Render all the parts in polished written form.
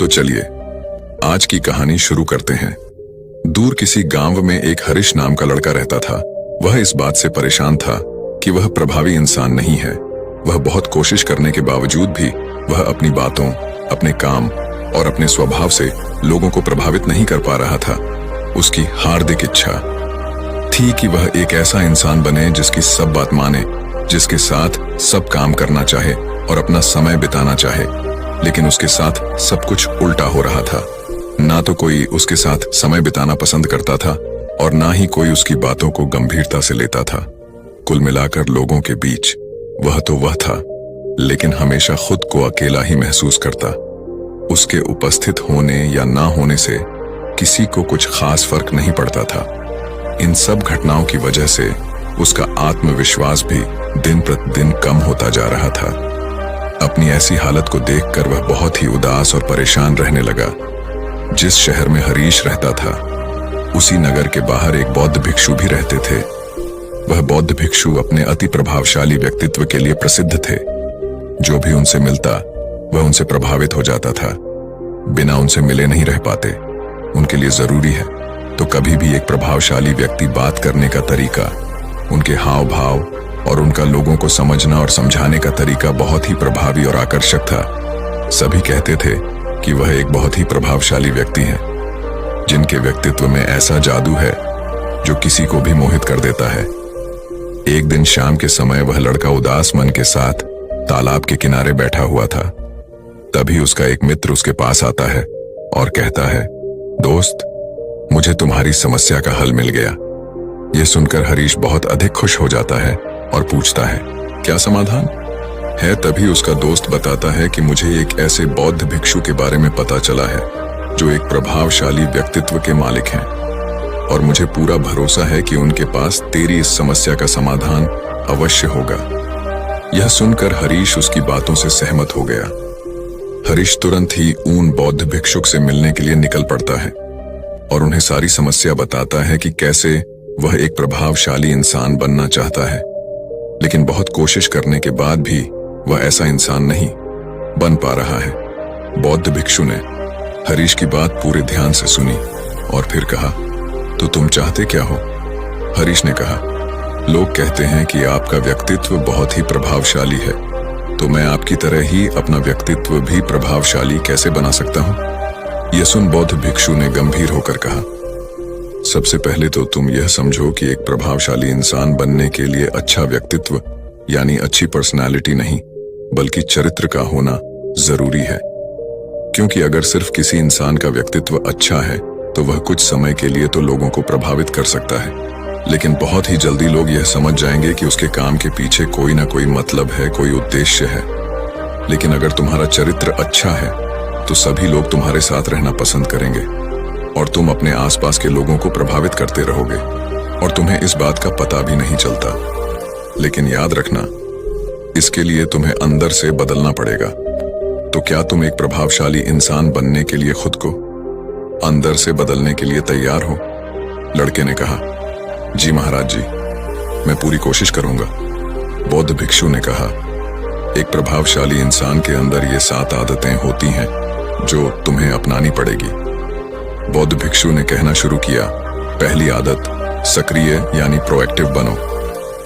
तो चलिए आज की कहानी शुरू करते हैं। दूर किसी गांव में एक हरीश नाम का लड़का रहता था। वह इस बात से परेशान था कि वह प्रभावी इंसान नहीं है। वह बहुत कोशिश करने के बावजूद भी वह अपनी बातों, अपने काम और अपने स्वभाव से लोगों को प्रभावित नहीं कर पा रहा था। उसकी हार्दिक इच्छा थी कि वह एक ऐसा इंसान बने जिसकी सब बात माने, जिसके साथ सब काम करना चाहे और अपना समय बिताना चाहे। लेकिन उसके साथ सब कुछ उल्टा हो रहा था। ना तो कोई उसके साथ समय बिताना पसंद करता था और ना ही कोई उसकी बातों को गंभीरता से लेता था। कुल मिलाकर लोगों के बीच वह तो वह था, लेकिन हमेशा खुद को अकेला ही महसूस करता। उसके उपस्थित होने या ना होने से किसी को कुछ खास फर्क नहीं पड़ता था। इन सब घटनाओं की वजह से उसका आत्मविश्वास भी दिन प्रतिदिन कम होता जा रहा था। अपनी ऐसी हालत को देखकर वह बहुत ही उदास और परेशान रहने लगा। जिस शहर में हरीश रहता था, उसी नगर के बाहर एक बौद्ध भिक्षु भी रहते थे। वह बौद्ध भिक्षु अपने अति प्रभावशाली व्यक्तित्व के लिए प्रसिद्ध थे। जो भी उनसे मिलता वह उनसे प्रभावित हो जाता था। बिना उनसे मिले नहीं रह पाते। उनके लिए जरूरी है तो कभी भी एक प्रभावशाली व्यक्ति बात करने का तरीका, उनके हाव भाव और उनका लोगों को समझना और समझाने का तरीका बहुत ही प्रभावी और आकर्षक था। सभी कहते थे कि वह एक बहुत ही प्रभावशाली व्यक्ति हैं, जिनके व्यक्तित्व में ऐसा जादू है जो किसी को भी मोहित कर देता है। एक दिन शाम के समय वह लड़का उदास मन के साथ तालाब के किनारे बैठा हुआ था। तभी उसका एक मित्र उसके पास आता है और कहता है, दोस्त, मुझे तुम्हारी समस्या का हल मिल गया। यह सुनकर हरीश बहुत अधिक खुश हो जाता है और पूछता है, क्या समाधान है? तभी उसका दोस्त बताता है कि मुझे एक ऐसे बौद्ध भिक्षु के बारे में पता चला है जो एक प्रभावशाली व्यक्तित्व के मालिक हैं, और मुझे पूरा भरोसा है कि उनके पास तेरी इस समस्या का समाधान अवश्य होगा। यह सुनकर हरीश उसकी बातों से सहमत हो गया। हरीश तुरंत ही उन बौद्ध भिक्षुक से मिलने के लिए निकल पड़ता है और उन्हें सारी समस्या बताता है कि कैसे वह एक प्रभावशाली इंसान बनना चाहता है, लेकिन बहुत कोशिश करने के बाद भी वह ऐसा इंसान नहीं बन पा रहा है। बौद्ध भिक्षु ने हरीश की बात पूरे ध्यान से सुनी और फिर कहा, तो तुम चाहते क्या हो? हरीश ने कहा, लोग कहते हैं कि आपका व्यक्तित्व बहुत ही प्रभावशाली है, तो मैं आपकी तरह ही अपना व्यक्तित्व भी प्रभावशाली कैसे बना सकता हूं? यह सुन बौद्ध भिक्षु ने गंभीर होकर कहा, सबसे पहले तो तुम यह समझो कि एक प्रभावशाली इंसान बनने के लिए अच्छा व्यक्तित्व यानी अच्छी पर्सनालिटी नहीं, बल्कि चरित्र का होना जरूरी है। क्योंकि अगर सिर्फ किसी इंसान का व्यक्तित्व अच्छा है तो वह कुछ समय के लिए तो लोगों को प्रभावित कर सकता है, लेकिन बहुत ही जल्दी लोग यह समझ जाएंगे कि उसके काम के पीछे कोई ना कोई मतलब है, कोई उद्देश्य है। लेकिन अगर तुम्हारा चरित्र अच्छा है तो सभी लोग तुम्हारे साथ रहना पसंद करेंगे और तुम अपने आसपास के लोगों को प्रभावित करते रहोगे और तुम्हें इस बात का पता भी नहीं चलता। लेकिन याद रखना, इसके लिए तुम्हें अंदर से बदलना पड़ेगा। तो क्या तुम एक प्रभावशाली इंसान बनने के लिए खुद को अंदर से बदलने के लिए तैयार हो? लड़के ने कहा, जी महाराज जी, मैं पूरी कोशिश करूंगा। बौद्ध भिक्षु ने कहा, एक प्रभावशाली इंसान के अंदर ये 7 आदतें होती हैं जो तुम्हें अपनानी पड़ेगी। बौद्ध भिक्षु ने कहना शुरू किया, पहली आदत, सक्रिय यानी प्रोएक्टिव बनो।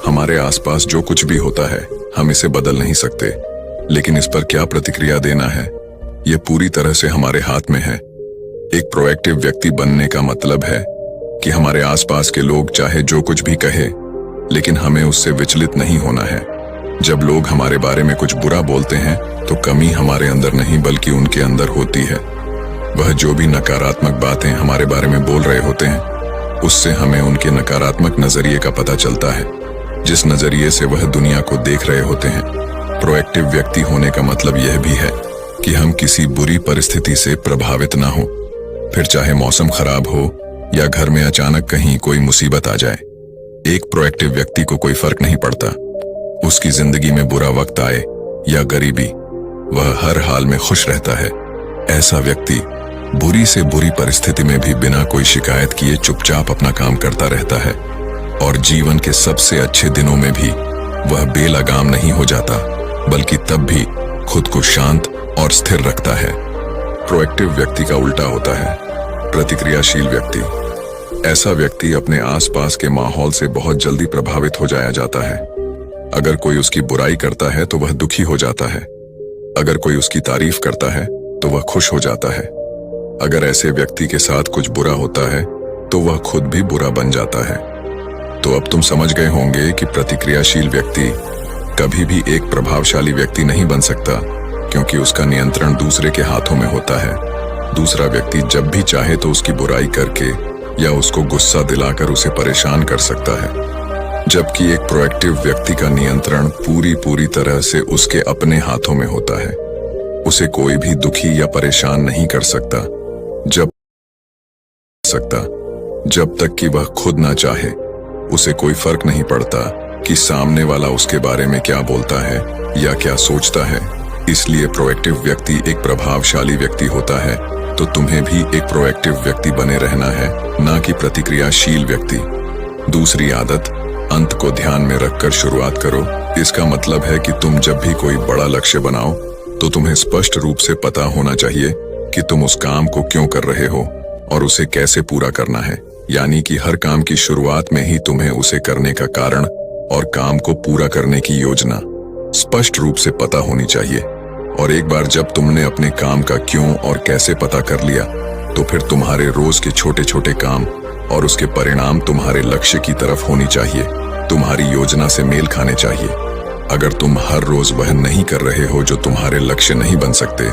हमारे आसपास जो कुछ भी होता है हम इसे बदल नहीं सकते, लेकिन इस पर क्या प्रतिक्रिया देना है यह पूरी तरह से हमारे हाथ में है। एक प्रोएक्टिव व्यक्ति बनने का मतलब है कि हमारे आसपास के लोग चाहे जो कुछ भी कहे, लेकिन हमें उससे विचलित नहीं होना है। जब लोग हमारे बारे में कुछ बुरा बोलते हैं तो कमी हमारे अंदर नहीं बल्कि उनके अंदर होती है। वह जो भी नकारात्मक बातें हमारे बारे में बोल रहे होते हैं, उससे हमें उनके नकारात्मक नजरिए का पता चलता है, जिस नजरिए से वह दुनिया को देख रहे होते हैं। प्रोएक्टिव व्यक्ति होने का मतलब यह भी है कि हम किसी बुरी परिस्थिति से प्रभावित ना हो, फिर चाहे मौसम खराब हो या घर में अचानक कहीं कोई मुसीबत आ जाए। एक प्रोएक्टिव व्यक्ति को कोई फर्क नहीं पड़ता, उसकी जिंदगी में बुरा वक्त आए या गरीबी, वह हर हाल में खुश रहता है। ऐसा व्यक्ति बुरी से बुरी परिस्थिति में भी बिना कोई शिकायत किए चुपचाप अपना काम करता रहता है, और जीवन के सबसे अच्छे दिनों में भी वह बेलगाम नहीं हो जाता, बल्कि तब भी खुद को शांत और स्थिर रखता है। प्रोएक्टिव व्यक्ति का उल्टा होता है, प्रतिक्रियाशील व्यक्ति। ऐसा व्यक्ति अपने आसपास के माहौल से बहुत जल्दी प्रभावित हो जाता है। अगर कोई उसकी बुराई करता है तो वह दुखी हो जाता है, अगर कोई उसकी तारीफ करता है तो वह खुश हो जाता है। अगर ऐसे व्यक्ति के साथ कुछ बुरा होता है तो वह खुद भी बुरा बन जाता है। तो अब तुम समझ गए होंगे कि प्रतिक्रियाशील व्यक्ति कभी भी एक प्रभावशाली व्यक्ति नहीं बन सकता, क्योंकि उसका नियंत्रण दूसरे के हाथों में होता है। दूसरा व्यक्ति जब भी चाहे तो उसकी बुराई करके या उसको गुस्सा दिलाकर उसे परेशान कर सकता है, जबकि एक प्रोएक्टिव व्यक्ति का नियंत्रण पूरी तरह से उसके अपने हाथों में होता है। उसे कोई भी दुखी या परेशान नहीं कर सकता जब तक कि वह खुद ना चाहे। उसे कोई फर्क नहीं पड़ता कि सामने वाला उसके बारे में क्या बोलता है या क्या सोचता है। इसलिए प्रोएक्टिव व्यक्ति एक प्रभावशाली व्यक्ति होता है। तो तुम्हें भी एक प्रोएक्टिव व्यक्ति बने रहना है, ना कि प्रतिक्रियाशील व्यक्ति। दूसरी आदत, अंत को ध्यान में रखकर शुरुआत करो। इसका मतलब है कि तुम जब भी कोई बड़ा लक्ष्य बनाओ तो तुम्हें स्पष्ट रूप से पता होना चाहिए कि तुम उस काम को क्यों कर रहे हो और उसे कैसे पूरा करना है। यानी कि हर काम की शुरुआत में ही तुम्हें उसे करने का कारण और काम को पूरा करने की योजना स्पष्ट रूप से पता होनी चाहिए। और एक बार जब तुमने अपने काम का क्यों और कैसे पता कर लिया, तो फिर तुम्हारे रोज के छोटे छोटे काम और उसके परिणाम तुम्हारे लक्ष्य की तरफ होनी चाहिए, तुम्हारी योजना से मेल खाने चाहिए। अगर तुम हर रोज वह नहीं कर रहे हो जो तुम्हारे लक्ष्य नहीं बन सकते,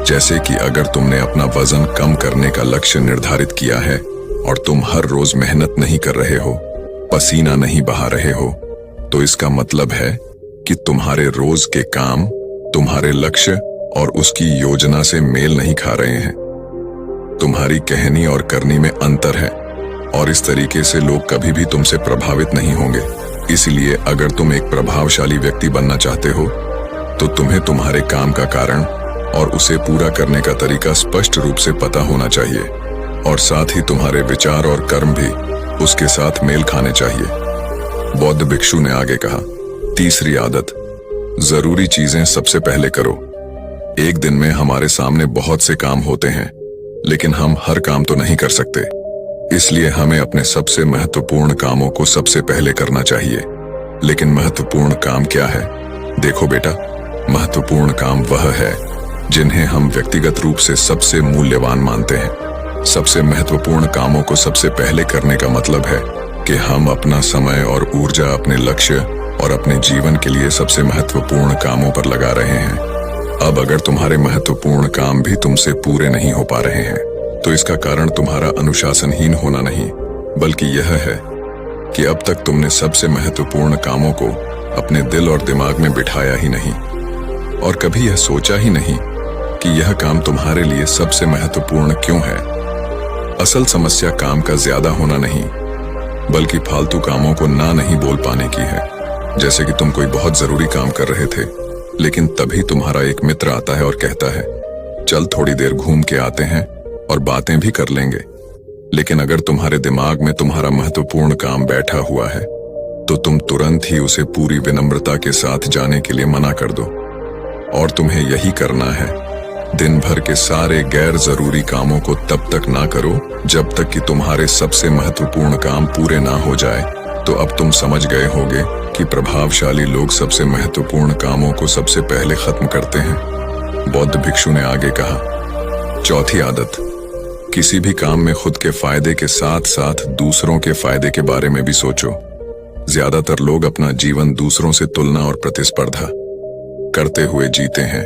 जैसे कि अगर तुमने अपना वजन कम करने का लक्ष्य निर्धारित किया है और तुम हर रोज मेहनत नहीं कर रहे हो, पसीना नहीं बहा रहे हो, तो इसका मतलब है कि तुम्हारे रोज के काम तुम्हारे लक्ष्य और उसकी योजना से मेल नहीं खा रहे हैं। तुम्हारी कहनी और करनी में अंतर है और इस तरीके से लोग कभी भी तुमसे प्रभावित नहीं होंगे। इसलिए अगर तुम एक प्रभावशाली व्यक्ति बनना चाहते हो तो तुम्हें तुम्हारे काम का कारण और उसे पूरा करने का तरीका स्पष्ट रूप से पता होना चाहिए, और साथ ही तुम्हारे विचार और कर्म भी उसके साथ मेल खाने चाहिए। बौद्ध भिक्षु ने आगे कहा, तीसरी आदत, जरूरी चीजें सबसे पहले करो। एक दिन में हमारे सामने बहुत से काम होते हैं, लेकिन हम हर काम तो नहीं कर सकते। इसलिए हमें अपने सबसे महत्वपूर्ण कामों को सबसे पहले करना चाहिए। लेकिन महत्वपूर्ण काम क्या है? देखो बेटा, महत्वपूर्ण काम वह है जिन्हें हम व्यक्तिगत रूप से सबसे मूल्यवान मानते हैं। सबसे महत्वपूर्ण कामों को सबसे पहले करने का मतलब है कि हम अपना समय और ऊर्जा अपने लक्ष्य और अपने जीवन के लिए सबसे महत्वपूर्ण कामों पर लगा रहे हैं। अब अगर तुम्हारे महत्वपूर्ण काम भी तुमसे पूरे नहीं हो पा रहे हैं, तो इसका कारण तुम्हारा अनुशासनहीन होना नहीं, बल्कि यह है कि अब तक तुमने सबसे महत्वपूर्ण कामों को अपने दिल और दिमाग में बिठाया ही नहीं, और कभी यह सोचा ही नहीं कि यह काम तुम्हारे लिए सबसे महत्वपूर्ण क्यों है। असल समस्या काम का ज्यादा होना नहीं, बल्कि फालतू कामों को ना नहीं बोल पाने की है। जैसे कि तुम कोई बहुत जरूरी काम कर रहे थे, लेकिन तभी तुम्हारा एक मित्र आता है और कहता है, चल थोड़ी देर घूम के आते हैं और बातें भी कर लेंगे। लेकिन अगर तुम्हारे दिमाग में तुम्हारा महत्वपूर्ण काम बैठा हुआ है, तो तुम तुरंत ही उसे पूरी विनम्रता के साथ जाने के लिए मना कर दो। और तुम्हें यही करना है। दिन भर के सारे गैर जरूरी कामों को तब तक ना करो जब तक कि तुम्हारे सबसे महत्वपूर्ण काम पूरे ना हो जाए। तो अब तुम समझ गए होगे कि प्रभावशाली लोग सबसे महत्वपूर्ण कामों को सबसे पहले खत्म करते हैं। बौद्ध भिक्षु ने आगे कहा, चौथी आदत, किसी भी काम में खुद के फायदे के साथ साथ दूसरों के फायदे के बारे में भी सोचो। ज्यादातर लोग अपना जीवन दूसरों से तुलना और प्रतिस्पर्धा करते हुए जीते हैं।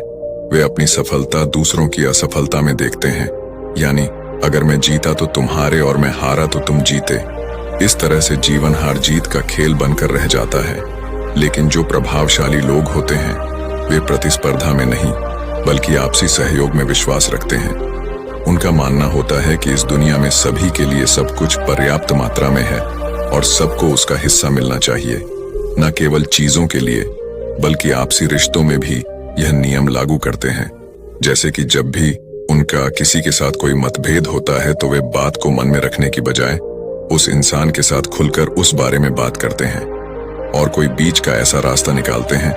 वे अपनी सफलता दूसरों की असफलता में देखते हैं। यानी अगर मैं जीता तो तुम्हारे और मैं हारा तो तुम जीते। इस तरह से जीवन हार जीत का खेल बनकर रह जाता है। लेकिन जो प्रभावशाली लोग होते हैं, वे प्रतिस्पर्धा में नहीं, बल्कि आपसी सहयोग में विश्वास रखते हैं। उनका मानना होता है कि इस दुनिया में सभी के लिए सब कुछ पर्याप्त मात्रा में है और सबको उसका हिस्सा मिलना चाहिए। न केवल चीजों के लिए, बल्कि आपसी रिश्तों में भी यह नियम लागू करते हैं। जैसे कि जब भी उनका किसी के साथ कोई मतभेद होता है, तो वे बात को मन में रखने की बजाय उस इंसान के साथ खुलकर उस बारे में बात करते हैं और कोई बीच का ऐसा रास्ता निकालते हैं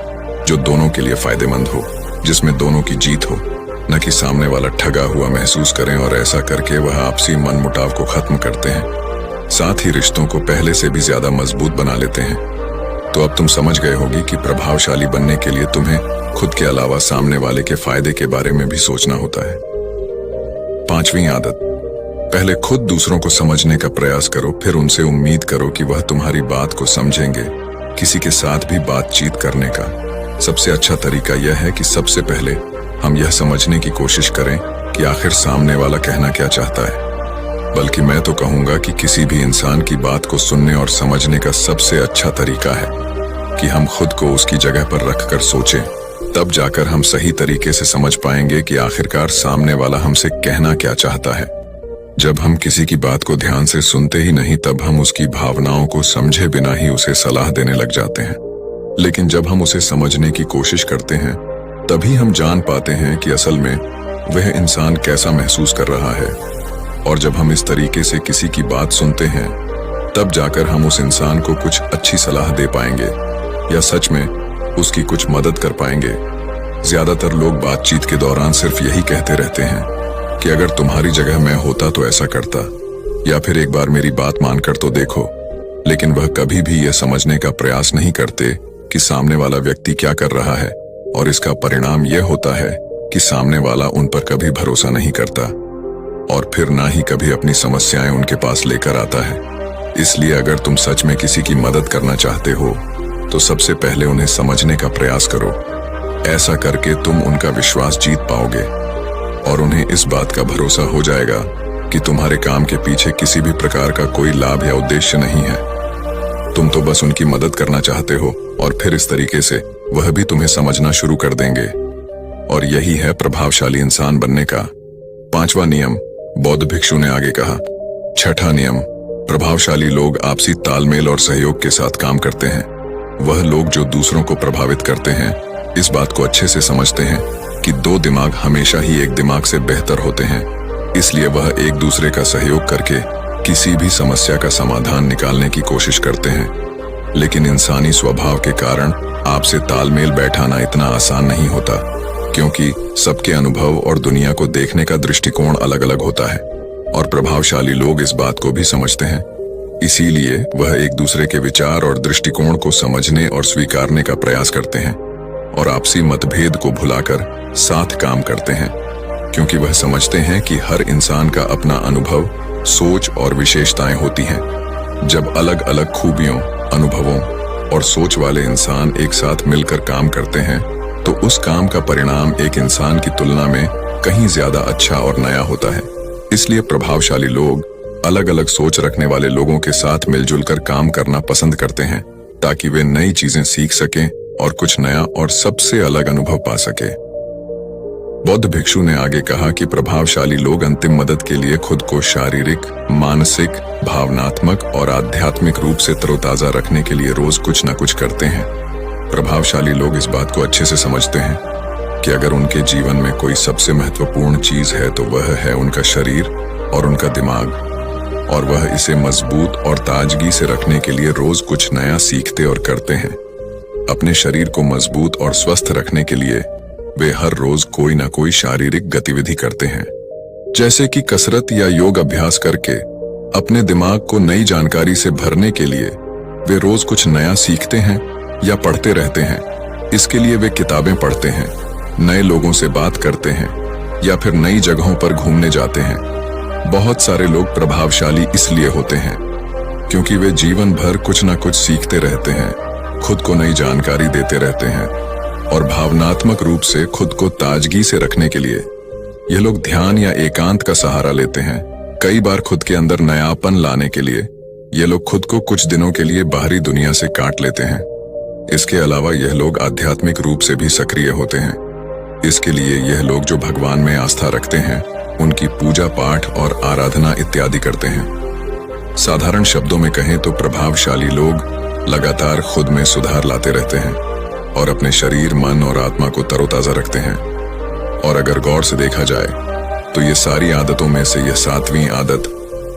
जो दोनों के लिए फायदेमंद हो, जिसमें दोनों की जीत हो। न कि सामने वाला ठगा हुआ महसूस करें और ऐसा करके वह आपसी मनमुटाव को खत्म करते हैं, साथ ही रिश्तों को पहले से भी ज्यादा मजबूत बना लेते हैं। तो अब तुम समझ गए होगी कि प्रभावशाली बनने के लिए तुम्हें खुद के अलावा सामने वाले के फायदे के बारे में भी सोचना होता है। 5वीं आदत, पहले खुद दूसरों को समझने का प्रयास करो, फिर उनसे उम्मीद करो कि वह तुम्हारी बात को समझेंगे। किसी के साथ भी बातचीत करने का सबसे अच्छा तरीका यह है कि सबसे पहले हम यह समझने की कोशिश करें कि आखिर सामने वाला कहना क्या चाहता है। बल्कि मैं तो कहूंगा कि किसी भी इंसान की बात को सुनने और समझने का सबसे अच्छा तरीका है कि हम खुद को उसकी जगह पर रखकर सोचें। तब जाकर हम सही तरीके से समझ पाएंगे कि आखिरकार सामने वाला हमसे कहना क्या चाहता है। जब हम किसी की बात को ध्यान से सुनते ही नहीं, तब हम उसकी भावनाओं को समझे बिना ही उसे सलाह देने लग जाते हैं। लेकिन जब हम उसे समझने की कोशिश करते हैं, तभी हम जान पाते हैं कि असल में वह इंसान कैसा महसूस कर रहा है। और जब हम इस तरीके से किसी की बात सुनते हैं, तब जाकर हम उस इंसान को कुछ अच्छी सलाह दे पाएंगे या सच में उसकी कुछ मदद कर पाएंगे। ज्यादातर लोग बातचीत के दौरान सिर्फ यही कहते रहते हैं कि अगर तुम्हारी जगह मैं होता तो ऐसा करता, या फिर एक बार मेरी बात मानकर तो देखो। लेकिन वह कभी भी यह समझने का प्रयास नहीं करते कि सामने वाला व्यक्ति क्या कर रहा है, और इसका परिणाम यह होता है कि सामने वाला उन पर कभी भरोसा नहीं करता और फिर ना ही कभी अपनी समस्याएं उनके पास लेकर आता है। इसलिए अगर तुम सच में किसी की मदद करना चाहते हो, तो सबसे पहले उन्हें समझने का प्रयास करो। ऐसा करके तुम उनका विश्वास जीत पाओगे और उन्हें इस बात का भरोसा हो जाएगा कि तुम्हारे काम के पीछे किसी भी प्रकार का कोई लाभ या उद्देश्य नहीं है। तुम तो बस उनकी मदद करना चाहते हो, और फिर इस तरीके से वह भी तुम्हें समझना शुरू कर देंगे। और यही है प्रभावशाली इंसान बनने का 5वां नियम, बौद्ध भिक्षु ने आगे कहा। 6ठा नियम, प्रभावशाली लोग आपसी तालमेल और सहयोग के साथ काम करते हैं। वह लोग जो दूसरों को प्रभावित करते हैं, इस बात को अच्छे से समझते हैं कि 2 दिमाग हमेशा ही एक दिमाग से बेहतर होते हैं। इसलिए वह एक दूसरे का सहयोग करके किसी भी समस्या का समाधान निकालने की कोशिश करते हैं। लेकिन इंसानी स्वभाव के कारण आपसे तालमेल बैठाना इतना आसान नहीं होता, क्योंकि सबके अनुभव और दुनिया को देखने का दृष्टिकोण अलग अलग होता है, और प्रभावशाली लोग इस बात को भी समझते हैं। इसीलिए वह एक दूसरे के विचार और दृष्टिकोण को समझने और स्वीकारने का प्रयास करते हैं और आपसी मतभेद को भुलाकर साथ काम करते हैं, क्योंकि वह समझते हैं कि हर इंसान का अपना अनुभव, सोच और विशेषताएं होती हैं। जब अलग अलग खूबियों, अनुभवों और सोच वाले इंसान एक साथ मिलकर काम करते हैं, तो उस काम का परिणाम एक इंसान की तुलना में कहीं ज्यादा अच्छा और नया होता है। इसलिए प्रभावशाली लोग अलग अलग सोच रखने वाले लोगों के साथ मिलजुल कर काम करना पसंद करते हैं, ताकि वे नई चीजें सीख सकें और कुछ नया और सबसे अलग अनुभव पा सके। बौद्ध भिक्षु ने आगे कहा कि प्रभावशाली लोग अंतिम मदद के लिए खुद को शारीरिक, मानसिक, भावनात्मक और आध्यात्मिक रूप से तरोताजा रखने के लिए रोज कुछ न कुछ करते हैं। प्रभावशाली लोग इस बात को अच्छे से समझते हैं कि अगर उनके जीवन में कोई सबसे महत्वपूर्ण चीज है, तो वह है उनका शरीर और उनका दिमाग, और वह इसे मजबूत और ताजगी से रखने के लिए रोज कुछ नया सीखते और करते हैं। अपने शरीर को मजबूत और स्वस्थ रखने के लिए वे हर रोज कोई ना कोई शारीरिक गतिविधि करते हैं, जैसे कि कसरत या योग अभ्यास करके अपने दिमाग को नई जानकारी से भरने के लिए वे रोज कुछ नया सीखते हैं या पढ़ते रहते हैं। इसके लिए वे किताबें पढ़ते हैं, नए लोगों से बात करते हैं या फिर नई जगहों पर घूमने जाते हैं। बहुत सारे लोग प्रभावशाली इसलिए होते हैं क्योंकि वे जीवन भर कुछ ना कुछ सीखते रहते हैं, खुद को नई जानकारी देते रहते हैं, और भावनात्मक रूप से खुद को ताजगी से रखने के लिए ये लोग ध्यान या एकांत का सहारा लेते हैं। कई बार खुद के अंदर नयापन लाने के लिए ये लोग खुद को कुछ दिनों के लिए बाहरी दुनिया से काट लेते हैं। इसके अलावा यह लोग आध्यात्मिक रूप से भी सक्रिय होते हैं। इसके लिए यह लोग जो भगवान में आस्था रखते हैं, उनकी पूजा पाठ और आराधना इत्यादि करते हैं। साधारण शब्दों में कहें तो प्रभावशाली लोग लगातार खुद में सुधार लाते रहते हैं और अपने शरीर, मन और आत्मा को तरोताजा रखते हैं। और अगर गौर से देखा जाए तो ये सारी आदतों में से यह 7वीं आदत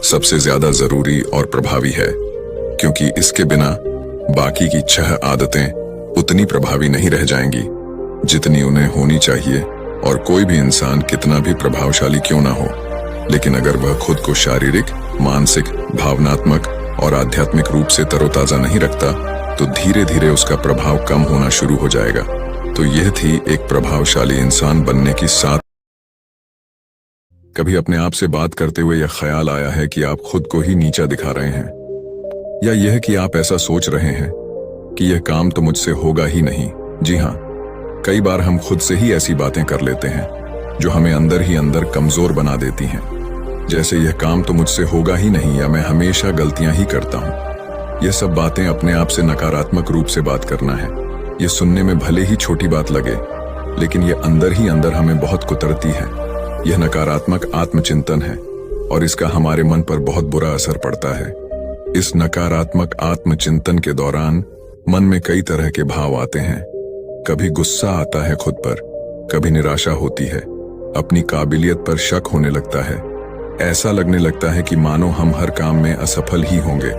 सबसे ज्यादा जरूरी और प्रभावी है, क्योंकि इसके बिना बाकी की 6 आदतें उतनी प्रभावी नहीं रह जाएंगी जितनी उन्हें होनी चाहिए और कोई भी इंसान कितना भी प्रभावशाली क्यों ना हो, लेकिन अगर वह खुद को शारीरिक, मानसिक, भावनात्मक और आध्यात्मिक रूप से तरोताजा नहीं रखता तो धीरे धीरे उसका प्रभाव कम होना शुरू हो जाएगा। तो यह थी एक प्रभावशाली इंसान बनने की 7। कभी अपने आप से बात करते हुए यह ख्याल आया है कि आप खुद को ही नीचा दिखा रहे हैं, या यह कि आप ऐसा सोच रहे हैं कि यह काम तो मुझसे होगा ही नहीं? जी हाँ, कई बार हम खुद से ही ऐसी बातें कर लेते हैं जो हमें अंदर ही अंदर कमजोर बना देती हैं। जैसे यह काम तो मुझसे होगा ही नहीं, या मैं हमेशा गलतियां ही करता हूं। यह सब बातें अपने आप से नकारात्मक रूप से बात करना है। यह सुनने में भले ही छोटी बात लगे, लेकिन यह अंदर ही अंदर हमें बहुत कुतरती है। यह नकारात्मक आत्मचिंतन है और इसका हमारे मन पर बहुत बुरा असर पड़ता है। इस नकारात्मक आत्मचिंतन के दौरान मन में कई तरह के भाव आते हैं। कभी गुस्सा आता है खुद पर, कभी निराशा होती है, अपनी काबिलियत पर शक होने लगता है। ऐसा लगने लगता है कि मानो हम हर काम में असफल ही होंगे।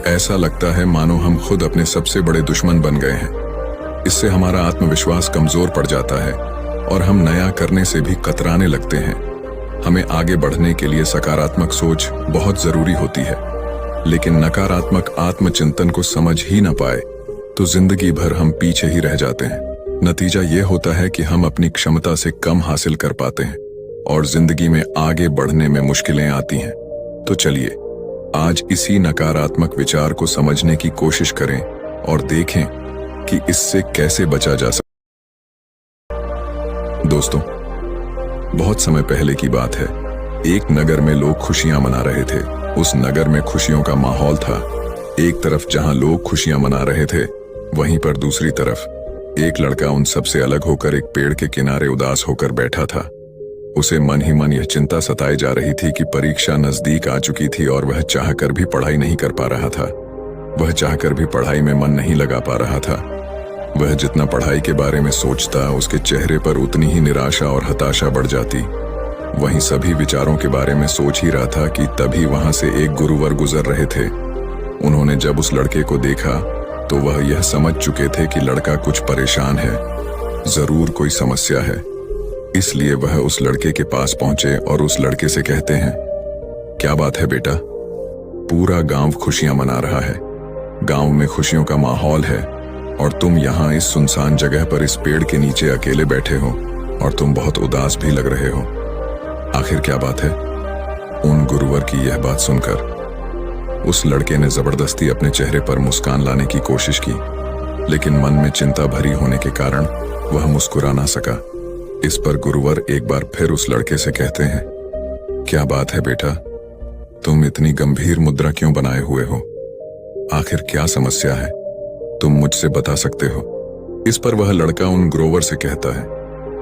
ऐसा लगता है मानो हम खुद अपने सबसे बड़े दुश्मन बन गए हैं। इससे हमारा आत्मविश्वास कमजोर पड़ जाता है और हम नया करने से भी कतराने लगते हैं। हमें आगे बढ़ने के लिए सकारात्मक सोच बहुत जरूरी होती है, लेकिन नकारात्मक आत्मचिंतन को समझ ही न पाए तो जिंदगी भर हम पीछे ही रह जाते हैं। नतीजा ये होता है कि हम अपनी क्षमता से कम हासिल कर पाते हैं और जिंदगी में आगे बढ़ने में मुश्किलें आती हैं। तो चलिए आज इसी नकारात्मक विचार को समझने की कोशिश करें और देखें कि इससे कैसे बचा जा सकता। दोस्तों, बहुत समय पहले की बात है। एक नगर में लोग खुशियां मना रहे थे। उस नगर में खुशियों का माहौल था। एक तरफ जहां लोग खुशियां मना रहे थे, वहीं पर दूसरी तरफ एक लड़का उन सबसे अलग होकर एक पेड़ के किनारे उदास होकर बैठा था। उसे मन ही मन यह चिंता सताई जा रही थी कि परीक्षा नजदीक आ चुकी थी और वह चाहकर भी पढ़ाई नहीं कर पा रहा था। वह चाहकर भी पढ़ाई में मन नहीं लगा पा रहा था। वह जितना पढ़ाई के बारे में सोचता, उसके चेहरे पर उतनी ही निराशा और हताशा बढ़ जाती। वहीं सभी विचारों के बारे में सोच ही रहा था कि तभी वहां से एक गुरुवर गुजर रहे थे। उन्होंने जब उस लड़के को देखा तो वह यह समझ चुके थे कि लड़का कुछ परेशान है, जरूर कोई समस्या है। इसलिए वह उस लड़के के पास पहुंचे और उस लड़के से कहते हैं, क्या बात है बेटा? पूरा गांव खुशियां मना रहा है, गांव में खुशियों का माहौल है और तुम यहाँ इस सुनसान जगह पर इस पेड़ के नीचे अकेले बैठे हो और तुम बहुत उदास भी लग रहे हो। आखिर क्या बात है? उन गुरुवर की यह बात सुनकर उस लड़के ने जबरदस्ती अपने चेहरे पर मुस्कान लाने की कोशिश की, लेकिन मन में चिंता भरी होने के कारण वह मुस्कुरा ना सका। इस पर गुरुवर एक बार फिर उस लड़के से कहते हैं, क्या बात है बेटा? तुम इतनी गंभीर मुद्रा क्यों बनाए हुए हो? आखिर क्या समस्या है? तुम मुझसे बता सकते हो? इस पर वह लड़का उन गुरुवर से कहता है,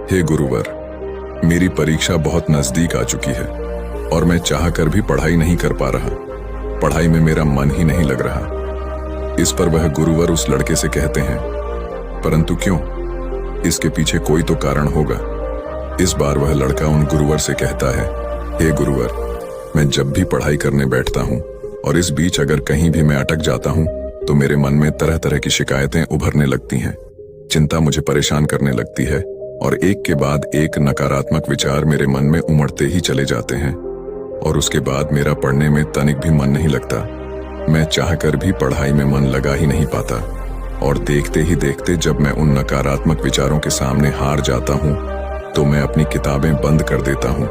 हे गुरुवर, मेरी परीक्षा बहुत नजदीक आ चुकी है और मैं चाहकर भी पढ़ाई नहीं कर पा रहा। पढ़ाई में मेरा मन ही नहीं लग रहा। इस पर वह गुरुवर उस लड़के से कहते हैं, परंतु क्यों? इसके पीछे कोई तो कारण होगा। इस बार वह लड़का उन गुरुवर से कहता है, हे गुरुवर, मैं जब भी पढ़ाई करने बैठता हूँ और इस बीच अगर कहीं भी मैं अटक जाता हूँ तो मेरे मन में तरह तरह की शिकायतें उभरने लगती हैं। चिंता मुझे परेशान करने लगती है और एक के बाद एक नकारात्मक विचार मेरे मन में उमड़ते ही चले जाते हैं और उसके बाद मेरा पढ़ने में तनिक भी मन नहीं लगता। मैं चाहकर भी पढ़ाई में मन लगा ही नहीं पाता और देखते ही देखते जब मैं उन नकारात्मक विचारों के सामने हार जाता हूँ तो मैं अपनी किताबें बंद कर देता हूँ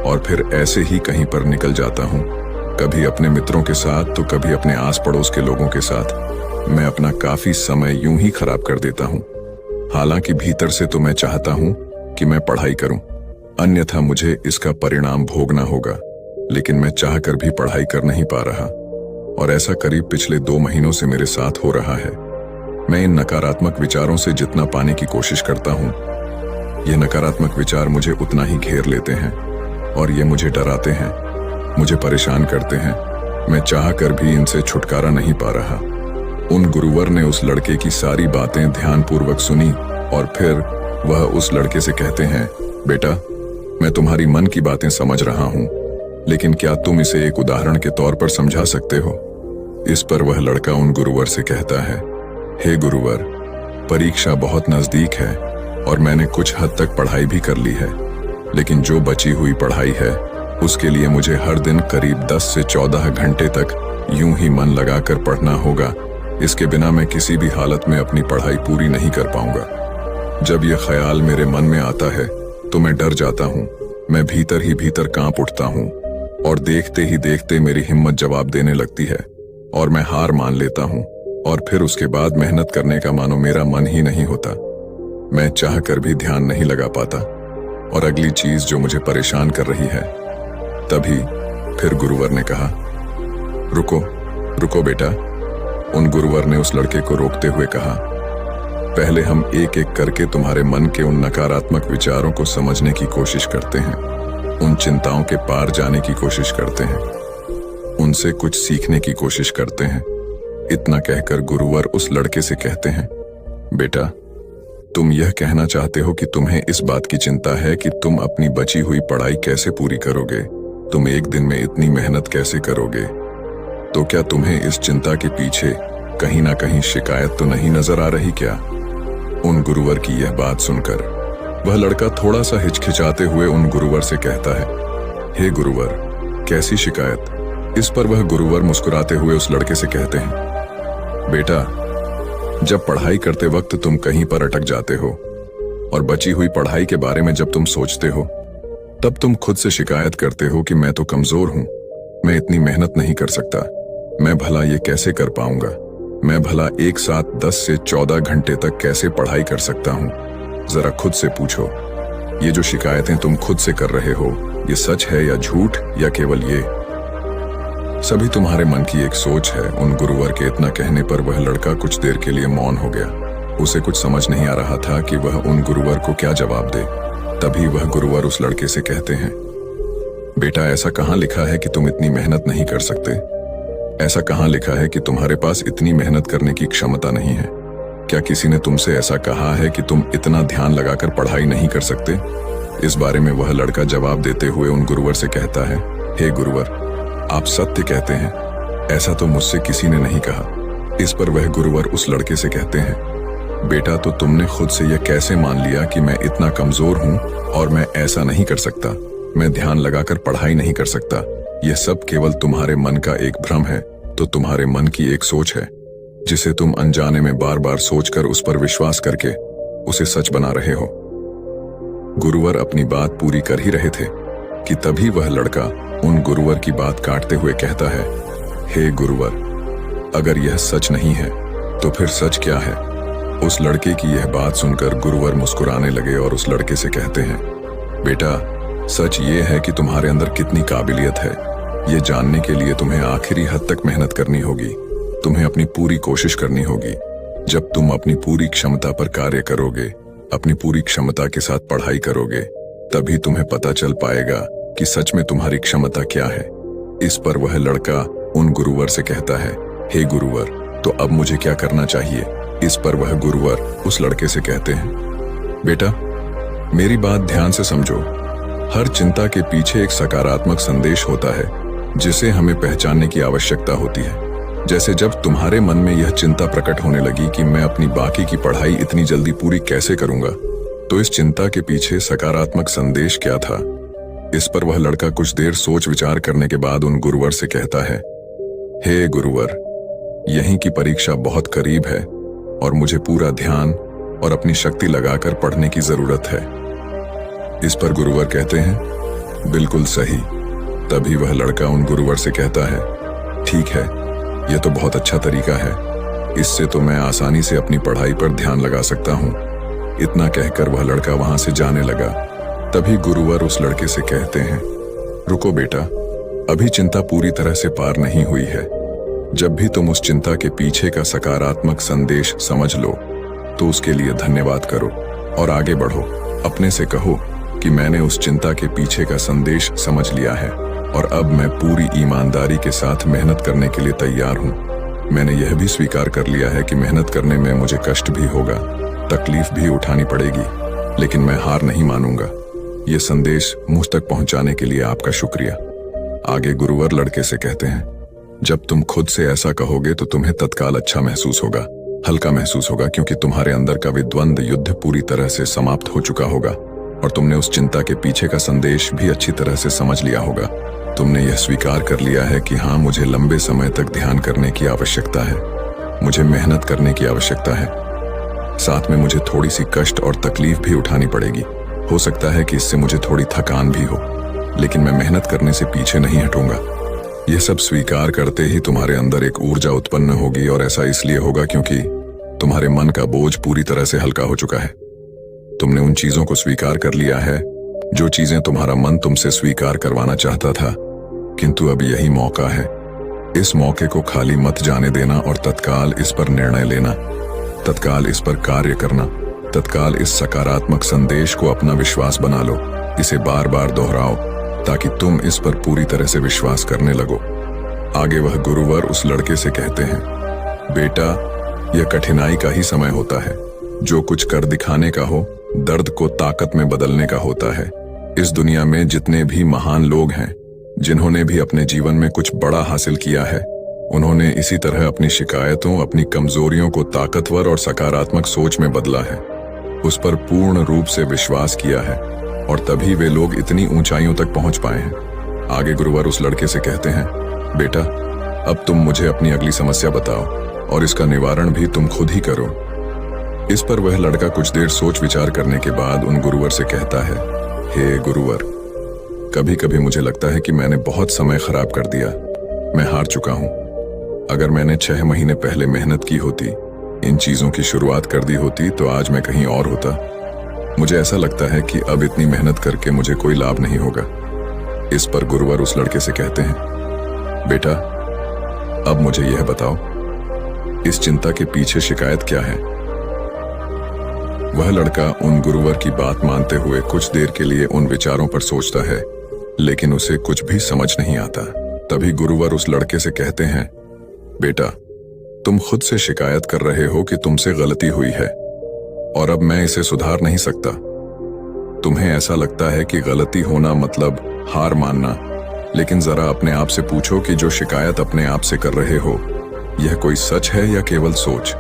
और फिर ऐसे ही कहीं पर निकल जाता हूँ, कभी अपने मित्रों के साथ तो कभी अपने आस पड़ोस के लोगों के साथ। मैं अपना काफी समय यूं ही खराब कर देता हूँ। हालांकि भीतर से तो मैं चाहता हूँ कि मैं पढ़ाई करूँ, अन्यथा मुझे इसका परिणाम भोगना होगा, लेकिन मैं चाहकर भी पढ़ाई कर नहीं पा रहा और ऐसा करीब पिछले 2 महीनों से मेरे साथ हो रहा है। मैं इन नकारात्मक विचारों से जितना पाने की कोशिश करता हूँ, ये नकारात्मक विचार मुझे उतना ही घेर लेते हैं और ये मुझे डराते हैं, मुझे परेशान करते हैं। मैं चाहकर भी इनसे छुटकारा नहीं पा रहा। उन गुरुवर ने उस लड़के की सारी बातें ध्यानपूर्वक सुनी और फिर वह उस लड़के से कहते हैं, बेटा, मैं तुम्हारी मन की बातें समझ रहा हूँ, लेकिन क्या तुम इसे एक उदाहरण के तौर पर समझा सकते हो? इस पर वह लड़का उन गुरुवर से कहता है, हे गुरुवर, परीक्षा बहुत नजदीक है और मैंने कुछ हद तक पढ़ाई भी कर ली है, लेकिन जो बची हुई पढ़ाई है उसके लिए मुझे हर दिन करीब 10 से 14 घंटे तक यूं ही मन लगाकर पढ़ना होगा। इसके बिना मैं किसी भी हालत में अपनी पढ़ाई पूरी नहीं कर पाऊंगा। जब यह ख्याल मेरे मन में आता है तो मैं डर जाता हूँ। मैं भीतर ही भीतर कांप उठता हूँ और देखते ही देखते मेरी हिम्मत जवाब देने लगती है और मैं हार मान लेता हूँ। और फिर उसके बाद मेहनत करने का मानो मेरा मन ही नहीं होता। मैं चाह कर भी ध्यान नहीं लगा पाता। और अगली चीज जो मुझे परेशान कर रही है, तभी फिर गुरुवर ने कहा, रुको रुको बेटा। उन गुरुवर ने उस लड़के को रोकते हुए कहा, पहले हम एक एक करके तुम्हारे मन के उन नकारात्मक विचारों को समझने की कोशिश करते हैं, उन चिंताओं के पार जाने की कोशिश करते हैं, उनसे कुछ सीखने की कोशिश करते हैं। इतना कहकर गुरुवर उस लड़के से कहते हैं, बेटा तुम यह कहना चाहते हो कि तुम्हें इस बात की चिंता है कि तुम अपनी बची हुई पढ़ाई कैसे पूरी करोगे, तुम एक दिन में इतनी मेहनत कैसे करोगे। तो क्या तुम्हें इस चिंता के पीछे कहीं ना कहीं शिकायत तो नहीं नजर आ रही क्या? उन गुरुवर की यह बात सुनकर वह लड़का थोड़ा सा हिचकिचाते हुए उन गुरुवर से कहता है, हे गुरुवर, कैसी शिकायत? इस पर वह गुरुवर मुस्कुराते हुए उस लड़के से कहते हैं, बेटा जब पढ़ाई करते वक्त तुम कहीं पर अटक जाते हो और बची हुई पढ़ाई के बारे में जब तुम सोचते हो, तब तुम खुद से शिकायत करते हो कि मैं तो कमजोर हूं, मैं इतनी मेहनत नहीं कर सकता, मैं भला ये कैसे कर पाऊंगा, मैं भला एक साथ 10 से 14 घंटे तक कैसे पढ़ाई कर सकता हूं। जरा खुद से पूछो, ये जो शिकायतें तुम खुद से कर रहे हो, ये सच है या झूठ, या केवल ये सभी तुम्हारे मन की एक सोच है। उन गुरुवर के इतना कहने पर वह लड़का कुछ देर के लिए मौन हो गया। उसे कुछ समझ नहीं आ रहा था कि वह उन गुरुवर को क्या जवाब दे। तभी वह गुरुवर उस लड़के से कहते हैं, बेटा ऐसा कहाँ लिखा है कि तुम इतनी मेहनत नहीं कर सकते? ऐसा कहाँ लिखा है कि तुम्हारे पास इतनी मेहनत करने की क्षमता नहीं है? क्या किसी ने तुमसे ऐसा कहा है कि तुम इतना ध्यान लगाकर पढ़ाई नहीं कर सकते? इस बारे में वह लड़का जवाब देते हुए उन गुरुवर से कहता है, हे गुरुवर, आप सत्य कहते हैं, ऐसा तो मुझसे किसी ने नहीं कहा। इस पर वह गुरुवर उस लड़के से कहते हैं, बेटा तो तुमने खुद से यह कैसे मान लिया कि मैं इतना कमजोर हूं और मैं ऐसा नहीं कर सकता, मैं ध्यान लगाकर पढ़ाई नहीं कर सकता? यह सब केवल तुम्हारे मन का एक भ्रम है। तो तुम्हारे मन की एक सोच है जिसे तुम अनजाने में बार बार सोचकर उस पर विश्वास करके उसे सच बना रहे हो। गुरुवर अपनी बात पूरी कर ही रहे थे कि तभी वह लड़का उन गुरुवर की बात काटते हुए कहता है, हे गुरुवर, अगर यह सच नहीं है तो फिर सच क्या है? उस लड़के की यह बात सुनकर गुरुवर मुस्कुराने लगे और उस लड़के से कहते हैं, बेटा सच ये है कि तुम्हारे अंदर कितनी काबिलियत है, ये जानने के लिए तुम्हें आखिरी हद तक मेहनत करनी होगी, तुम्हें अपनी पूरी कोशिश करनी होगी। जब तुम अपनी पूरी क्षमता पर कार्य करोगे, अपनी पूरी क्षमता के साथ पढ़ाई करोगे, तभी तुम्हें पता चल पाएगा कि सच में तुम्हारी क्षमता क्या है। इस पर वह लड़का उन गुरुवर से कहता है, हे गुरुवर, तो अब मुझे क्या करना चाहिए? इस पर वह गुरुवर उस लड़के से कहते हैं, बेटा मेरी बात ध्यान से समझो। हर चिंता के पीछे एक सकारात्मक संदेश होता है जिसे हमें पहचानने की आवश्यकता होती है। जैसे जब तुम्हारे मन में यह चिंता प्रकट होने लगी कि मैं अपनी बाकी की पढ़ाई इतनी जल्दी पूरी कैसे करूंगा, तो इस चिंता के पीछे सकारात्मक संदेश क्या था? इस पर वह लड़का कुछ देर सोच विचार करने के बाद उन गुरुवर से कहता है, हे गुरुवर, यहीं की परीक्षा बहुत करीब है और मुझे पूरा ध्यान और अपनी शक्ति लगाकर पढ़ने की जरूरत है। इस पर गुरुवर कहते हैं, बिल्कुल सही। तभी वह लड़का उन गुरुवर से कहता है, ठीक है, यह तो बहुत अच्छा तरीका है, इससे तो मैं आसानी से अपनी पढ़ाई पर ध्यान लगा सकता हूँ। इतना कहकर वह लड़का वहां से जाने लगा। तभी गुरुवर उस लड़के से कहते हैं, रुको बेटा, अभी चिंता पूरी तरह से पार नहीं हुई है। जब भी तुम उस चिंता के पीछे का सकारात्मक संदेश समझ लो तो उसके लिए धन्यवाद करो और आगे बढ़ो। अपने से कहो कि मैंने उस चिंता के पीछे का संदेश समझ लिया है और अब मैं पूरी ईमानदारी के साथ मेहनत करने के लिए तैयार हूँ। मैंने यह भी स्वीकार कर लिया है कि मेहनत करने में मुझे कष्ट भी होगा, तकलीफ भी उठानी पड़ेगी, लेकिन मैं हार नहीं मानूंगा। ये संदेश मुझ तक पहुंचाने के लिए आपका शुक्रिया। आगे गुरुवर लड़के से कहते हैं, जब तुम खुद से ऐसा कहोगे तो तुम्हें तत्काल अच्छा महसूस होगा। हल्का महसूस होगा क्योंकि तुम्हारे अंदर का विद्वंद युद्ध पूरी तरह से समाप्त हो चुका होगा और तुमने उस चिंता के पीछे का संदेश भी अच्छी तरह से समझ लिया होगा। तुमने यह स्वीकार कर लिया है कि हाँ, मुझे लंबे समय तक ध्यान करने की आवश्यकता है, मुझे मेहनत करने की आवश्यकता है, साथ में मुझे थोड़ी सी कष्ट और तकलीफ भी उठानी पड़ेगी। हो सकता है कि इससे मुझे थोड़ी थकान भी हो, लेकिन मैं मेहनत करने से पीछे नहीं हटूंगा। यह सब स्वीकार करते ही तुम्हारे अंदर एक ऊर्जा उत्पन्न होगी और ऐसा इसलिए होगा क्योंकि तुम्हारे मन का बोझ पूरी तरह से हल्का हो चुका है। तुमने उन चीजों को स्वीकार कर लिया है जो चीजें तुम्हारा मन तुमसे स्वीकार करवाना चाहता था, किंतु अब यही मौका है। इस मौके को खाली मत जाने देना और तत्काल इस पर निर्णय लेना, तत्काल इस पर कार्य करना, तत्काल इस सकारात्मक संदेश को अपना विश्वास बना लो। इसे बार बार दोहराओ ताकि तुम इस पर पूरी तरह से विश्वास करने लगो। आगे वह गुरुवर उस लड़के से कहते हैं, बेटा, यह कठिनाई का ही समय होता है। जो कुछ कर दिखाने का हो, दर्द को ताकत में बदलने का होता है। इस दुनिया में जितने भी महान लोग हैं, जिन्होंने भी अपने जीवन में कुछ बड़ा हासिल किया है, उन्होंने इसी तरह अपनी शिकायतों, अपनी कमजोरियों को ताकतवर और सकारात्मक सोच में बदला है, उस पर पूर्ण रूप से विश्वास किया है और तभी वे लोग इतनी ऊंचाइयों तक पहुंच पाए हैं। आगे गुरुवर उस लड़के से कहते हैं, बेटा, अब तुम मुझे अपनी अगली समस्या बताओ और इसका निवारण भी तुम खुद ही करो। इस पर वह लड़का कुछ देर सोच विचार करने के बाद उन गुरुवर से कहता है, हे गुरुवर, कभी कभी मुझे लगता है कि मैंने बहुत समय खराब कर दिया। मैं हार चुका हूं। अगर मैंने 6 महीने पहले मेहनत की होती, इन चीजों की शुरुआत कर दी होती, तो आज मैं कहीं और होता। मुझे ऐसा लगता है कि अब इतनी मेहनत करके मुझे कोई लाभ नहीं होगा। इस पर गुरुवर उस लड़के से कहते हैं, बेटा, अब मुझे यह बताओ, इस चिंता के पीछे शिकायत क्या है? वह लड़का उन गुरुवर की बात मानते हुए कुछ देर के लिए उन विचारों पर सोचता है, लेकिन उसे कुछ भी समझ नहीं आता। तभी गुरुवर उस लड़के से कहते हैं, बेटा, तुम खुद से शिकायत कर रहे हो कि तुमसे गलती हुई है और अब मैं इसे सुधार नहीं सकता। तुम्हें ऐसा लगता है कि गलती होना मतलब हार मानना, लेकिन जरा अपने आप से पूछो कि जो शिकायत अपने आप से कर रहे हो, यह कोई सच है या केवल सोच?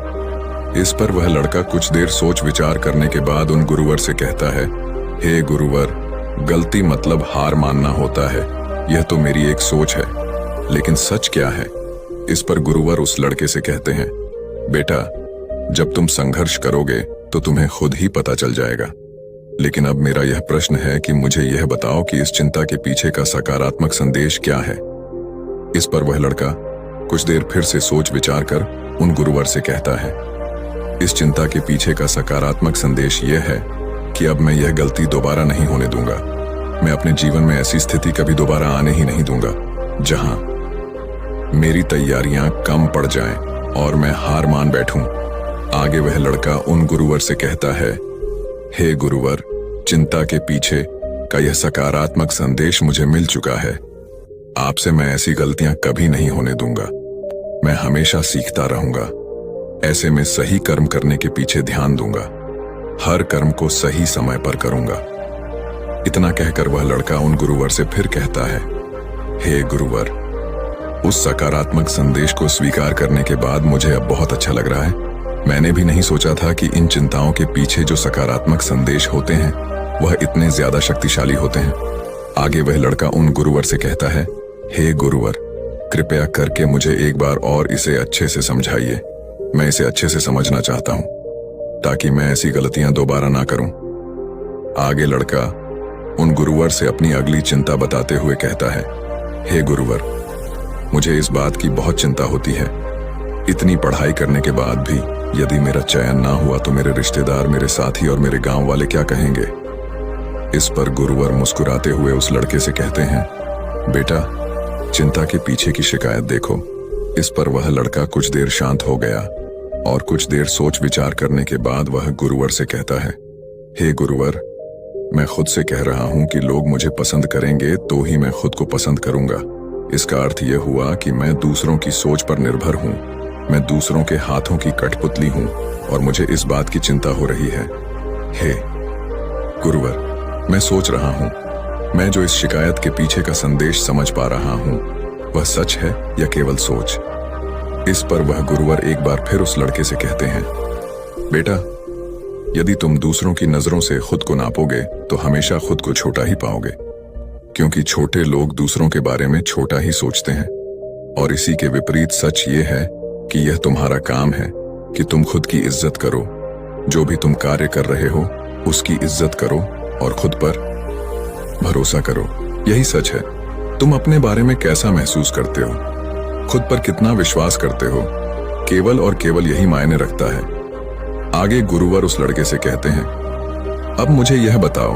इस पर वह लड़का कुछ देर सोच विचार करने के बाद उन गुरुवर से कहता है, हे गुरुवर, गलती मतलब हार मानना होता है। यह तो मेरी एक सोच है, लेकिन सच क्या है? इस पर गुरुवर उस लड़के से कहते हैं, बेटा, जब तुम संघर्ष करोगे तो तुम्हें खुद ही पता चल जाएगा। लेकिन अब मेरा यह प्रश्न है कि मुझे यह बताओ कि इस चिंता के पीछे का सकारात्मक संदेश क्या है? इस पर वह लड़का कुछ देर फिर से सोच विचार कर उन गुरुवर से कहता है, इस चिंता के पीछे का सकारात्मक संदेश यह है कि अब मैं यह गलती दोबारा नहीं होने दूंगा। मैं अपने जीवन में ऐसी स्थिति कभी दोबारा आने ही नहीं दूंगा जहां मेरी तैयारियां कम पड़ जाएं और मैं हार मान बैठूं। आगे वह लड़का उन गुरुवर से कहता है, हे गुरुवर, चिंता के पीछे का यह सकारात्मक संदेश मुझे मिल चुका है। आपसे मैं ऐसी गलतियां कभी नहीं होने दूंगा। मैं हमेशा सीखता रहूंगा। ऐसे में सही कर्म करने के पीछे ध्यान दूंगा। हर कर्म को सही समय पर करूंगा। इतना कहकर वह लड़का उन गुरुवर से फिर कहता है, हे गुरुवर, उस सकारात्मक संदेश को स्वीकार करने के बाद मुझे अब बहुत अच्छा लग रहा है। मैंने भी नहीं सोचा था कि इन चिंताओं के पीछे जो सकारात्मक संदेश होते हैं वह इतने ज्यादा शक्तिशाली होते हैं। आगे वह लड़का उन गुरुवर से कहता है, हे गुरुवर, कृपया करके मुझे एक बार और इसे अच्छे से समझाइए। मैं इसे अच्छे से समझना चाहता हूं ताकि मैं ऐसी गलतियां दोबारा ना करूं। आगे लड़का उन गुरुवर से अपनी अगली चिंता बताते हुए कहता है, हे गुरुवर, मुझे इस बात की बहुत चिंता होती है। इतनी पढ़ाई करने के बाद भी यदि मेरा चयन ना हुआ तो मेरे रिश्तेदार, मेरे साथी और मेरे गांव वाले क्या कहेंगे? इस पर गुरुवर मुस्कुराते हुए उस लड़के से कहते हैं, बेटा, चिंता के पीछे की शिकायत देखो। इस पर वह लड़का कुछ देर शांत हो गया और कुछ देर सोच विचार करने के बाद वह गुरुवर से कहता है, हे गुरुवर, मैं खुद से कह रहा हूं कि लोग मुझे पसंद करेंगे तो ही मैं खुद को पसंद करूंगा। इसका अर्थ यह हुआ कि मैं दूसरों की सोच पर निर्भर हूं। मैं दूसरों के हाथों की कठपुतली हूं और मुझे इस बात की चिंता हो रही है। हे गुरुवर, मैं सोच रहा हूं, मैं जो इस शिकायत के पीछे का संदेश समझ पा रहा हूं वह सच है या केवल सोच? इस पर वह गुरुवर एक बार फिर उस लड़के से कहते हैं, बेटा, यदि तुम दूसरों की नजरों से खुद को नापोगे तो हमेशा खुद को छोटा ही पाओगे, क्योंकि छोटे लोग दूसरों के बारे में छोटा ही सोचते हैं। और इसी के विपरीत सच ये है कि यह तुम्हारा काम है कि तुम खुद की इज्जत करो, जो भी तुम कार्य कर रहे हो उसकी इज्जत करो और खुद पर भरोसा करो। यही सच है। तुम अपने बारे में कैसा महसूस करते हो, खुद पर कितना विश्वास करते हो, केवल और केवल यही मायने रखता है। आगे गुरुवर उस लड़के से कहते हैं, अब मुझे यह बताओ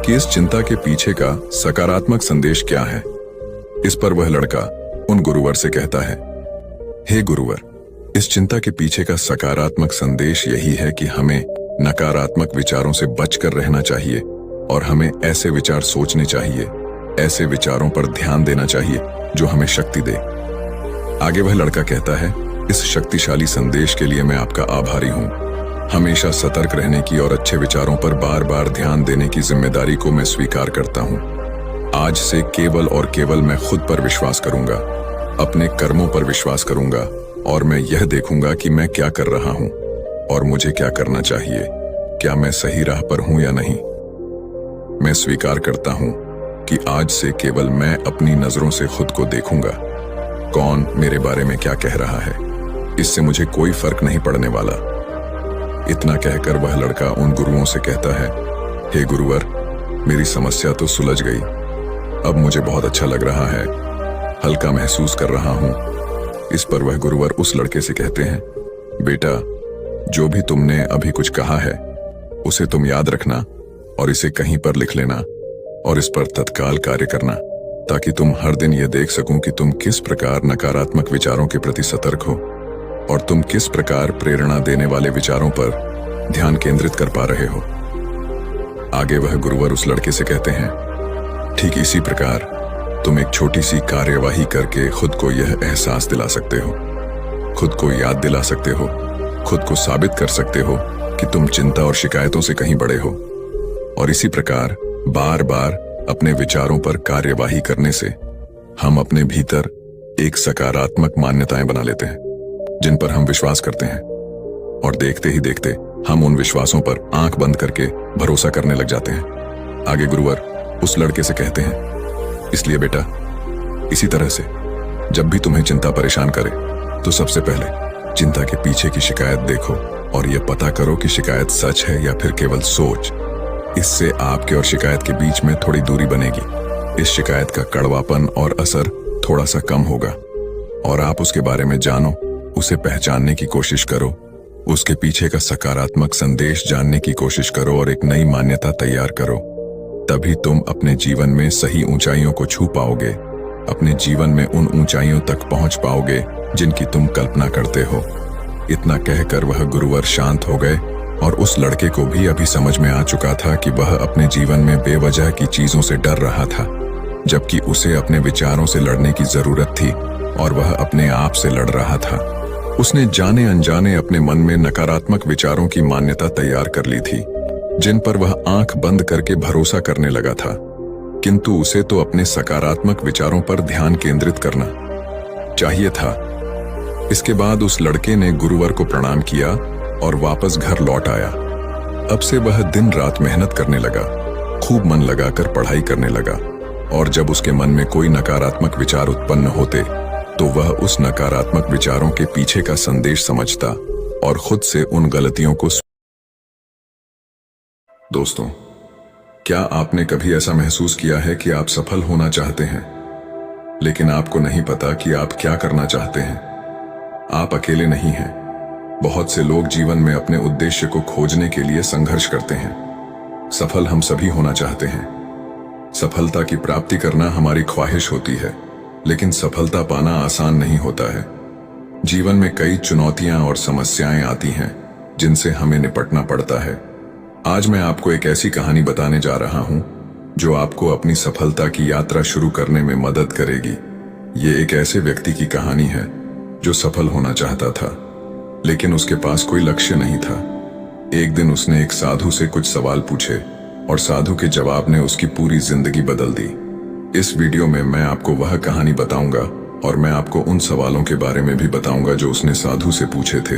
कि इस चिंता के पीछे का सकारात्मक संदेश क्या है। इस पर वह लड़का उन गुरुवर से कहता है, हे गुरुवर, इस चिंता के पीछे का सकारात्मक संदेश यही है कि हमें नकारात्मक विचारों से बचकर रहना चाहिए और हमें ऐसे विचार सोचने चाहिए, ऐसे विचारों पर ध्यान देना चाहिए जो हमें शक्ति दे। आगे वह लड़का कहता है, इस शक्तिशाली संदेश के लिए मैं आपका आभारी हूं। हमेशा सतर्क रहने की और अच्छे विचारों पर बार बार ध्यान देने की जिम्मेदारी को मैं स्वीकार करता हूं। आज से केवल और केवल मैं खुद पर विश्वास करूंगा, अपने कर्मों पर विश्वास करूंगा और मैं यह देखूंगा कि मैं क्या कर रहा हूं और मुझे क्या करना चाहिए, क्या मैं सही राह पर हूं या नहीं। मैं स्वीकार करता हूं कि आज से केवल मैं अपनी नजरों से खुद को देखूंगा, कौन मेरे बारे में क्या कह रहा है, इससे मुझे कोई फर्क नहीं पड़ने वाला। इतना कहकर वह लड़का उन गुरुओं से कहता है, हे गुरुवर, मेरी समस्या तो सुलझ गई। अब मुझे बहुत अच्छा लग रहा है, हल्का महसूस कर रहा हूं। इस पर वह गुरुवर उस लड़के से कहते हैं, बेटा, जो भी तुमने अभी कुछ कहा है उसे तुम याद रखना और इसे कहीं पर लिख लेना और इस पर तत्काल कार्य करना, ताकि तुम हर दिन यह देख सको कि तुम किस प्रकार नकारात्मक विचारों के प्रति सतर्क हो और तुम किस प्रकार प्रेरणा देने वाले विचारों पर ध्यान केंद्रित कर पा रहे हो। आगे वह गुरुवर उस लड़के से कहते हैं, ठीक इसी प्रकार तुम एक छोटी सी कार्यवाही करके खुद को यह एहसास दिला सकते हो, खुद को याद दिला सकते हो, खुद को साबित कर सकते हो कि तुम चिंता और शिकायतों से कहीं बड़े हो। और इसी प्रकार बार बार अपने विचारों पर कार्यवाही करने से हम अपने भीतर एक सकारात्मक मान्यताएं बना लेते हैं जिन पर हम विश्वास करते हैं, और देखते ही देखते हम उन विश्वासों पर आंख बंद करके भरोसा करने लग जाते हैं। आगे गुरुवर उस लड़के से कहते हैं, इसलिए बेटा, इसी तरह से जब भी तुम्हें चिंता परेशान करे तो सबसे पहले चिंता के पीछे की शिकायत देखो और यह पता करो कि शिकायत सच है या फिर केवल सोच। इससे आपके और शिकायत के बीच में थोड़ी दूरी बनेगी। इस शिकायत का कड़वापन और असर थोड़ा सा कम होगा और आप उसके बारे में जानो, उसे पहचानने की कोशिश करो, उसके पीछे का सकारात्मक संदेश जानने की कोशिश करो और एक नई मान्यता तैयार करो। तभी तुम अपने जीवन में सही ऊंचाइयों को छू पाओगे, अपने जीवन में उन ऊंचाइयों तक पहुंच पाओगे जिनकी तुम कल्पना करते हो। इतना कहकर वह गुरुवर शांत हो गए और उस लड़के को भी अभी समझ में आ चुका था कि वह अपने जीवन में बेवजह की चीजों से डर रहा था, जबकि उसे अपने विचारों से लड़ने की जरूरत थी और वह अपने आप से लड़ रहा था। उसने जाने अनजाने अपने मन में नकारात्मक विचारों की मान्यता तैयार कर ली थी, जिन पर वह आंख बंद करके भरोसा करने लगा था, किंतु उसे तो अपने सकारात्मक विचारों पर ध्यान केंद्रित करना चाहिए था। इसके बाद उस लड़के ने गुरुवर को प्रणाम किया और वापस घर लौट आया। अब से वह दिन रात मेहनत करने लगा, खूब मन लगाकर पढ़ाई करने लगा, और जब उसके मन में कोई नकारात्मक विचार उत्पन्न होते तो वह उस नकारात्मक विचारों के पीछे का संदेश समझता और खुद से उन गलतियों को। दोस्तों, क्या आपने कभी ऐसा महसूस किया है कि आप सफल होना चाहते हैं लेकिन आपको नहीं पता कि आप क्या करना चाहते हैं? आप अकेले नहीं हैं। बहुत से लोग जीवन में अपने उद्देश्य को खोजने के लिए संघर्ष करते हैं। सफल हम सभी होना चाहते हैं। सफलता की प्राप्ति करना हमारी ख्वाहिश होती है, लेकिन सफलता पाना आसान नहीं होता है। जीवन में कई चुनौतियां और समस्याएं आती हैं जिनसे हमें निपटना पड़ता है। आज मैं आपको एक ऐसी कहानी बताने जा रहा हूं जो आपको अपनी सफलता की यात्रा शुरू करने में मदद करेगी। ये एक ऐसे व्यक्ति की कहानी है जो सफल होना चाहता था, लेकिन उसके पास कोई लक्ष्य नहीं था। एक दिन उसने एक साधु से कुछ सवाल पूछे और साधु के जवाब ने उसकी पूरी जिंदगी बदल दी। इस वीडियो में मैं आपको वह कहानी बताऊंगा और मैं आपको उन सवालों के बारे में भी बताऊंगा जो उसने साधु से पूछे थे।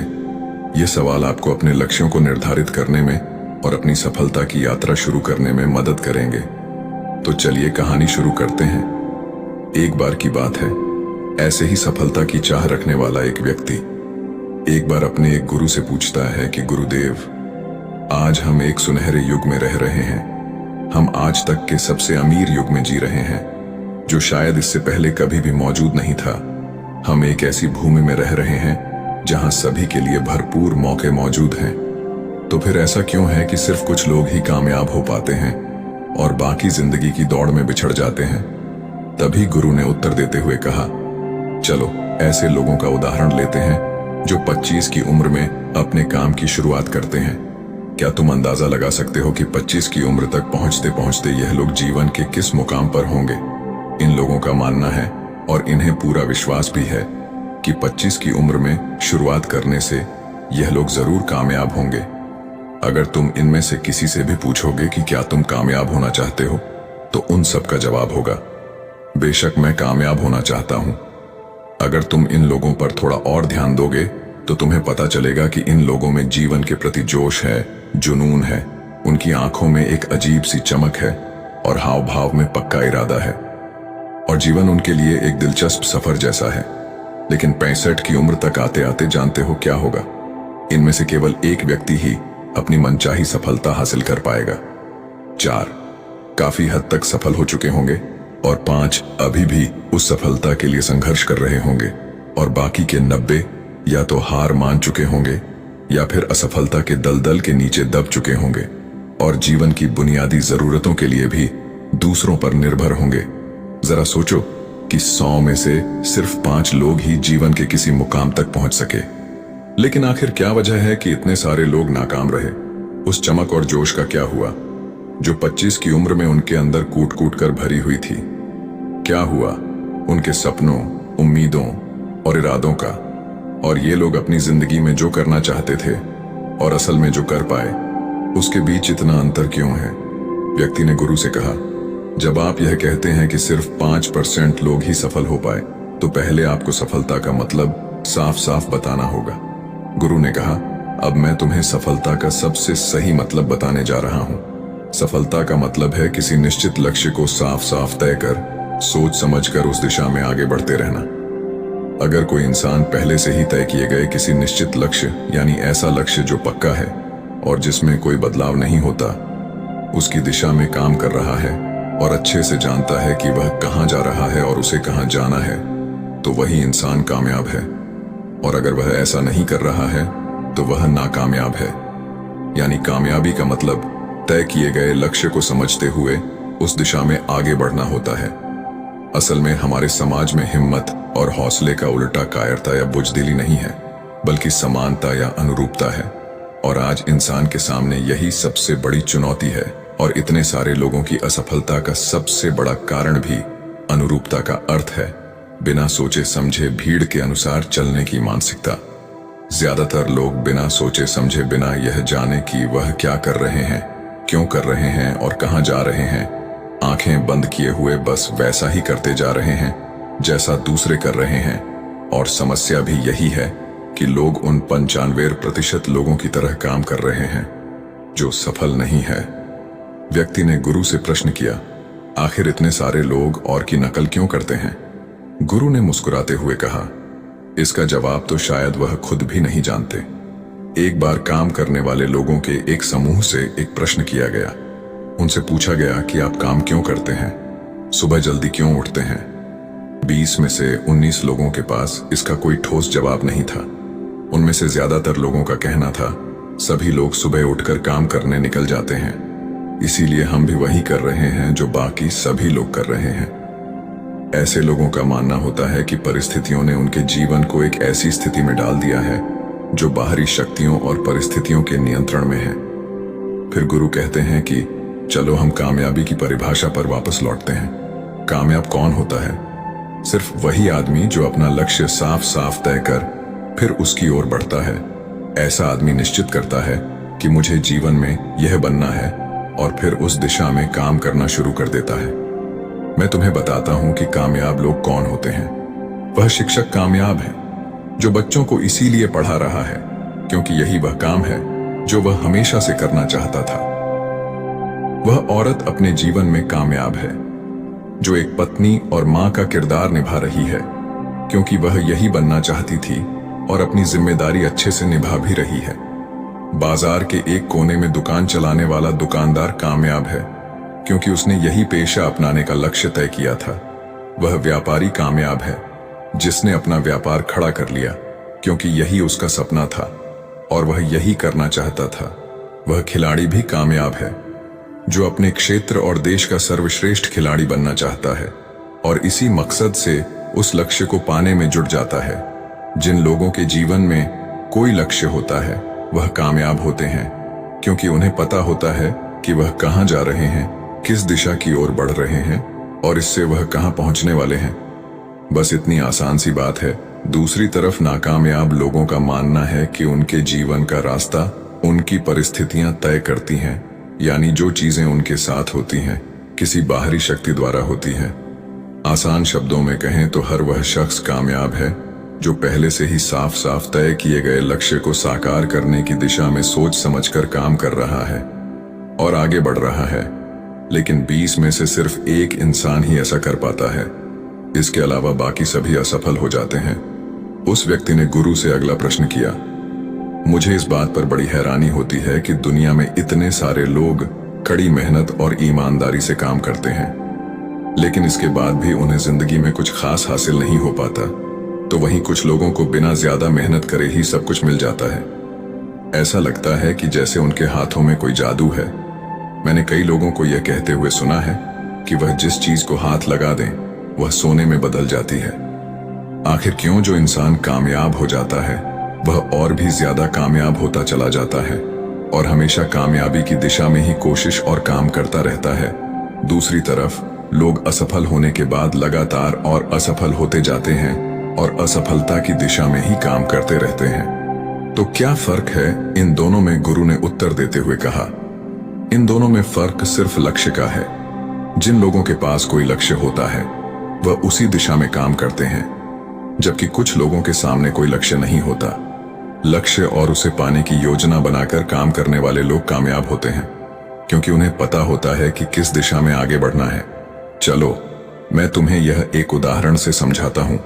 ये सवाल आपको अपने लक्ष्यों को निर्धारित करने में और अपनी सफलता की यात्रा शुरू करने में मदद करेंगे। तो चलिए कहानी शुरू करते हैं। एक बार की बात है, ऐसे ही सफलता की चाह रखने वाला एक व्यक्ति एक बार अपने एक गुरु से पूछता है कि गुरुदेव, आज हम एक सुनहरे युग में रह रहे हैं। हम आज तक के सबसे अमीर युग में जी रहे हैं, जो शायद इससे पहले कभी भी मौजूद नहीं था। हम एक ऐसी भूमि में रह रहे हैं जहां सभी के लिए भरपूर मौके मौजूद हैं। तो फिर ऐसा क्यों है कि सिर्फ कुछ लोग ही कामयाब हो पाते हैं और बाकी जिंदगी की दौड़ में बिछड़ जाते हैं? तभी गुरु ने उत्तर देते हुए कहा, चलो ऐसे लोगों का उदाहरण लेते हैं जो 25 की उम्र में अपने काम की शुरुआत करते हैं। क्या तुम अंदाजा लगा सकते हो कि 25 की उम्र तक पहुंचते पहुंचते यह लोग जीवन के किस मुकाम पर होंगे? इन लोगों का मानना है और इन्हें पूरा विश्वास भी है कि 25 की उम्र में शुरुआत करने से यह लोग जरूर कामयाब होंगे। अगर तुम इनमें से किसी से भी पूछोगे कि क्या तुम कामयाब होना चाहते हो, तो उन सब का जवाब होगा, बेशक मैं कामयाब होना चाहता हूं। अगर तुम इन लोगों पर थोड़ा और ध्यान दोगे तो तुम्हें पता चलेगा कि इन लोगों में जीवन के प्रति जोश है, जुनून है, उनकी आंखों में एक अजीब सी चमक है और हाव भाव में पक्का इरादा है, और जीवन उनके लिए एक दिलचस्प सफर जैसा है। लेकिन 65 की उम्र तक आते आते जानते हो क्या होगा? इनमें से केवल एक व्यक्ति ही अपनी मनचाही सफलता हासिल कर पाएगा। 4 काफी हद तक सफल हो चुके होंगे और 5 अभी भी उस सफलता के लिए संघर्ष कर रहे होंगे, और बाकी के 90 या तो हार मान चुके होंगे या फिर असफलता के दलदल के नीचे दब चुके होंगे और जीवन की बुनियादी जरूरतों के लिए भी दूसरों पर निर्भर होंगे। जरा सोचो कि 100 में से सिर्फ 5 लोग ही जीवन के किसी मुकाम तक पहुंच सके। लेकिन आखिर क्या वजह है कि इतने सारे लोग नाकाम रहे? उस चमक और जोश का क्या हुआ जो 25 की उम्र में उनके अंदर कूट कूट कर भरी हुई थी? क्या हुआ उनके सपनों, उम्मीदों और इरादों का? और ये लोग अपनी जिंदगी में जो करना चाहते थे और असल में जो कर पाए, उसके बीच इतना अंतर क्यों है? व्यक्ति ने गुरु से कहा, जब आप यह कहते हैं कि सिर्फ 5% लोग ही सफल हो पाए, तो पहले आपको सफलता का मतलब साफ साफ बताना होगा। गुरु ने कहा, अब मैं तुम्हें सफलता का सबसे सही मतलब बताने जा रहा हूं। सफलता का मतलब है किसी निश्चित लक्ष्य को साफ साफ तय कर, सोच समझकर उस दिशा में आगे बढ़ते रहना। अगर कोई इंसान पहले से ही तय किए गए किसी निश्चित लक्ष्य, यानी ऐसा लक्ष्य जो पक्का है और जिसमें कोई बदलाव नहीं होता, उसकी दिशा में काम कर रहा है और अच्छे से जानता है कि वह कहां जा रहा है और उसे कहां जाना है, तो वही इंसान कामयाब है। और अगर वह ऐसा नहीं कर रहा है तो वह नाकामयाब है। यानी कामयाबी का मतलब तय किए गए लक्ष्य को समझते हुए उस दिशा में आगे बढ़ना होता है। असल में हमारे समाज में हिम्मत और हौसले का उल्टा कायरता या बुजदिली नहीं है, बल्कि समानता या अनुरूपता है। और आज इंसान के सामने यही सबसे बड़ी चुनौती है, और इतने सारे लोगों की असफलता का सबसे बड़ा कारण भी अनुरूपता का अर्थ है, बिना सोचे समझे भीड़ के अनुसार चलने की मानसिकता। ज्यादातर लोग बिना सोचे समझे, बिना यह जाने कि वह क्या कर रहे हैं, क्यों कर रहे हैं और कहां जा रहे हैं, आंखें बंद किए हुए बस वैसा ही करते जा रहे हैं जैसा दूसरे कर रहे हैं। और समस्या भी यही है कि लोग उन 95% लोगों की तरह काम कर रहे हैं जो सफल नहीं है। व्यक्ति ने गुरु से प्रश्न किया, आखिर इतने सारे लोग और की नकल क्यों करते हैं? गुरु ने मुस्कुराते हुए कहा, इसका जवाब तो शायद वह खुद भी नहीं जानते। एक बार काम करने वाले लोगों के एक समूह से एक प्रश्न किया गया। उनसे पूछा गया कि आप काम क्यों करते हैं, सुबह जल्दी क्यों उठते हैं? 20 में से 19 लोगों के पास इसका कोई ठोस जवाब नहीं था। उनमें से ज्यादातर लोगों का कहना था, सभी लोग सुबह उठकर काम करने निकल जाते हैं, इसीलिए हम भी वही कर रहे हैं जो बाकी सभी लोग कर रहे हैं। ऐसे लोगों का मानना होता है कि परिस्थितियों ने उनके जीवन को एक ऐसी स्थिति में डाल दिया है जो बाहरी शक्तियों और परिस्थितियों के नियंत्रण में है। फिर गुरु कहते हैं कि चलो हम कामयाबी की परिभाषा पर वापस लौटते हैं। कामयाब कौन होता है? सिर्फ वही आदमी जो अपना लक्ष्य साफ साफ तय कर फिर उसकी ओर बढ़ता है। ऐसा आदमी निश्चित करता है कि मुझे जीवन में यह बनना है और फिर उस दिशा में काम करना शुरू कर देता है। मैं तुम्हें बताता हूं कि कामयाब लोग कौन होते हैं। वह शिक्षक कामयाब है जो बच्चों को इसीलिए पढ़ा रहा है क्योंकि यही वह काम है जो वह हमेशा से करना चाहता था। वह औरत अपने जीवन में कामयाब है जो एक पत्नी और मां का किरदार निभा रही है क्योंकि वह यही बनना चाहती थी और अपनी जिम्मेदारी अच्छे से निभा भी रही है। बाजार के एक कोने में दुकान चलाने वाला दुकानदार कामयाब है क्योंकि उसने यही पेशा अपनाने का लक्ष्य तय किया था। वह व्यापारी कामयाब है जिसने अपना व्यापार खड़ा कर लिया क्योंकि यही उसका सपना था और वह यही करना चाहता था। वह खिलाड़ी भी कामयाब है जो अपने क्षेत्र और देश का सर्वश्रेष्ठ खिलाड़ी बनना चाहता है और इसी मकसद से उस लक्ष्य को पाने में जुट जाता है। जिन लोगों के जीवन में कोई लक्ष्य होता है वह कामयाब होते हैं क्योंकि उन्हें पता होता है कि वह कहां जा रहे हैं, किस दिशा की ओर बढ़ रहे हैं और इससे वह कहां पहुंचने वाले हैं। बस इतनी आसान सी बात है। दूसरी तरफ नाकामयाब लोगों का मानना है कि उनके जीवन का रास्ता उनकी परिस्थितियां तय करती हैं, यानी जो चीजें उनके साथ होती हैं किसी बाहरी शक्ति द्वारा होती हैं। आसान शब्दों में कहें तो हर वह शख्स कामयाब है जो पहले से ही साफ साफ तय किए गए लक्ष्य को साकार करने की दिशा में सोच समझकर काम कर रहा है और आगे बढ़ रहा है। लेकिन 20 में से सिर्फ एक इंसान ही ऐसा कर पाता है, इसके अलावा बाकी सभी असफल हो जाते हैं। उस व्यक्ति ने गुरु से अगला प्रश्न किया, मुझे इस बात पर बड़ी हैरानी होती है कि दुनिया में इतने सारे लोग कड़ी मेहनत और ईमानदारी से काम करते हैं लेकिन इसके बाद भी उन्हें जिंदगी में कुछ खास हासिल नहीं हो पाता, तो वहीं कुछ लोगों को बिना ज्यादा मेहनत करे ही सब कुछ मिल जाता है। ऐसा लगता है कि जैसे उनके हाथों में कोई जादू है। मैंने कई लोगों को यह कहते हुए सुना है कि वह जिस चीज को हाथ लगा दें वह सोने में बदल जाती है। आखिर क्यों जो इंसान कामयाब हो जाता है वह और भी ज्यादा कामयाब होता चला जाता है और हमेशा कामयाबी की दिशा में ही कोशिश और काम करता रहता है। दूसरी तरफ लोग असफल होने के बाद लगातार और असफल होते जाते हैं और असफलता की दिशा में ही काम करते रहते हैं। तो क्या फर्क है इन दोनों में? गुरु ने उत्तर देते हुए कहा, इन दोनों में फर्क सिर्फ लक्ष्य का है। जिन लोगों के पास कोई लक्ष्य होता है वह उसी दिशा में काम करते हैं, जबकि कुछ लोगों के सामने कोई लक्ष्य नहीं होता। लक्ष्य और उसे पाने की योजना बनाकर काम करने वाले लोग कामयाब होते हैं क्योंकि उन्हें पता होता है कि किस दिशा में आगे बढ़ना है। चलो मैं तुम्हें यह एक उदाहरण से समझाता हूं।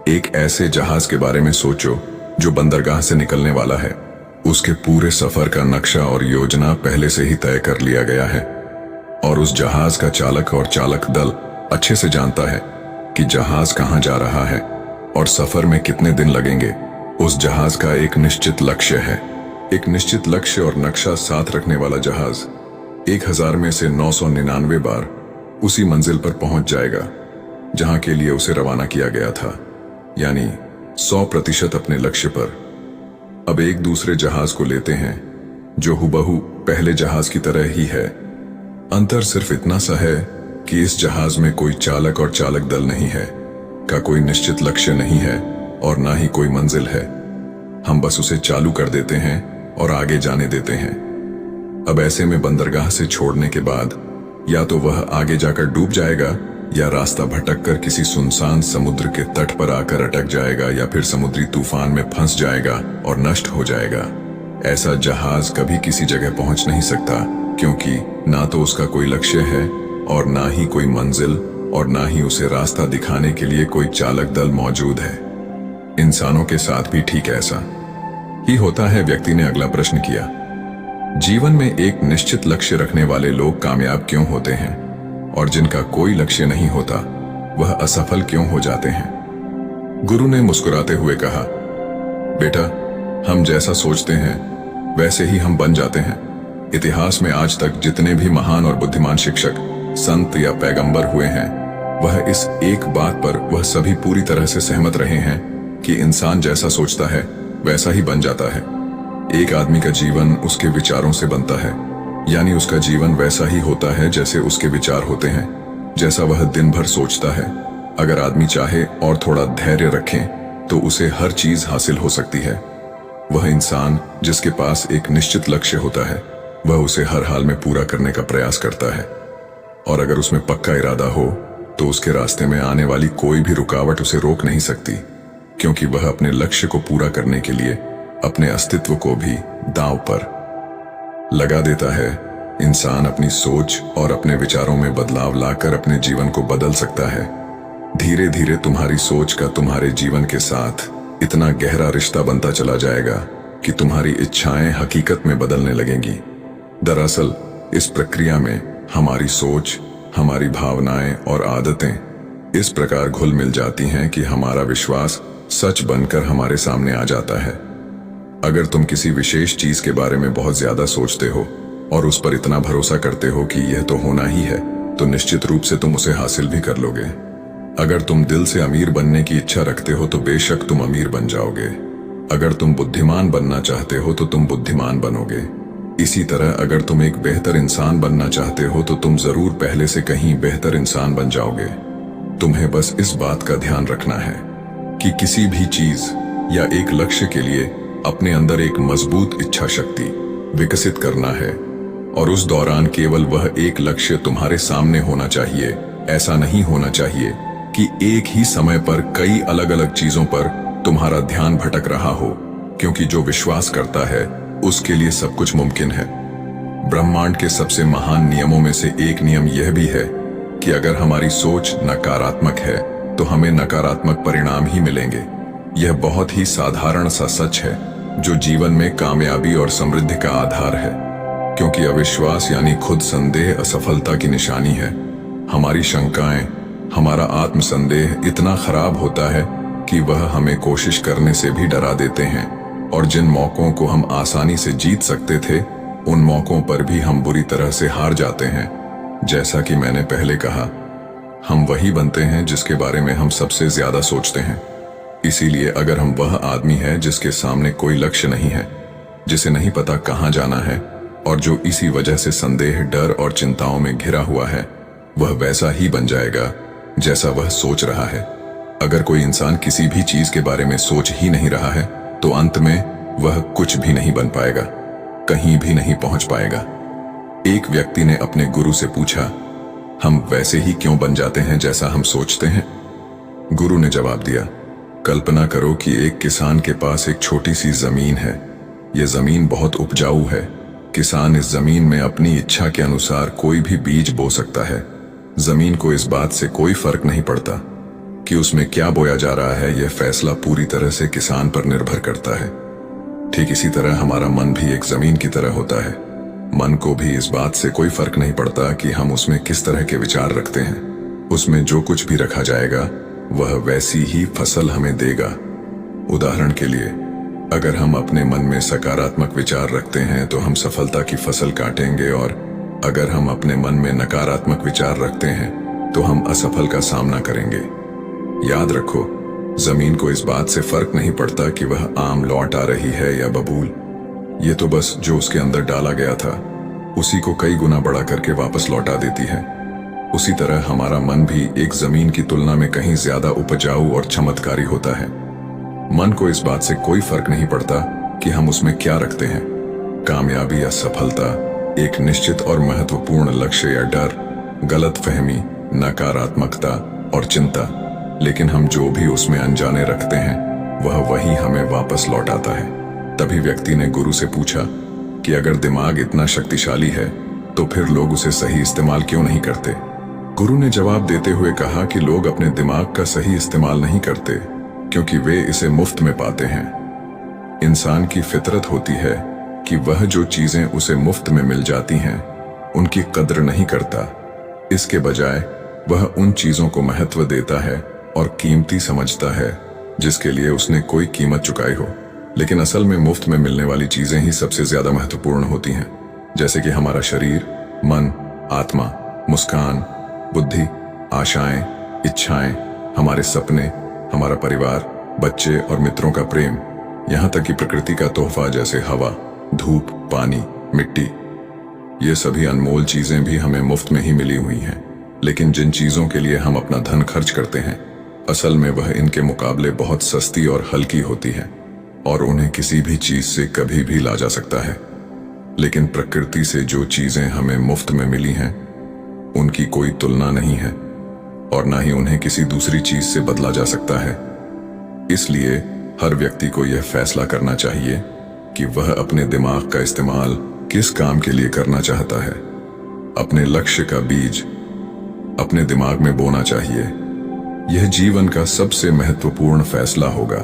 एक ऐसे जहाज के बारे में सोचो जो बंदरगाह से निकलने वाला है। उसके पूरे सफर का नक्शा और योजना पहले से ही तय कर लिया गया है और उस जहाज का चालक और चालक दल अच्छे से जानता है कि जहाज कहां जा रहा है और सफर में कितने दिन लगेंगे। उस जहाज का एक निश्चित लक्ष्य है। एक निश्चित लक्ष्य और नक्शा साथ रखने वाला जहाज 1000 में से 999 बार उसी मंजिल पर पहुंच जाएगा जहां के लिए उसे रवाना किया गया था, यानी 100% अपने लक्ष्य पर। अब एक दूसरे जहाज को लेते हैं जो हुबहू पहले जहाज की तरह ही है। अंतर सिर्फ इतना सा है कि इस जहाज में कोई चालक और चालक दल नहीं है, का कोई निश्चित लक्ष्य नहीं है और ना ही कोई मंजिल है। हम बस उसे चालू कर देते हैं और आगे जाने देते हैं। अब ऐसे में बंदरगाह से छोड़ने के बाद या तो वह आगे जाकर डूब जाएगा या रास्ता भटक कर किसी सुनसान समुद्र के तट पर आकर अटक जाएगा या फिर समुद्री तूफान में फंस जाएगा और नष्ट हो जाएगा। ऐसा जहाज कभी किसी जगह पहुंच नहीं सकता क्योंकि ना तो उसका कोई लक्ष्य है और ना ही कोई मंजिल और ना ही उसे रास्ता दिखाने के लिए कोई चालक दल मौजूद है। इंसानों के साथ भी ठीक ऐसा ही होता है। व्यक्ति ने अगला प्रश्न किया, जीवन में एक निश्चित लक्ष्य रखने वाले लोग कामयाब क्यों होते हैं और जिनका कोई लक्ष्य नहीं होता वह असफल क्यों हो जाते हैं? गुरु ने मुस्कुराते हुए कहा, बेटा, हम जैसा सोचते हैं वैसे ही हम बन जाते हैं। इतिहास में आज तक जितने भी महान और बुद्धिमान शिक्षक, संत या पैगंबर हुए हैं वह इस एक बात पर वह सभी पूरी तरह से सहमत रहे हैं कि इंसान जैसा सोचता है वैसा ही बन जाता है। एक आदमी का जीवन उसके विचारों से बनता है, यानी उसका जीवन वैसा ही होता है जैसे उसके विचार होते हैं, जैसा वह दिन भर सोचता है। अगर आदमी चाहे और थोड़ा धैर्य रखें तो उसे हर चीज हासिल हो सकती है। वह इंसान जिसके पास एक निश्चित लक्ष्य होता है वह उसे हर हाल में पूरा करने का प्रयास करता है और अगर उसमें पक्का इरादा हो तो उसके रास्ते में आने वाली कोई भी रुकावट उसे रोक नहीं सकती, क्योंकि वह अपने लक्ष्य को पूरा करने के लिए अपने अस्तित्व को भी दांव पर लगा देता है। इंसान अपनी सोच और अपने विचारों में बदलाव लाकर अपने जीवन को बदल सकता है। धीरे धीरे तुम्हारी सोच का तुम्हारे जीवन के साथ इतना गहरा रिश्ता बनता चला जाएगा कि तुम्हारी इच्छाएं हकीकत में बदलने लगेंगी। दरअसल इस प्रक्रिया में हमारी सोच, हमारी भावनाएं और आदतें इस प्रकार घुल मिल जाती हैं कि हमारा विश्वास सच बनकर हमारे सामने आ जाता है। अगर तुम किसी विशेष चीज के बारे में बहुत ज्यादा सोचते हो और उस पर इतना भरोसा करते हो कि यह तो होना ही है, तो निश्चित रूप से तुम उसे हासिल भी कर लोगे। अगर तुम दिल से अमीर बनने की इच्छा रखते हो तो बेशक तुम अमीर बन जाओगे। अगर तुम बुद्धिमान बनना चाहते हो तो तुम बुद्धिमान बनोगे। इसी तरह अगर तुम एक बेहतर इंसान बनना चाहते हो तो तुम जरूर पहले से कहीं बेहतर इंसान बन जाओगे। तुम्हें बस इस बात का ध्यान रखना है कि किसी भी चीज या एक लक्ष्य के लिए अपने अंदर एक मजबूत इच्छा शक्ति विकसित करना है, और उस दौरान केवल वह एक लक्ष्य तुम्हारे सामने होना चाहिए। ऐसा नहीं होना चाहिए कि एक ही समय पर कई अलग अलग चीजों पर तुम्हारा ध्यान भटक रहा हो, क्योंकि जो विश्वास करता है उसके लिए सब कुछ मुमकिन है। ब्रह्मांड के सबसे महान नियमों में से एक नियम यह भी है कि अगर हमारी सोच नकारात्मक है तो हमें नकारात्मक परिणाम ही मिलेंगे। यह बहुत ही साधारण सा सच है जो जीवन में कामयाबी और समृद्धि का आधार है, क्योंकि अविश्वास यानी खुद संदेह असफलता की निशानी है। हमारी शंकाएं, हमारा आत्मसंदेह इतना खराब होता है कि वह हमें कोशिश करने से भी डरा देते हैं, और जिन मौकों को हम आसानी से जीत सकते थे उन मौकों पर भी हम बुरी तरह से हार जाते हैं। जैसा कि मैंने पहले कहा, हम वही बनते हैं जिसके बारे में हम सबसे ज्यादा सोचते हैं। इसीलिए अगर हम वह आदमी है जिसके सामने कोई लक्ष्य नहीं है, जिसे नहीं पता कहां जाना है, और जो इसी वजह से संदेह, डर और चिंताओं में घिरा हुआ है, वह वैसा ही बन जाएगा जैसा वह सोच रहा है। अगर कोई इंसान किसी भी चीज के बारे में सोच ही नहीं रहा है तो अंत में वह कुछ भी नहीं बन पाएगा, कहीं भी नहीं पहुंच पाएगा। एक व्यक्ति ने अपने गुरु से पूछा, हम वैसे ही क्यों बन जाते हैं जैसा हम सोचते हैं? गुरु ने जवाब दिया, कल्पना करो कि एक किसान के पास एक छोटी सी जमीन है। यह जमीन बहुत उपजाऊ है। किसान इस जमीन में अपनी इच्छा के अनुसार कोई भी बीज बो सकता है। जमीन को इस बात से कोई फर्क नहीं पड़ता कि उसमें क्या बोया जा रहा है। यह फैसला पूरी तरह से किसान पर निर्भर करता है। ठीक इसी तरह हमारा मन भी एक जमीन की तरह होता है। मन को भी इस बात से कोई फर्क नहीं पड़ता कि हम उसमें किस तरह के विचार रखते हैं। उसमें जो कुछ भी रखा जाएगा वह वैसी ही फसल हमें देगा। उदाहरण के लिए, अगर हम अपने मन में सकारात्मक विचार रखते हैं तो हम सफलता की फसल काटेंगे, और अगर हम अपने मन में नकारात्मक विचार रखते हैं तो हम असफल का सामना करेंगे। याद रखो, जमीन को इस बात से फर्क नहीं पड़ता कि वह आम लौट आ रही है या बबूल। ये तो बस जो उसके अंदर डाला गया था उसी को कई गुना बड़ा करके वापस लौटा देती है। उसी तरह हमारा मन भी एक जमीन की तुलना में कहीं ज्यादा उपजाऊ और चमत्कारी होता है। मन को इस बात से कोई फर्क नहीं पड़ता कि हम उसमें क्या रखते हैं, कामयाबी या सफलता, एक निश्चित और महत्वपूर्ण लक्ष्य या डर, गलतफहमी, नकारात्मकता और चिंता। लेकिन हम जो भी उसमें अनजाने रखते हैं वह वही हमें वापस लौटाता है। तभी व्यक्ति ने गुरु से पूछा कि अगर दिमाग इतना शक्तिशाली है तो फिर लोग उसे सही इस्तेमाल क्यों नहीं करते? गुरु ने जवाब देते हुए कहा कि लोग अपने दिमाग का सही इस्तेमाल नहीं करते क्योंकि वे इसे मुफ्त में पाते हैं। इंसान की फितरत होती है कि वह जो चीजें उसे मुफ्त में मिल जाती हैं उनकी कद्र नहीं करता। इसके बजाय वह उन चीजों को महत्व देता है और कीमती समझता है जिसके लिए उसने कोई कीमत चुकाई हो। लेकिन असल में मुफ्त में मिलने वाली चीजें ही सबसे ज्यादा महत्वपूर्ण होती हैं, जैसे कि हमारा शरीर, मन, आत्मा, मुस्कान, बुद्धि, आशाएं, इच्छाएं, हमारे सपने, हमारा परिवार, बच्चे और मित्रों का प्रेम, यहाँ तक कि प्रकृति का तोहफा जैसे हवा, धूप, पानी, मिट्टी। ये सभी अनमोल चीजें भी हमें मुफ्त में ही मिली हुई हैं। लेकिन जिन चीजों के लिए हम अपना धन खर्च करते हैं असल में वह इनके मुकाबले बहुत सस्ती और हल्की होती है, और उन्हें किसी भी चीज से कभी भी ला जा सकता है। लेकिन प्रकृति से जो चीजें हमें मुफ्त में मिली हैं उनकी कोई तुलना नहीं है। और ना ही उन्हें किसी दूसरी चीज से बदला जा सकता है। इसलिए हर व्यक्ति को यह फैसला करना चाहिए कि वह अपने दिमाग का इस्तेमाल किस काम के लिए करना चाहता है। अपने लक्ष्य का बीज अपने दिमाग में बोना चाहिए। यह जीवन का सबसे महत्वपूर्ण फैसला होगा।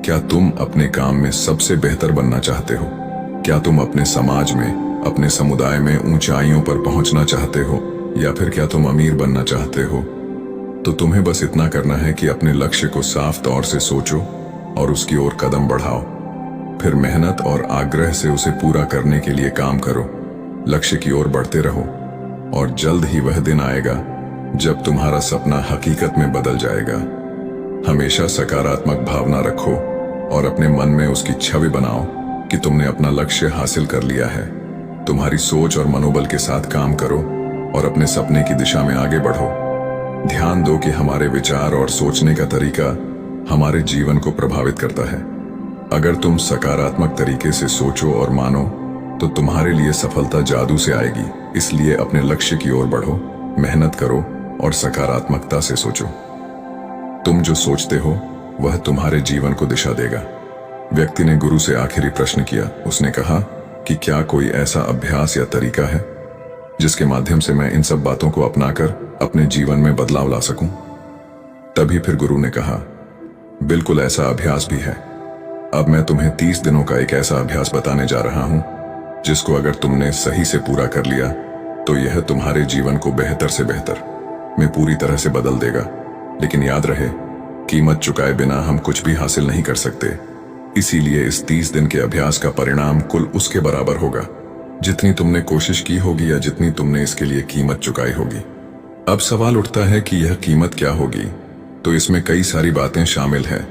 क्या तुम अपने काम में सबसे बेहतर बनना चाहते हो? क्या तुम अपने समाज में, अपने समुदाय में ऊंचाइयों पर पहुंचना चाहते हो, या फिर क्या तुम अमीर बनना चाहते हो? तो तुम्हें बस इतना करना है कि अपने लक्ष्य को साफ तौर से सोचो और उसकी ओर कदम बढ़ाओ। फिर मेहनत और आग्रह से उसे पूरा करने के लिए काम करो। लक्ष्य की ओर बढ़ते रहो और जल्द ही वह दिन आएगा जब तुम्हारा सपना हकीकत में बदल जाएगा। हमेशा सकारात्मक भावना रखो और अपने मन में उसकी छवि बनाओ कि तुमने अपना लक्ष्य हासिल कर लिया है। तुम्हारी सोच और मनोबल के साथ काम करो और अपने सपने की दिशा में आगे बढ़ो। ध्यान दो कि हमारे विचार और सोचने का तरीका हमारे जीवन को प्रभावित करता है। अगर तुम सकारात्मक तरीके से सोचो और मानो तो तुम्हारे लिए सफलता जादू से आएगी। इसलिए अपने लक्ष्य की ओर बढ़ो, मेहनत करो और सकारात्मकता से सोचो। तुम जो सोचते हो वह तुम्हारे जीवन को दिशा देगा। व्यक्ति ने गुरु से आखिरी प्रश्न किया। उसने कहा कि क्या कोई ऐसा अभ्यास या तरीका है जिसके माध्यम से मैं इन सब बातों को अपनाकर अपने जीवन में बदलाव ला सकूं? तभी फिर गुरु ने कहा, बिल्कुल ऐसा अभ्यास भी है। अब मैं तुम्हें 30 दिनों का एक ऐसा अभ्यास बताने जा रहा हूं जिसको अगर तुमने सही से पूरा कर लिया तो यह तुम्हारे जीवन को बेहतर से बेहतर में पूरी तरह से बदल देगा। लेकिन याद रहे, कीमत चुकाए बिना हम कुछ भी हासिल नहीं कर सकते। इसीलिए इस 30 दिन के अभ्यास का परिणाम कुल उसके बराबर होगा जितनी तुमने कोशिश की होगी या जितनी तुमने इसके लिए कीमत चुकाई होगी। अब सवाल उठता है कि यह कीमत क्या होगी? तो इसमें कई सारी बातें शामिल हैं।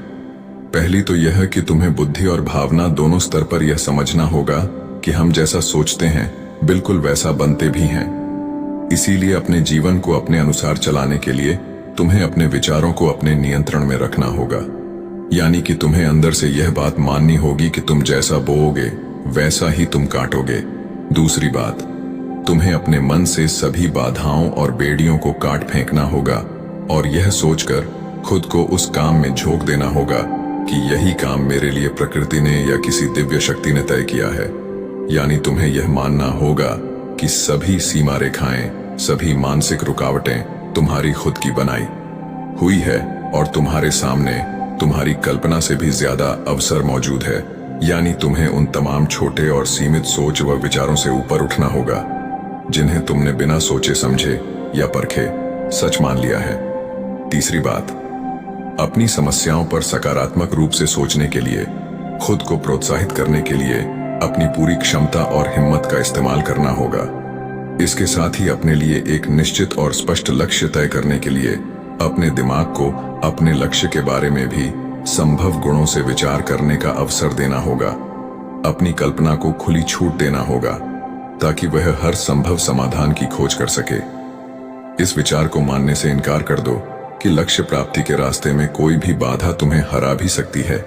पहली तो यह कि तुम्हें बुद्धि और भावना दोनों स्तर पर यह समझना होगा कि हम जैसा सोचते हैं बिल्कुल वैसा बनते भी हैं। इसीलिए अपने जीवन को अपने अनुसार चलाने के लिए तुम्हें अपने विचारों को अपने नियंत्रण में रखना होगा। यानी कि तुम्हें अंदर से यह बात माननी होगी कि तुम जैसा बोओगे वैसा ही तुम काटोगे। दूसरी बात, तुम्हें अपने मन से सभी बाधाओं और बेड़ियों को काट फेंकना होगा और यह सोचकर खुद को उस काम में झोंक देना होगा कि यही काम मेरे लिए प्रकृति ने या किसी दिव्य शक्ति ने तय किया है। यानी तुम्हें यह मानना होगा कि सभी सीमा रेखाएं, सभी मानसिक रुकावटें तुम्हारी खुद की बनाई हुई है और तुम्हारे सामने तुम्हारी कल्पना से भी ज्यादा अवसर मौजूद है। यानी तुम्हें उन तमाम छोटे और सीमित सोच व विचारों से ऊपर उठना होगा जिन्हें तुमने बिना सोचे समझे या परखे सच मान लिया है। तीसरी बात, अपनी समस्याओं पर सकारात्मक रूप से सोचने के लिए, खुद को प्रोत्साहित करने के लिए अपनी पूरी क्षमता और हिम्मत का इस्तेमाल करना होगा। इसके साथ ही अपने लिए एक निश्चित और स्पष्ट लक्ष्य तय करने के लिए अपने दिमाग को अपने लक्ष्य के बारे में भी संभव गुणों से विचार करने का अवसर देना होगा। अपनी कल्पना को खुली छूट देना होगा ताकि वह हर संभव समाधान की खोज कर सके। इस विचार को मानने से इनकार कर दो कि लक्ष्य प्राप्ति के रास्ते में कोई भी बाधा तुम्हें हरा भी सकती है।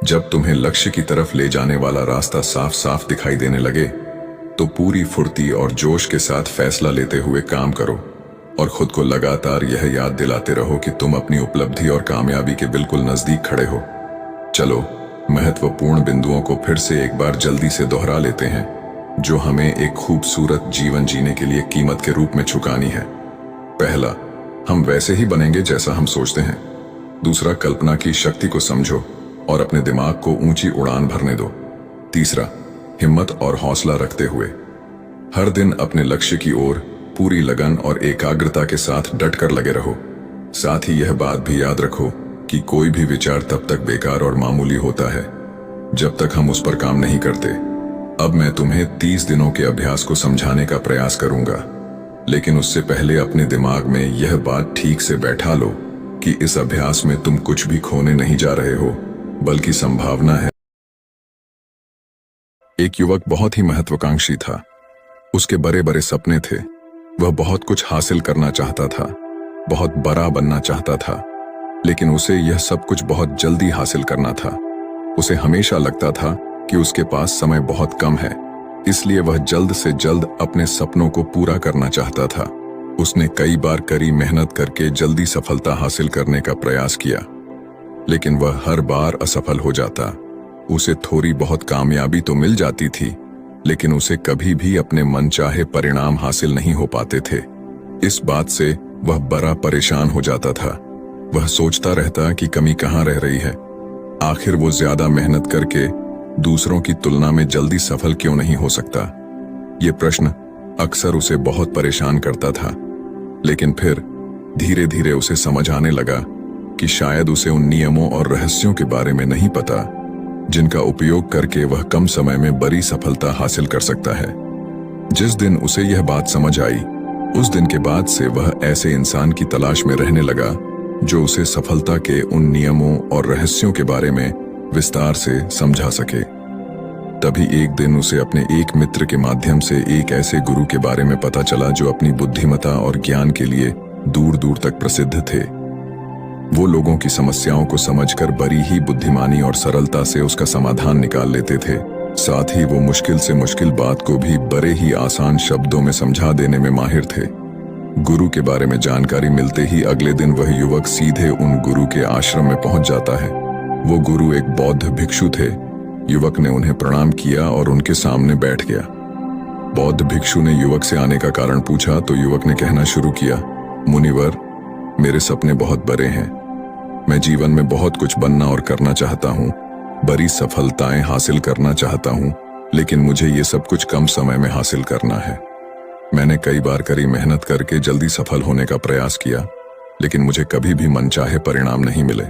जब तुम्हें लक्ष्य की तरफ ले जाने वाला रास्ता साफ साफ दिखाई देने लगे तो पूरी फुर्ती और जोश के साथ फैसला लेते हुए काम करो और खुद को लगातार यह याद दिलाते रहो कि तुम अपनी उपलब्धि और कामयाबी के बिल्कुल नजदीक खड़े हो। चलो महत्वपूर्ण बिंदुओं को फिर से एक बार जल्दी से दोहरा लेते हैं जो हमें एक खूबसूरत जीवन जीने के लिए कीमत के रूप में चुकानी है। पहला, हम वैसे ही बनेंगे जैसा हम सोचते हैं। दूसरा, कल्पना की शक्ति को समझो और अपने दिमाग को ऊंची उड़ान भरने दो। तीसरा, हिम्मत और हौसला रखते हुए हर दिन अपने लक्ष्य की ओर पूरी लगन और एकाग्रता के साथ डट कर लगे रहो। साथ ही यह बात भी याद रखो कि कोई भी विचार तब तक बेकार और मामूली होता है जब तक हम उस पर काम नहीं करते। अब मैं तुम्हें 30 दिनों के अभ्यास को समझाने का प्रयास करूंगा, लेकिन उससे पहले अपने दिमाग में यह बात ठीक से बैठा लो कि इस अभ्यास में तुम कुछ भी खोने नहीं जा रहे हो, बल्कि संभावना है। एक युवक बहुत ही महत्वाकांक्षी था। उसके बड़े बड़े सपने थे। वह बहुत कुछ हासिल करना चाहता था, बहुत बड़ा बनना चाहता था, लेकिन उसे यह सब कुछ बहुत जल्दी हासिल करना था। उसे हमेशा लगता था कि उसके पास समय बहुत कम है, इसलिए वह जल्द से जल्द अपने सपनों को पूरा करना चाहता था। उसने कई बार कड़ी मेहनत करके जल्दी सफलता हासिल करने का प्रयास किया, लेकिन वह हर बार असफल हो जाता। उसे थोड़ी बहुत कामयाबी तो मिल जाती थी, लेकिन उसे कभी भी अपने मनचाहे परिणाम हासिल नहीं हो पाते थे। इस बात से वह बड़ा परेशान हो जाता था। वह सोचता रहता कि कमी कहाँ रह रही है। आखिर वो ज्यादा मेहनत करके दूसरों की तुलना में जल्दी सफल क्यों नहीं हो सकता? ये प्रश्न अक्सर उसे बहुत परेशान करता था, लेकिन फिर धीरे धीरे उसे समझ आने लगा कि शायद उसे उन नियमों और रहस्यों के बारे में नहीं पता जिनका उपयोग करके वह कम समय में बड़ी सफलता हासिल कर सकता है। जिस दिन उसे यह बात समझ आई, उस दिन के बाद से वह ऐसे इंसान की तलाश में रहने लगा जो उसे सफलता के उन नियमों और रहस्यों के बारे में विस्तार से समझा सके। तभी एक दिन उसे अपने एक मित्र के माध्यम से एक ऐसे गुरु के बारे में पता चला जो अपनी बुद्धिमत्ता और ज्ञान के लिए दूर दूर तक प्रसिद्ध थे। वो लोगों की समस्याओं को समझकर बड़ी ही बुद्धिमानी और सरलता से उसका समाधान निकाल लेते थे। साथ ही वो मुश्किल से मुश्किल बात को भी बड़े ही आसान शब्दों में समझा देने में माहिर थे। गुरु के बारे में जानकारी मिलते ही अगले दिन वह युवक सीधे उन गुरु के आश्रम में पहुंच जाता है। वो गुरु एक बौद्ध भिक्षु थे। युवक ने उन्हें प्रणाम किया और उनके सामने बैठ गया। बौद्ध भिक्षु ने युवक से आने का कारण पूछा तो युवक ने कहना शुरू किया, मुनिवर, मेरे सपने बहुत बड़े हैं। मैं जीवन में बहुत कुछ बनना और करना चाहता हूँ, बड़ी सफलताएं हासिल करना चाहता हूँ, लेकिन मुझे ये सब कुछ कम समय में हासिल करना है। मैंने कई बार कड़ी मेहनत करके जल्दी सफल होने का प्रयास किया, लेकिन मुझे कभी भी मनचाहे परिणाम नहीं मिले।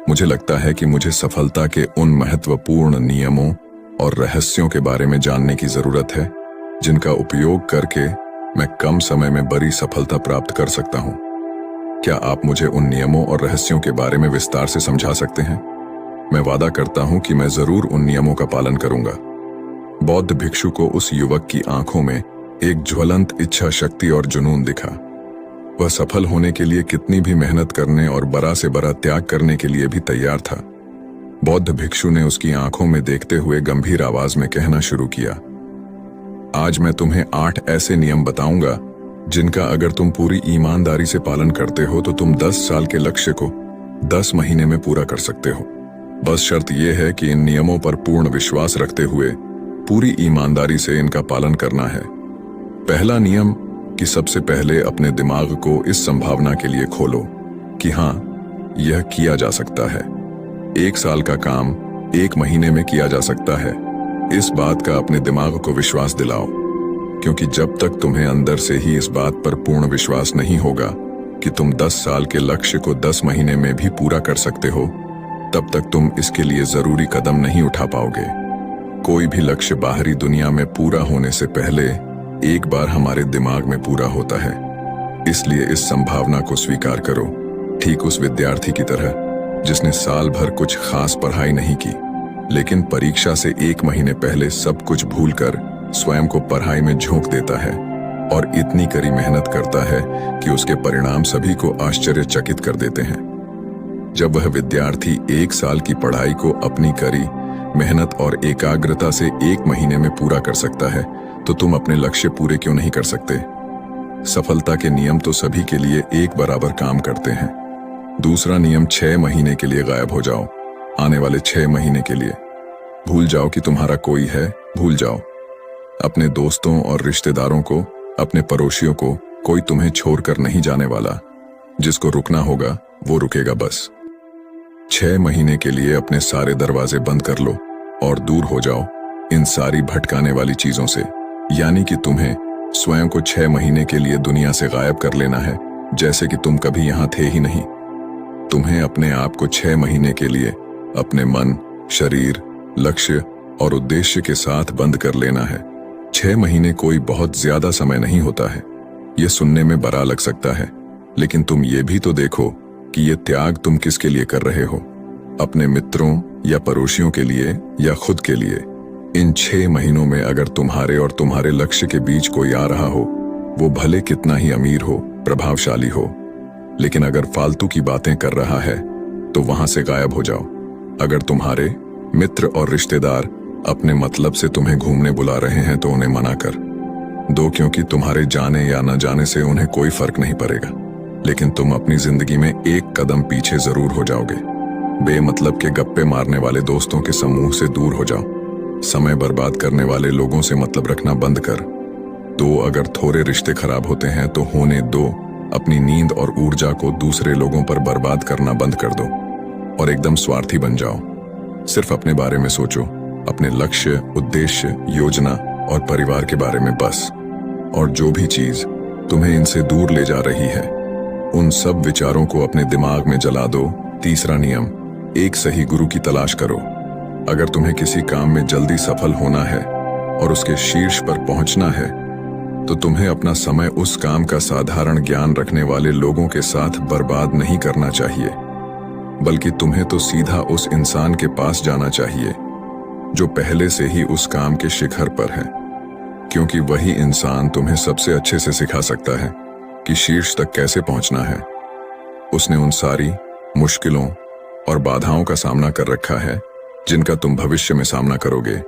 मुझे लगता है कि मुझे सफलता के उन महत्वपूर्ण नियमों और रहस्यों के बारे में जानने की जरूरत है जिनका उपयोग करके मैं कम समय में बड़ी सफलता प्राप्त कर सकता हूँ। क्या आप मुझे उन नियमों और रहस्यों के बारे में विस्तार से समझा सकते हैं? मैं वादा करता हूँ कि मैं जरूर उन नियमों का पालन करूंगा। बौद्ध भिक्षु को उस युवक की आंखों में एक ज्वलंत इच्छा शक्ति और जुनून दिखा। वह सफल होने के लिए कितनी भी मेहनत करने और बड़ा से बड़ा त्याग करने के लिए भी तैयार था। बौद्ध भिक्षु ने उसकी आंखों में देखते हुए गंभीर आवाज में कहना शुरू किया, आज मैं तुम्हें 8 ऐसे नियम बताऊंगा जिनका अगर तुम पूरी ईमानदारी से पालन करते हो तो तुम 10 साल के लक्ष्य को 10 महीने में पूरा कर सकते हो। बस शर्त यह है कि इन नियमों पर पूर्ण विश्वास रखते हुए पूरी ईमानदारी से इनका पालन करना है। पहला नियम कि सबसे पहले अपने दिमाग को इस संभावना के लिए खोलो कि हाँ, यह किया जा सकता है। 1 साल का काम 1 महीने में किया जा सकता है। इस बात का अपने दिमाग को विश्वास दिलाओ, क्योंकि जब तक तुम्हें अंदर से ही इस बात पर पूर्ण विश्वास नहीं होगा कि तुम 10 साल के लक्ष्य को 10 महीने में भी पूरा कर सकते हो, तब तक तुम इसके लिए जरूरी कदम नहीं उठा पाओगे। कोई भी लक्ष्य बाहरी दुनिया में पूरा होने से पहले एक बार हमारे दिमाग में पूरा होता है। इसलिए इस संभावना को स्वीकार करो, ठीक उस विद्यार्थी की तरह जिसने साल भर कुछ खास पढ़ाई नहीं की, लेकिन परीक्षा से 1 महीने पहले सब कुछ भूलकर स्वयं को पढ़ाई में झोंक देता है और इतनी कड़ी मेहनत करता है कि उसके परिणाम सभी को आश्चर्यचकित कर देते हैं। जब वह विद्यार्थी 1 साल की पढ़ाई को अपनी कड़ी मेहनत और एकाग्रता से 1 महीने में पूरा कर सकता है, तो तुम अपने लक्ष्य पूरे क्यों नहीं कर सकते? सफलता के नियम तो सभी के लिए एक बराबर काम करते हैं। दूसरा नियम 6 महीने के लिए गायब हो जाओ। आने वाले 6 महीने के लिए भूल जाओ कि तुम्हारा कोई है, भूल जाओ। अपने दोस्तों और रिश्तेदारों को, अपने पड़ोसियों को, कोई तुम्हें छोड़कर नहीं जाने वाला। जिसको रुकना होगा वो रुकेगा बस। 6 महीने के लिए अपने सारे दरवाजे बंद कर लो और दूर हो जाओ इन सारी भटकाने वाली चीजों से। यानी कि तुम्हें स्वयं को 6 महीने के लिए दुनिया से गायब कर लेना है, जैसे कि तुम कभी यहां थे ही नहीं। तुम्हें अपने आप को 6 महीने के लिए अपने मन, शरीर, लक्ष्य और उद्देश्य के साथ बंद कर लेना है। 6 महीने कोई बहुत ज्यादा समय नहीं होता है। यह सुनने में बड़ा लग सकता है, लेकिन तुम ये भी तो देखो कि यह त्याग तुम किसके लिए कर रहे हो? अपने मित्रों या पड़ोसियों के लिए या खुद के लिए? इन 6 महीनों में अगर तुम्हारे और तुम्हारे लक्ष्य के बीच कोई आ रहा हो, वो भले कितना ही अमीर हो, प्रभावशाली हो, लेकिन अगर फालतू की बातें कर रहा है तो वहां से गायब हो जाओ। अगर तुम्हारे मित्र और रिश्तेदार अपने मतलब से तुम्हें घूमने बुला रहे हैं तो उन्हें मना कर। दो क्योंकि तुम्हारे जाने या न जाने से उन्हें कोई फर्क नहीं पड़ेगा, लेकिन तुम अपनी जिंदगी में एक कदम पीछे जरूर हो जाओगे। बेमतलब के गप्पे मारने वाले दोस्तों के समूह से दूर हो जाओ। समय बर्बाद करने वाले लोगों से मतलब रखना बंद कर दो। अगर थोड़े रिश्ते खराब होते हैं तो होने दो। अपनी नींद और ऊर्जा को दूसरे लोगों पर बर्बाद करना बंद कर दो और एकदम स्वार्थी बन जाओ। सिर्फ अपने बारे में सोचो, अपने लक्ष्य, उद्देश्य, योजना और परिवार के बारे में बस। और जो भी चीज तुम्हें इनसे दूर ले जा रही है, उन सब विचारों को अपने दिमाग में जला दो। तीसरा नियम, एक सही गुरु की तलाश करो। अगर तुम्हें किसी काम में जल्दी सफल होना है और उसके शीर्ष पर पहुंचना है, तो तुम्हें अपना समय उस काम का साधारण ज्ञान रखने वाले लोगों के साथ बर्बाद नहीं करना चाहिए, बल्कि तुम्हें तो सीधा उस इंसान के पास जाना चाहिए जो पहले से ही उस काम के शिखर पर है, क्योंकि वही इंसान तुम्हें सबसे अच्छे से सिखा सकता है कि शीर्ष तक कैसे पहुंचना है। उसने उन सारी मुश्किलों और बाधाओं का सामना कर रखा है जिनका तुम भविष्य में सामना करोगे।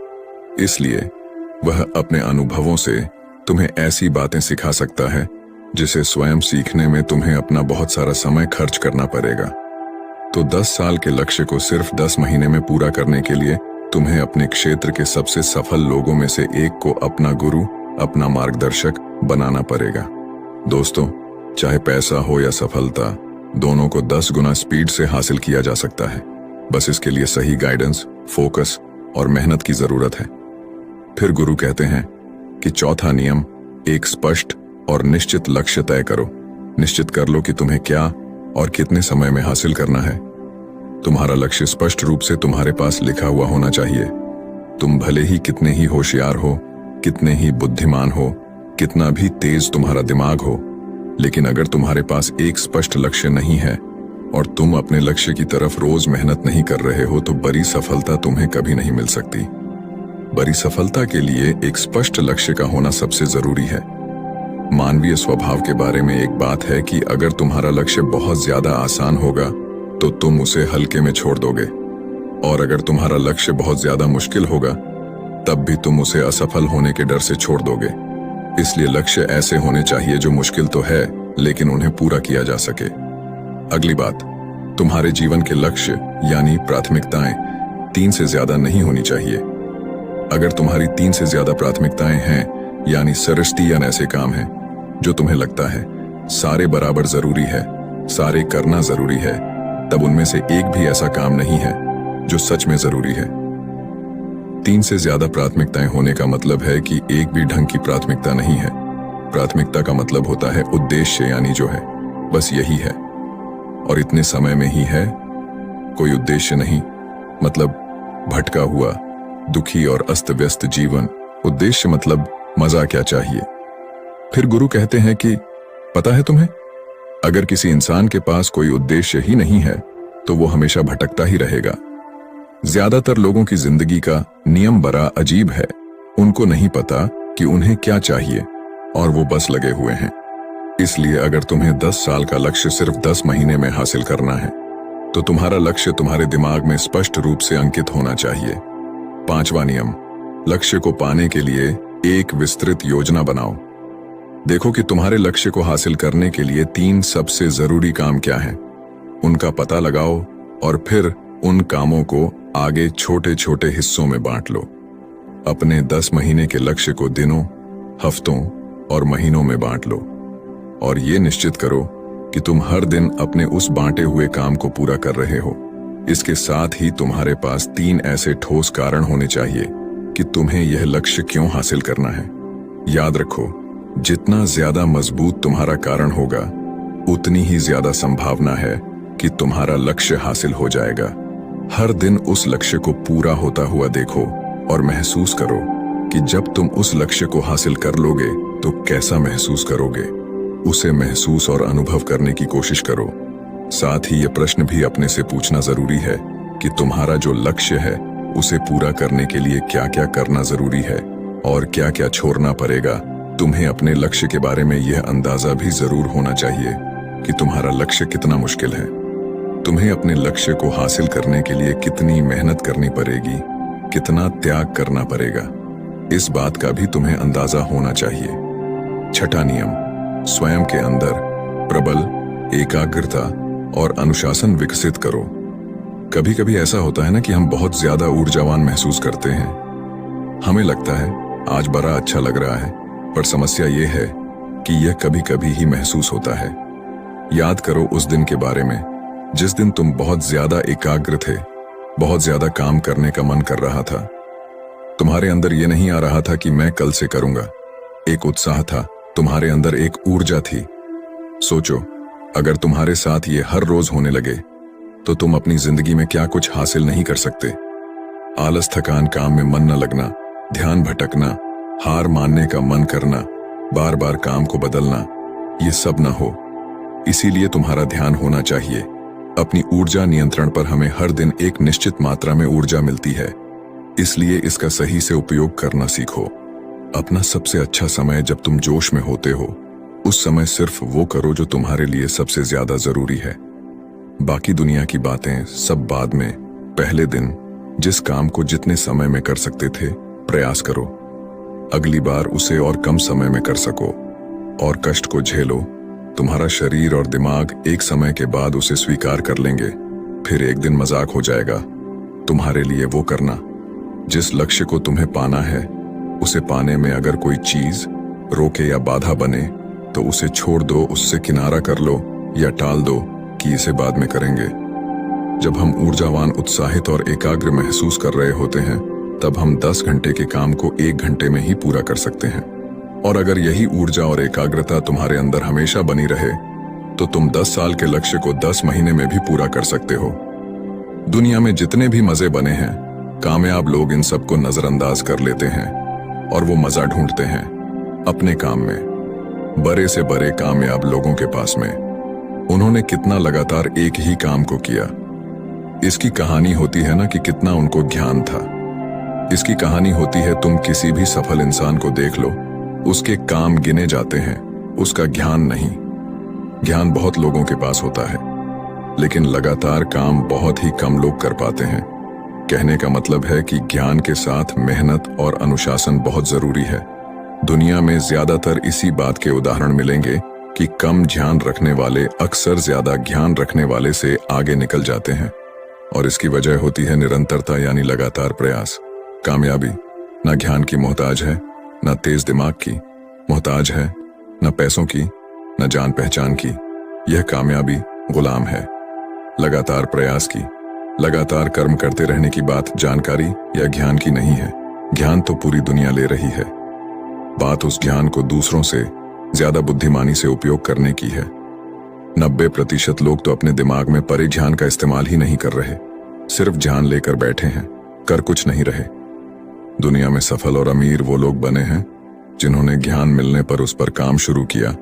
इसलिए वह अपने अनुभवों से तुम्हें ऐसी बातें सिखा सकता है जिसे स्वयं सीखने में तुम्हें अपना बहुत सारा समय खर्च करना पड़ेगा। तो 10 साल के लक्ष्य को सिर्फ 10 महीने में पूरा करने के लिए तुम्हें अपने क्षेत्र के सबसे सफल लोगों में से एक को अपना गुरु, अपना मार्गदर्शक बनाना पड़ेगा। दोस्तों, चाहे पैसा हो या सफलता, दोनों को 10 गुना स्पीड से हासिल किया जा सकता है। बस इसके लिए सही गाइडेंस, फोकस और मेहनत की जरूरत है। फिर गुरु कहते हैं कि चौथा नियम, एक स्पष्ट और निश्चित लक्ष्य तय करो। निश्चित कर लो कि तुम्हें क्या और कितने समय में हासिल करना है। तुम्हारा लक्ष्य स्पष्ट रूप से तुम्हारे पास लिखा हुआ होना चाहिए। तुम भले ही कितने ही होशियार हो, कितने ही बुद्धिमान हो, कितना भी तेज तुम्हारा दिमाग हो, लेकिन अगर तुम्हारे पास एक स्पष्ट लक्ष्य नहीं है और तुम अपने लक्ष्य की तरफ रोज मेहनत नहीं कर रहे हो, तो बड़ी सफलता तुम्हें कभी नहीं मिल सकती। बड़ी सफलता के लिए एक स्पष्ट लक्ष्य का होना सबसे जरूरी है। मानवीय स्वभाव के बारे में एक बात है कि अगर तुम्हारा लक्ष्य बहुत ज्यादा आसान होगा तो तुम उसे हल्के में छोड़ दोगे, और अगर तुम्हारा लक्ष्य बहुत ज्यादा मुश्किल होगा तब भी तुम उसे असफल होने के डर से छोड़ दोगे। इसलिए लक्ष्य ऐसे होने चाहिए जो मुश्किल तो है लेकिन उन्हें पूरा किया जा सके। अगली बात, तुम्हारे जीवन के लक्ष्य यानी प्राथमिकताएं 3 से ज्यादा नहीं होनी चाहिए। अगर तुम्हारी 3 से ज्यादा प्राथमिकताएं हैं, यानी सरस्तियन ऐसे काम हैं जो तुम्हें लगता है सारे बराबर जरूरी है, सारे करना जरूरी है, तब उनमें से एक भी ऐसा काम नहीं है जो सच में जरूरी है। 3 से ज्यादा प्राथमिकताएं होने का मतलब है कि एक भी ढंग की प्राथमिकता नहीं है। प्राथमिकता का मतलब होता है उद्देश्य, यानी जो है बस यही है और इतने समय में ही है, कोई उद्देश्य नहीं। मतलब भटका हुआ, दुखी और अस्त व्यस्त जीवन। उद्देश्य मतलब मजा क्या चाहिए। फिर गुरु कहते हैं कि पता है तुम्हें, अगर किसी इंसान के पास कोई उद्देश्य ही नहीं है तो वो हमेशा भटकता ही रहेगा। ज्यादातर लोगों की जिंदगी का नियम बड़ा अजीब है। उनको नहीं पता कि उन्हें क्या चाहिए और वो बस लगे हुए हैं। इसलिए अगर तुम्हें 10 साल का लक्ष्य सिर्फ 10 महीने में हासिल करना है तो तुम्हारा लक्ष्य तुम्हारे दिमाग में स्पष्ट रूप से अंकित होना चाहिए। 5वां नियम, लक्ष्य को पाने के लिए एक विस्तृत योजना बनाओ। देखो कि तुम्हारे लक्ष्य को हासिल करने के लिए 3 सबसे जरूरी काम क्या हैं, उनका पता लगाओ और फिर उन कामों को आगे छोटे छोटे हिस्सों में बांट लो। अपने 10 महीने के लक्ष्य को दिनों, हफ्तों और महीनों में बांट लो और ये निश्चित करो कि तुम हर दिन अपने उस बांटे हुए काम को पूरा कर रहे हो। इसके साथ ही तुम्हारे पास 3 ऐसे ठोस कारण होने चाहिए कि तुम्हें यह लक्ष्य क्यों हासिल करना है। याद रखो, जितना ज्यादा मजबूत तुम्हारा कारण होगा, उतनी ही ज्यादा संभावना है कि तुम्हारा लक्ष्य हासिल हो जाएगा। हर दिन उस लक्ष्य को पूरा होता हुआ देखो और महसूस करो कि जब तुम उस लक्ष्य को हासिल कर लोगे तो कैसा महसूस करोगे। उसे महसूस और अनुभव करने की कोशिश करो। साथ ही ये प्रश्न भी अपने से पूछना जरूरी है कि तुम्हारा जो लक्ष्य है उसे पूरा करने के लिए क्या क्या करना जरूरी है और क्या क्या छोड़ना पड़ेगा। तुम्हें अपने लक्ष्य के बारे में यह अंदाजा भी जरूर होना चाहिए कि तुम्हारा लक्ष्य कितना मुश्किल है। तुम्हें अपने लक्ष्य को हासिल करने के लिए कितनी मेहनत करनी पड़ेगी, कितना त्याग करना पड़ेगा, इस बात का भी तुम्हें अंदाजा होना चाहिए। छठा नियम, स्वयं के अंदर प्रबल एकाग्रता और अनुशासन विकसित करो। कभी कभी ऐसा होता है ना कि हम बहुत ज्यादा ऊर्जावान महसूस करते हैं। हमें लगता है आज बड़ा अच्छा लग रहा है, पर समस्या यह है कि यह कभी कभी ही महसूस होता है। याद करो उस दिन के बारे में जिस दिन तुम बहुत ज्यादा एकाग्र थे, बहुत ज्यादा काम करने का मन कर रहा था। तुम्हारे अंदर यह नहीं आ रहा था कि मैं कल से करूंगा। एक उत्साह था, तुम्हारे अंदर एक ऊर्जा थी। सोचो, अगर तुम्हारे साथ ये हर रोज होने लगे तो तुम अपनी जिंदगी में क्या कुछ हासिल नहीं कर सकते। आलस, थकान, काम में मन न लगना, ध्यान भटकना, हार मानने का मन करना, बार बार काम को बदलना, ये सब ना हो। इसीलिए तुम्हारा ध्यान होना चाहिए। अपनी ऊर्जा नियंत्रण पर हमें हर दिन एक निश्चित मात्रा में ऊर्जा मिलती है, इसलिए इसका सही से उपयोग करना सीखो। अपना सबसे अच्छा समय जब तुम जोश में होते हो, उस समय सिर्फ वो करो जो तुम्हारे लिए सबसे ज्यादा जरूरी है। बाकी दुनिया की बातें सब बाद में। पहले दिन जिस काम को जितने समय में कर सकते थे, प्रयास करो अगली बार उसे और कम समय में कर सको, और कष्ट को झेलो। तुम्हारा शरीर और दिमाग एक समय के बाद उसे स्वीकार कर लेंगे। फिर एक दिन मजाक हो जाएगा। तुम्हारे लिए वो करना जिस लक्ष्य को तुम्हें पाना है, उसे पाने में अगर कोई चीज रोके या बाधा बने तो उसे छोड़ दो, उससे किनारा कर लो या टाल दो कि इसे बाद में करेंगे। जब हम ऊर्जावान, उत्साहित और एकाग्र महसूस कर रहे होते हैं, तब हम 10 घंटे के काम को 1 घंटे में ही पूरा कर सकते हैं। और अगर यही ऊर्जा और एकाग्रता तुम्हारे अंदर हमेशा बनी रहे तो तुम 10 साल के लक्ष्य को 10 महीने में भी पूरा कर सकते हो। दुनिया में जितने भी मजे बने हैं, कामयाब लोग इन सबको नजरअंदाज कर लेते हैं और वो मजा ढूंढते हैं अपने काम में। बड़े से बड़े कामयाब लोगों के पास में उन्होंने कितना लगातार एक ही काम को किया। इसकी कहानी होती है ना कि कितना उनको ज्ञान था। इसकी कहानी होती है, तुम किसी भी सफल इंसान को देख लो, उसके काम गिने जाते हैं, उसका ज्ञान नहीं। ज्ञान बहुत लोगों के पास होता है, लेकिन लगातार काम बहुत ही कम लोग कर पाते हैं। कहने का मतलब है कि ज्ञान के साथ मेहनत और अनुशासन बहुत जरूरी है। दुनिया में ज्यादातर इसी बात के उदाहरण मिलेंगे कि कम ध्यान रखने वाले अक्सर ज्यादा ज्ञान रखने वाले से आगे निकल जाते हैं, और इसकी वजह होती है निरंतरता, यानी लगातार प्रयास। कामयाबी न ज्ञान की मोहताज है, न तेज दिमाग की मोहताज है, न पैसों की, न जान पहचान की। यह कामयाबी गुलाम है लगातार प्रयास की। लगातार कर्म करते रहने की बात जानकारी या ज्ञान की नहीं है। ज्ञान तो पूरी दुनिया ले रही है। बात उस ज्ञान को दूसरों से ज्यादा बुद्धिमानी से उपयोग करने की है। 90% लोग तो अपने दिमाग में परे ज्ञान का इस्तेमाल ही नहीं कर रहे, सिर्फ ज्ञान लेकर बैठे हैं, कर कुछ नहीं रहे। दुनिया में सफल और अमीर वो लोग बने हैं जिन्होंने ज्ञान मिलने पर उस पर काम शुरू किया,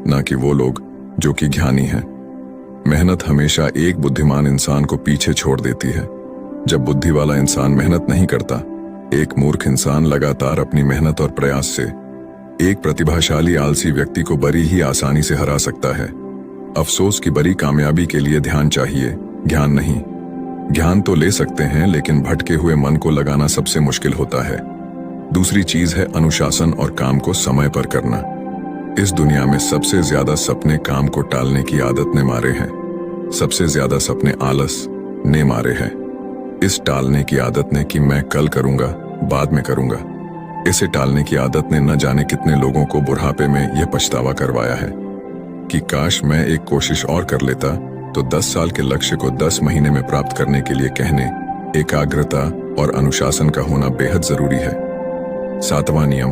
ना कि वो लोग जो कि ज्ञानी हैं। मेहनत हमेशा एक बुद्धिमान इंसान को पीछे छोड़ देती है। जब बुद्धि वाला इंसान मेहनत नहीं करता, एक मूर्ख इंसान लगातार अपनी मेहनत और प्रयास से एक प्रतिभाशाली आलसी व्यक्ति को बड़ी ही आसानी से हरा सकता है। अफसोस की बड़ी कामयाबी के लिए ध्यान चाहिए, ज्ञान नहीं। ज्ञान तो ले सकते हैं, लेकिन भटके हुए मन को लगाना सबसे मुश्किल होता है। दूसरी चीज है अनुशासन और काम को समय पर करना। इस दुनिया में सबसे ज्यादा सपने काम को टालने की आदत ने मारे हैं। सबसे ज्यादा सपने आलस ने मारे हैं। इस टालने की आदत ने कि मैं कल करूंगा, बाद में करूंगा, इसे टालने की आदत ने न जाने कितने लोगों को बुढ़ापे में यह पछतावा करवाया है कि काश मैं एक कोशिश और कर लेता तो 10 साल के लक्ष्य को 10 महीने में प्राप्त करने के लिए कहने एकाग्रता और अनुशासन का होना बेहद जरूरी है। 7वां नियम,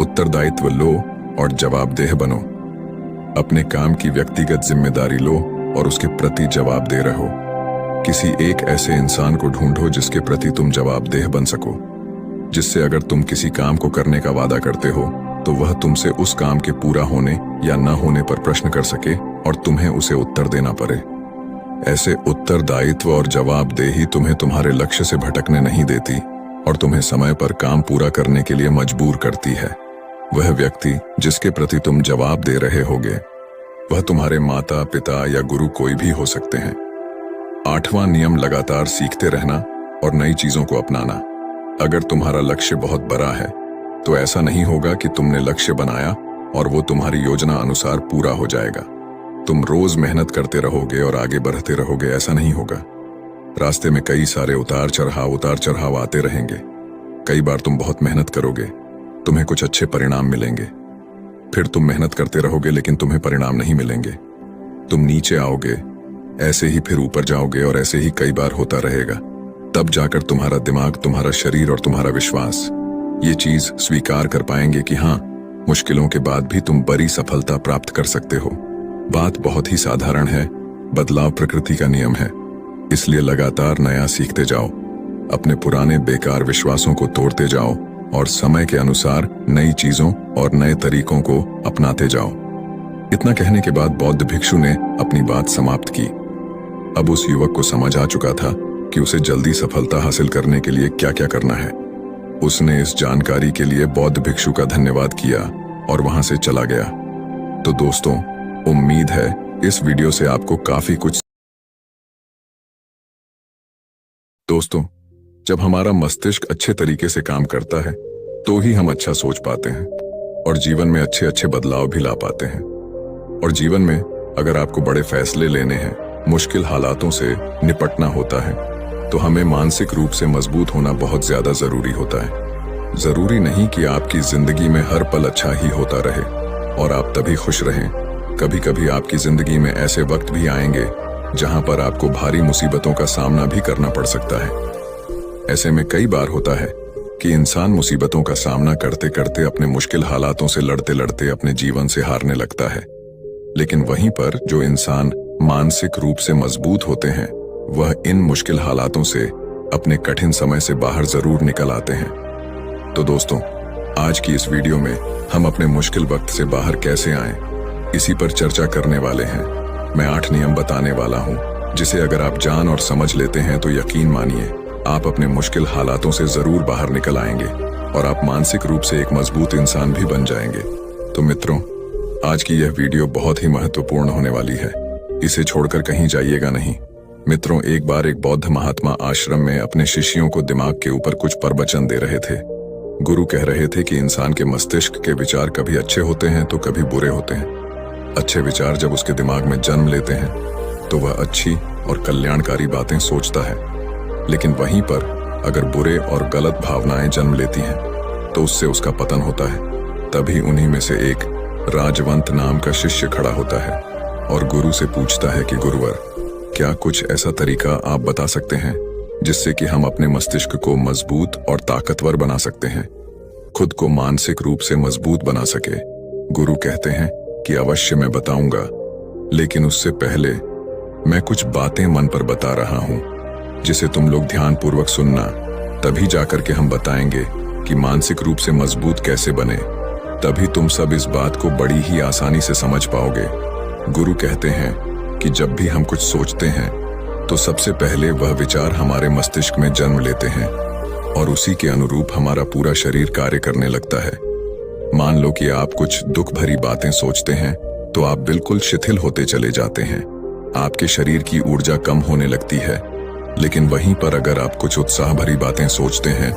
उत्तरदायित्व लो और जवाबदेह बनो। अपने काम की व्यक्तिगत जिम्मेदारी लो और उसके प्रति जवाबदेह रहो। किसी एक ऐसे इंसान को ढूंढो जिसके प्रति तुम जवाबदेह बन सको, जिससे अगर तुम किसी काम को करने का वादा करते हो तो वह तुमसे उस काम के पूरा होने या न होने पर प्रश्न कर सके और तुम्हें उसे उत्तर देना पड़े। ऐसे उत्तरदायित्व और जवाबदेही तुम्हें तुम्हारे लक्ष्य से भटकने नहीं देती और तुम्हें समय पर काम पूरा करने के लिए मजबूर करती है। वह व्यक्ति जिसके प्रति तुम जवाब दे रहे होगे, वह तुम्हारे माता पिता या गुरु कोई भी हो सकते हैं। 8वां नियम, लगातार सीखते रहना और नई चीजों को अपनाना। अगर तुम्हारा लक्ष्य बहुत बड़ा है तो ऐसा नहीं होगा कि तुमने लक्ष्य बनाया और वो तुम्हारी योजना अनुसार पूरा हो जाएगा। तुम रोज मेहनत करते रहोगे और आगे बढ़ते रहोगे, ऐसा नहीं होगा। रास्ते में कई सारे उतार चढ़ाव आते रहेंगे। कई बार तुम बहुत मेहनत करोगे, तुम्हें कुछ अच्छे परिणाम मिलेंगे। फिर तुम मेहनत करते रहोगे लेकिन तुम्हें परिणाम नहीं मिलेंगे। तुम नीचे आओगे, ऐसे ही फिर ऊपर जाओगे और ऐसे ही कई बार होता रहेगा। तब जाकर तुम्हारा दिमाग, तुम्हारा शरीर और तुम्हारा विश्वास ये चीज स्वीकार कर पाएंगे कि हाँ, मुश्किलों के बाद भी तुम बड़ी सफलता प्राप्त कर सकते हो। बात बहुत ही साधारण है, बदलाव प्रकृति का नियम है। इसलिए लगातार नया सीखते जाओ, अपने पुराने बेकार विश्वासों को तोड़ते जाओ और समय के अनुसार नई चीजों और नए तरीकों को अपनाते जाओ। इतना कहने के बाद बौद्ध भिक्षु ने अपनी बात समाप्त की। अब उस युवक को समझ आ चुका था कि उसे जल्दी सफलता हासिल करने के लिए क्या क्या करना है। उसने इस जानकारी के लिए बौद्ध भिक्षु का धन्यवाद किया और वहां से चला गया। तो दोस्तों, उम्मीद है इस वीडियो से आपको काफी कुछ। दोस्तों, जब हमारा मस्तिष्क अच्छे तरीके से काम करता है तो ही हम अच्छा सोच पाते हैं और जीवन में अच्छे अच्छे बदलाव भी ला पाते हैं। और जीवन में अगर आपको बड़े फैसले लेने हैं, मुश्किल हालातों से निपटना होता है, तो हमें मानसिक रूप से मजबूत होना बहुत ज्यादा जरूरी होता है। जरूरी नहीं कि आपकी जिंदगी में हर पल अच्छा ही होता रहे और आप तभी खुश रहें। कभी कभी आपकी जिंदगी में ऐसे वक्त भी आएंगे जहां पर आपको भारी मुसीबतों का सामना भी करना पड़ सकता है। ऐसे में कई बार होता है कि इंसान मुसीबतों का सामना करते करते अपने मुश्किल हालातों से लड़ते लड़ते अपने जीवन से हारने लगता है। लेकिन वहीं पर जो इंसान मानसिक रूप से मजबूत होते हैं, वह इन मुश्किल हालातों से अपने कठिन समय से बाहर जरूर निकल आते हैं। तो दोस्तों, आज की इस वीडियो में हम अपने मुश्किल वक्त से बाहर कैसे आएं, इसी पर चर्चा करने वाले हैं। मैं 8 नियम बताने वाला हूं, जिसे अगर आप जान और समझ लेते हैं तो यकीन मानिए आप अपने मुश्किल हालातों से जरूर बाहर निकल आएंगे और आप मानसिक रूप से एक मजबूत इंसान भी बन जाएंगे। तो मित्रों, आज की यह वीडियो बहुत ही महत्वपूर्ण होने वाली है, इसे छोड़कर कहीं जाइएगा नहीं। मित्रों, एक बार एक बौद्ध महात्मा आश्रम में अपने शिष्यों को दिमाग के ऊपर कुछ प्रवचन दे रहे थे। गुरु कह रहे थे कि इंसान के मस्तिष्क के विचार कभी अच्छे होते हैं तो कभी बुरे होते हैं। अच्छे विचार जब उसके दिमाग में जन्म लेते हैं तो वह अच्छी और कल्याणकारी बातें सोचता है, लेकिन वहीं पर अगर बुरे और गलत भावनाएं जन्म लेती हैं तो उससे उसका पतन होता है। तभी उन्हीं में से एक राजवंत नाम का शिष्य खड़ा होता है और गुरु से पूछता है कि गुरुवर, क्या कुछ ऐसा तरीका आप बता सकते हैं जिससे कि हम अपने मस्तिष्क को मजबूत और ताकतवर बना सकते हैं, खुद को मानसिक रूप से मजबूत बना सके। गुरु कहते हैं कि अवश्य मैं बताऊंगा, लेकिन उससे पहले मैं कुछ बातें मन पर बता रहा हूं जिसे तुम लोग ध्यान पूर्वक सुनना। तभी जाकर के हम बताएंगे कि मानसिक रूप से मजबूत कैसे बने। तभी तुम सब इस बात को बड़ी ही आसानी से समझ पाओगे। गुरु कहते हैं कि जब भी हम कुछ सोचते हैं तो सबसे पहले वह विचार हमारे मस्तिष्क में जन्म लेते हैं और उसी के अनुरूप हमारा पूरा शरीर कार्य करने लगता है। मान लो कि आप कुछ दुख भरी बातें सोचते हैं तो आप बिल्कुल शिथिल होते चले जाते हैं, आपके शरीर की ऊर्जा कम होने लगती है। लेकिन वहीं पर अगर आप कुछ उत्साह भरी बातें सोचते हैं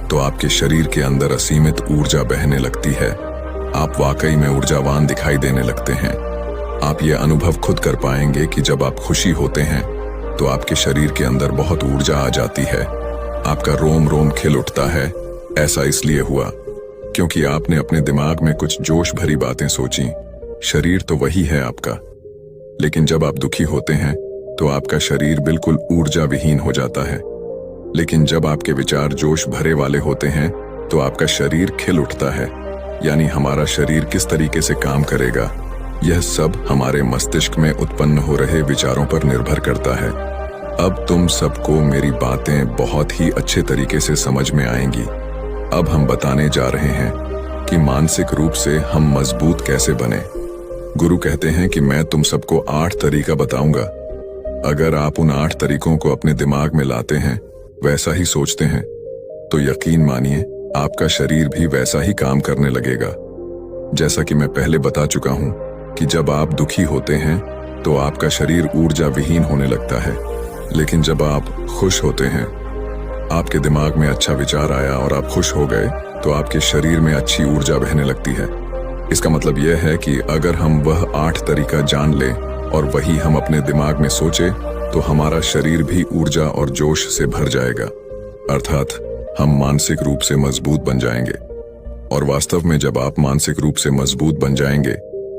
तो आपके शरीर के अंदर असीमित ऊर्जा बहने लगती है। आप वाकई में ऊर्जावान दिखाई देने लगते हैं। आप ये अनुभव खुद कर पाएंगे कि जब आप खुशी होते हैं तो आपके शरीर के अंदर बहुत ऊर्जा आ जाती है, आपका रोम रोम खिल उठता है। ऐसा इसलिए हुआ क्योंकि आपने अपने दिमाग में कुछ जोश भरी बातें सोची। शरीर तो वही है आपका, लेकिन जब आप दुखी होते हैं तो आपका शरीर बिल्कुल ऊर्जा विहीन हो जाता है। लेकिन जब आपके विचार जोश भरे वाले होते हैं तो आपका शरीर खिल उठता है। यानी हमारा शरीर किस तरीके से काम करेगा, यह सब हमारे मस्तिष्क में उत्पन्न हो रहे विचारों पर निर्भर करता है। अब तुम सबको मेरी बातें बहुत ही अच्छे तरीके से समझ में आएंगी। अब हम बताने जा रहे हैं कि मानसिक रूप से हम मजबूत कैसे बने। गुरु कहते हैं कि मैं तुम सबको 8 तरीका बताऊंगा। अगर आप उन 8 तरीकों को अपने दिमाग में लाते हैं, वैसा ही सोचते हैं, तो यकीन मानिए आपका शरीर भी वैसा ही काम करने लगेगा। जैसा कि मैं पहले बता चुका हूं कि जब आप दुखी होते हैं तो आपका शरीर ऊर्जा विहीन होने लगता है, लेकिन जब आप खुश होते हैं, आपके दिमाग में अच्छा विचार आया और आप खुश हो गए, तो आपके शरीर में अच्छी ऊर्जा बहने लगती है। इसका मतलब यह है कि अगर हम वह 8 तरीका जान लें और वही हम अपने दिमाग में सोचे तो हमारा शरीर भी ऊर्जा और जोश से भर जाएगा, अर्थात हम मानसिक रूप से मजबूत बन जाएंगे। और वास्तव में जब आप मानसिक रूप से मजबूत बन जाएंगे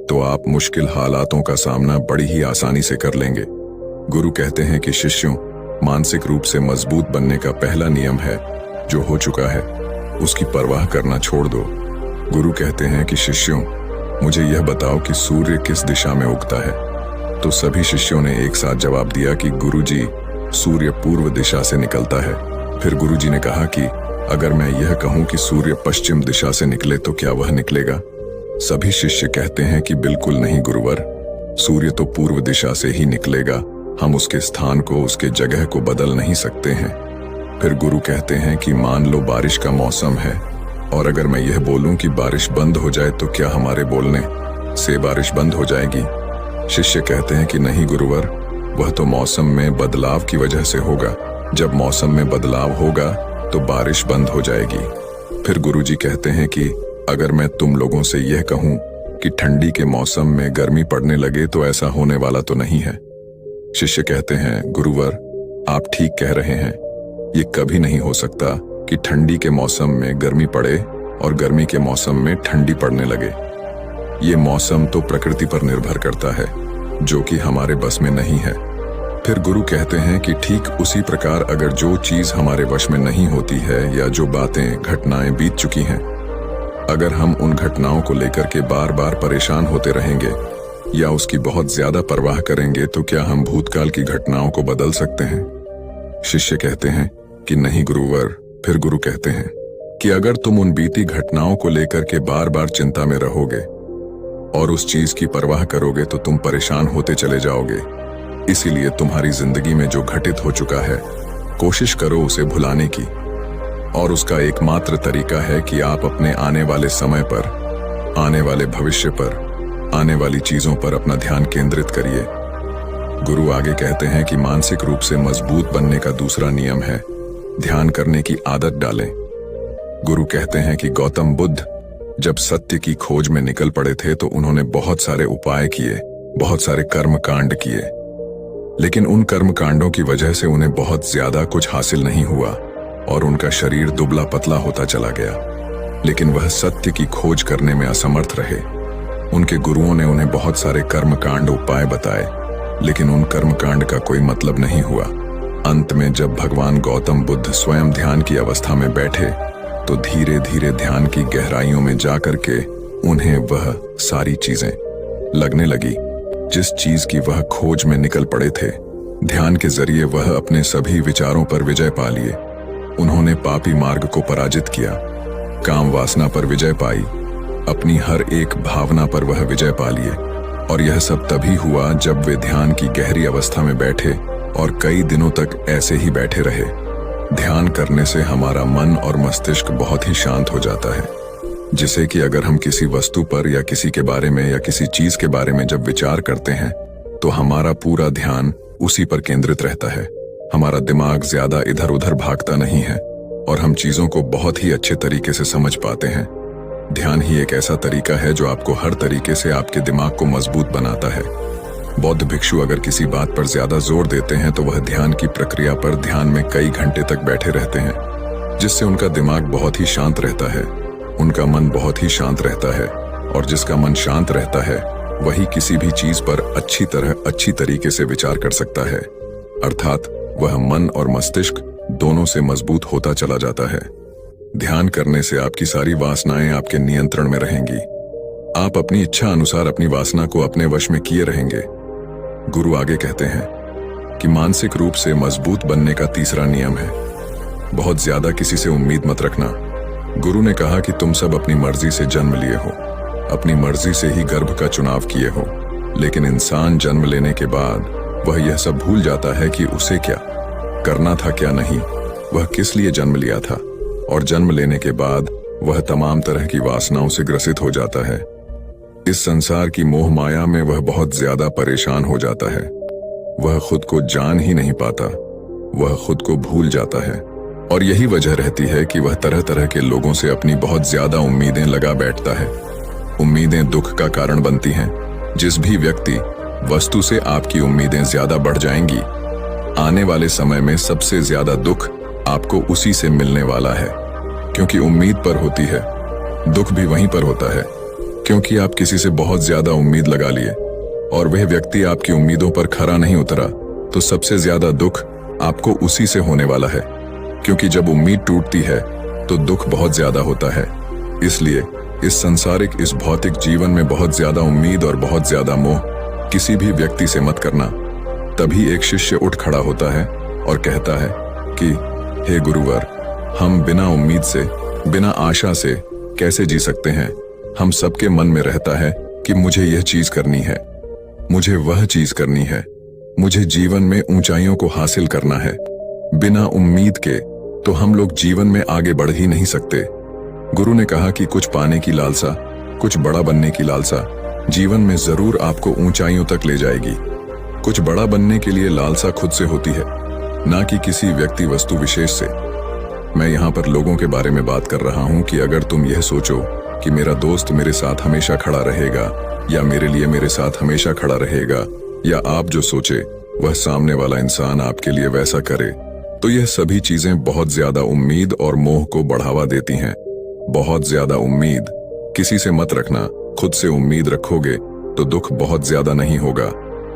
तो आप मुश्किल हालातों का सामना बड़ी ही आसानी से कर लेंगे। गुरु कहते हैं कि शिष्यों, मानसिक रूप से मजबूत बनने का पहला नियम है, जो हो चुका है उसकी परवाह करना छोड़ दो। गुरु कहते हैं कि शिष्यों, मुझे यह बताओ कि सूर्य किस दिशा में उगता है। तो सभी शिष्यों ने एक साथ जवाब दिया कि गुरुजी, सूर्य पूर्व दिशा से निकलता है। फिर गुरुजी ने कहा कि अगर मैं यह कहूं कि सूर्य पश्चिम दिशा से निकले तो क्या वह निकलेगा? सभी शिष्य कहते हैं कि बिल्कुल नहीं गुरुवर, सूर्य तो पूर्व दिशा से ही निकलेगा, हम उसके स्थान को, उसके जगह को बदल नहीं सकते हैं। फिर गुरु कहते हैं कि मान लो बारिश का मौसम है और अगर मैं यह बोलूं कि बारिश बंद हो जाए तो क्या हमारे बोलने से बारिश बंद हो जाएगी? शिष्य कहते हैं कि नहीं गुरुवर, वह तो मौसम में बदलाव की वजह से होगा, जब मौसम में बदलाव होगा तो बारिश बंद हो जाएगी। फिर गुरुजी कहते हैं कि अगर मैं तुम लोगों से यह कहूं कि ठंडी के मौसम में गर्मी पड़ने लगे तो ऐसा होने वाला तो नहीं है। शिष्य कहते हैं गुरुवर, आप ठीक कह रहे हैं, ये कभी नहीं हो सकता कि ठंडी के मौसम में गर्मी पड़े और गर्मी के मौसम में ठंडी पड़ने लगे। ये मौसम तो प्रकृति पर निर्भर करता है, जो कि हमारे बस में नहीं है। फिर गुरु कहते हैं कि ठीक उसी प्रकार अगर जो चीज हमारे वश में नहीं होती है या जो बातें, घटनाएं बीत चुकी हैं, अगर हम उन घटनाओं को लेकर के बार बार परेशान होते रहेंगे या उसकी बहुत ज्यादा परवाह करेंगे तो क्या हम भूतकाल की घटनाओं को बदल सकते हैं? शिष्य कहते हैं कि नहीं गुरुवर। फिर गुरु कहते हैं कि अगर तुम उन बीती घटनाओं को लेकर के बार बार चिंता में रहोगे और उस चीज की परवाह करोगे तो तुम परेशान होते चले जाओगे। इसीलिए तुम्हारी जिंदगी में जो घटित हो चुका है, कोशिश करो उसे भुलाने की, और उसका एकमात्र तरीका है कि आप अपने आने वाले समय पर, आने वाले भविष्य पर, आने वाली चीजों पर अपना ध्यान केंद्रित करिए। गुरु आगे कहते हैं कि मानसिक रूप से मजबूत बनने का दूसरा नियम है, ध्यान करने की आदत डालें। गुरु कहते हैं कि गौतम बुद्ध जब सत्य की खोज में निकल पड़े थे तो उन्होंने बहुत सारे उपाय किए, बहुत सारे कर्म कांड किए, लेकिन उन कर्म कांडों की वजह से उन्हें बहुत ज्यादा कुछ हासिल नहीं हुआ और उनका शरीर दुबला पतला होता चला गया। लेकिन वह सत्य की खोज करने में असमर्थ रहे। उनके गुरुओं ने उन्हें बहुत सारे कर्म कांड, उपाय बताए, लेकिन उन कर्म कांड का कोई मतलब नहीं हुआ। अंत में जब भगवान गौतम बुद्ध स्वयं ध्यान की अवस्था में बैठे तो धीरे धीरे ध्यान की गहराइयों में जाकर के उन्हें वह सारी चीजें लगने लगी जिस चीज की वह खोज में निकल पड़े थे। ध्यान के जरिए वह अपने सभी विचारों पर विजय पा लिए। उन्होंने पापी मार्ग को पराजित किया, काम वासना पर विजय पाई, अपनी हर एक भावना पर वह विजय पा लिए। और यह सब तभी हुआ जब वे ध्यान की गहरी अवस्था में बैठे और कई दिनों तक ऐसे ही बैठे रहे। ध्यान करने से हमारा मन और मस्तिष्क बहुत ही शांत हो जाता है, जिसे कि अगर हम किसी वस्तु पर या किसी के बारे में या किसी चीज के बारे में जब विचार करते हैं तो हमारा पूरा ध्यान उसी पर केंद्रित रहता है। हमारा दिमाग ज्यादा इधर उधर भागता नहीं है और हम चीजों को बहुत ही अच्छे तरीके से समझ पाते हैं। ध्यान ही एक ऐसा तरीका है जो आपको हर तरीके से आपके दिमाग को मजबूत बनाता है। बौद्ध भिक्षु अगर किसी बात पर ज्यादा जोर देते हैं तो वह ध्यान की प्रक्रिया पर ध्यान में कई घंटे तक बैठे रहते हैं, जिससे उनका दिमाग बहुत ही शांत रहता है, उनका मन बहुत ही शांत रहता है। और जिसका मन शांत रहता है वही किसी भी चीज पर अच्छी तरीके से विचार कर सकता है, अर्थात वह मन और मस्तिष्क दोनों से मजबूत होता चला जाता है। ध्यान करने से आपकी सारी वासनाएं आपके नियंत्रण में रहेंगी। आप अपनी इच्छा अनुसार अपनी वासना को अपने वश में किए रहेंगे। गुरु आगे कहते हैं कि मानसिक रूप से मजबूत बनने का तीसरा नियम है, बहुत ज्यादा किसी से उम्मीद मत रखना। गुरु ने कहा कि तुम सब अपनी मर्जी से जन्म लिए हो, अपनी मर्जी से ही गर्भ का चुनाव किए हो, लेकिन इंसान जन्म लेने के बाद वह यह सब भूल जाता है कि उसे क्या करना था, क्या नहीं, वह किस लिए जन्म लिया था। और जन्म लेने के बाद वह तमाम तरह की वासनाओं से ग्रसित हो जाता है। इस संसार की मोह माया में वह बहुत ज्यादा परेशान हो जाता है। वह खुद को जान ही नहीं पाता, वह खुद को भूल जाता है। और यही वजह रहती है कि वह तरह तरह के लोगों से अपनी बहुत ज्यादा उम्मीदें लगा बैठता है। उम्मीदें दुख का कारण बनती हैं। जिस भी व्यक्ति वस्तु से आपकी उम्मीदें ज्यादा बढ़ जाएंगी, आने वाले समय में सबसे ज्यादा दुख आपको उसी से मिलने वाला है। क्योंकि उम्मीद पर होती है, दुख भी वहीं पर होता है। क्योंकि आप किसी से बहुत ज्यादा उम्मीद लगा लिए और वह व्यक्ति आपकी उम्मीदों पर खरा नहीं उतरा, तो सबसे ज्यादा दुख आपको उसी से होने वाला है। क्योंकि जब उम्मीद टूटती है तो दुख बहुत ज्यादा होता है। इसलिए इस संसारिक, इस भौतिक जीवन में बहुत ज्यादा उम्मीद और बहुत ज्यादा मोह किसी भी व्यक्ति से मत करना। तभी एक शिष्य उठ खड़ा होता है और कहता है कि हे गुरुवर, हम बिना उम्मीद से, बिना आशा से कैसे जी सकते हैं। हम सबके मन में रहता है कि मुझे यह चीज करनी है, मुझे वह चीज करनी है, मुझे जीवन में ऊंचाइयों को हासिल करना है। बिना उम्मीद के तो हम लोग जीवन में आगे बढ़ ही नहीं सकते। गुरु ने कहा कि कुछ पाने की लालसा, कुछ बड़ा बनने की लालसा जीवन में जरूर आपको ऊंचाइयों तक ले जाएगी। कुछ बड़ा बनने के लिए लालसा खुद से होती है, ना कि किसी व्यक्ति वस्तु विशेष से। मैं यहाँ पर लोगों के बारे में बात कर रहा हूँ कि अगर तुम यह सोचो कि मेरा दोस्त मेरे साथ हमेशा खड़ा रहेगा, या मेरे लिए मेरे साथ हमेशा खड़ा रहेगा, या आप जो सोचे वह सामने वाला इंसान आपके लिए वैसा करे, तो यह सभी चीजें बहुत ज्यादा उम्मीद और मोह को बढ़ावा देती हैं। बहुत ज्यादा उम्मीद किसी से मत रखना। खुद से उम्मीद रखोगे तो दुख बहुत ज्यादा नहीं होगा,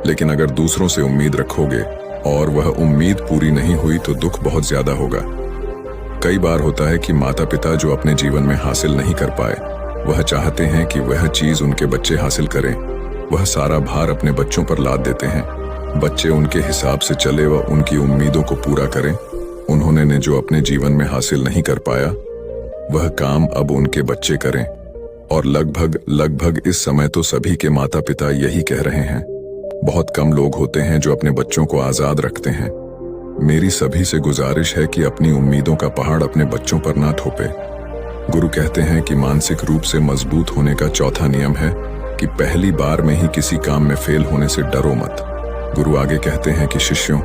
लेकिन अगर दूसरों से उम्मीद रखोगे और वह उम्मीद पूरी नहीं हुई तो दुख बहुत ज्यादा होगा। कई बार होता है कि माता पिता जो अपने जीवन में हासिल नहीं कर पाए, वह चाहते हैं कि वह चीज उनके बच्चे हासिल करें। वह सारा भार अपने बच्चों पर लाद देते हैं। बच्चे उनके हिसाब से चले व उनकी उम्मीदों को पूरा करें। उन्होंने ने जो अपने जीवन में हासिल नहीं कर पाया, वह काम अब उनके बच्चे करें। और लगभग इस समय तो सभी के माता पिता यही कह रहे हैं। बहुत कम लोग होते हैं जो अपने बच्चों को आजाद रखते हैं। मेरी सभी से गुजारिश है कि अपनी उम्मीदों का पहाड़ अपने बच्चों पर ना थोपे। गुरु कहते हैं कि मानसिक रूप से मजबूत होने का चौथा नियम है कि पहली बार में ही किसी काम में फेल होने से डरो मत। गुरु आगे कहते हैं कि शिष्यों,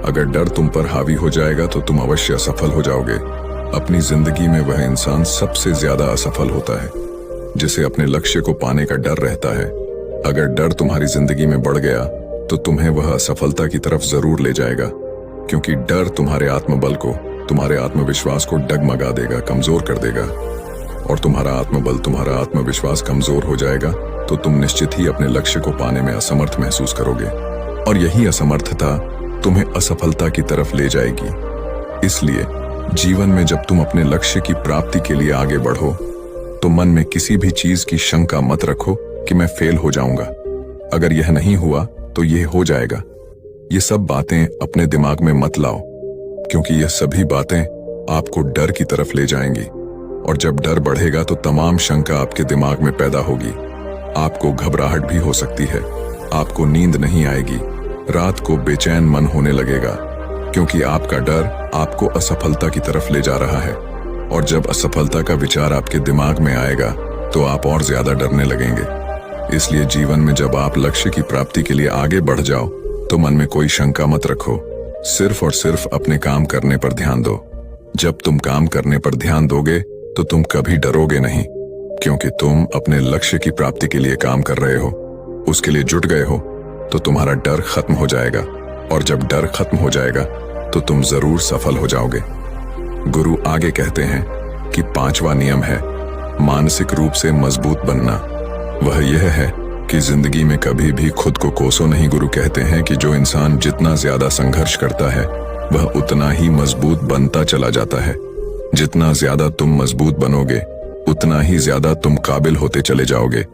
अगर डर तुम पर हावी हो जाएगा तो तुम अवश्य असफल हो जाओगे। अपनी जिंदगी में वह इंसान सबसे ज्यादा असफल होता है जिसे अपने लक्ष्य को पाने का डर रहता है। अगर डर तुम्हारी जिंदगी में बढ़ गया तो तुम्हें वह असफलता की तरफ जरूर ले जाएगा, क्योंकि डर तुम्हारे आत्मबल को, तुम्हारे आत्मविश्वास को डगमगा देगा, कमजोर कर देगा। और तुम्हारा आत्मबल, तुम्हारा आत्मविश्वास कमजोर हो जाएगा तो तुम निश्चित ही अपने लक्ष्य को पाने में असमर्थ महसूस करोगे, और यही असमर्थता तुम्हें असफलता की तरफ ले जाएगी। इसलिए जीवन में जब तुम अपने लक्ष्य की प्राप्ति के लिए आगे बढ़ो तो मन में किसी भी चीज की शंका मत रखो कि मैं फेल हो जाऊंगा। अगर यह नहीं हुआ तो यह हो जाएगा। ये सब बातें अपने दिमाग में मत लाओ, क्योंकि यह सभी बातें आपको डर की तरफ ले जाएंगी। और जब डर बढ़ेगा तो तमाम शंका आपके दिमाग में पैदा होगी। आपको घबराहट भी हो सकती है, आपको नींद नहीं आएगी, रात को बेचैन मन होने लगेगा, क्योंकि आपका डर आपको असफलता की तरफ ले जा रहा है। और जब असफलता का विचार आपके दिमाग में आएगा तो आप और ज्यादा डरने लगेंगे। इसलिए जीवन में जब आप लक्ष्य की प्राप्ति के लिए आगे बढ़ जाओ तो मन में कोई शंका मत रखो, सिर्फ और सिर्फ अपने काम करने पर ध्यान दो। जब तुम काम करने पर ध्यान दोगे तो तुम कभी डरोगे नहीं, क्योंकि तुम अपने लक्ष्य की प्राप्ति के लिए काम कर रहे हो, उसके लिए जुट गए हो, तो तुम्हारा डर खत्म हो जाएगा। और जब डर खत्म हो जाएगा तो तुम जरूर सफल हो जाओगे। गुरु आगे कहते हैं कि 5वां नियम है मानसिक रूप से मजबूत बनना। वह यह है कि जिंदगी में कभी भी खुद को कोसो नहीं। गुरु कहते हैं कि जो इंसान जितना ज्यादा संघर्ष करता है वह उतना ही मजबूत बनता चला जाता है। जितना ज्यादा तुम मजबूत बनोगे उतना ही ज्यादा तुम काबिल होते चले जाओगे।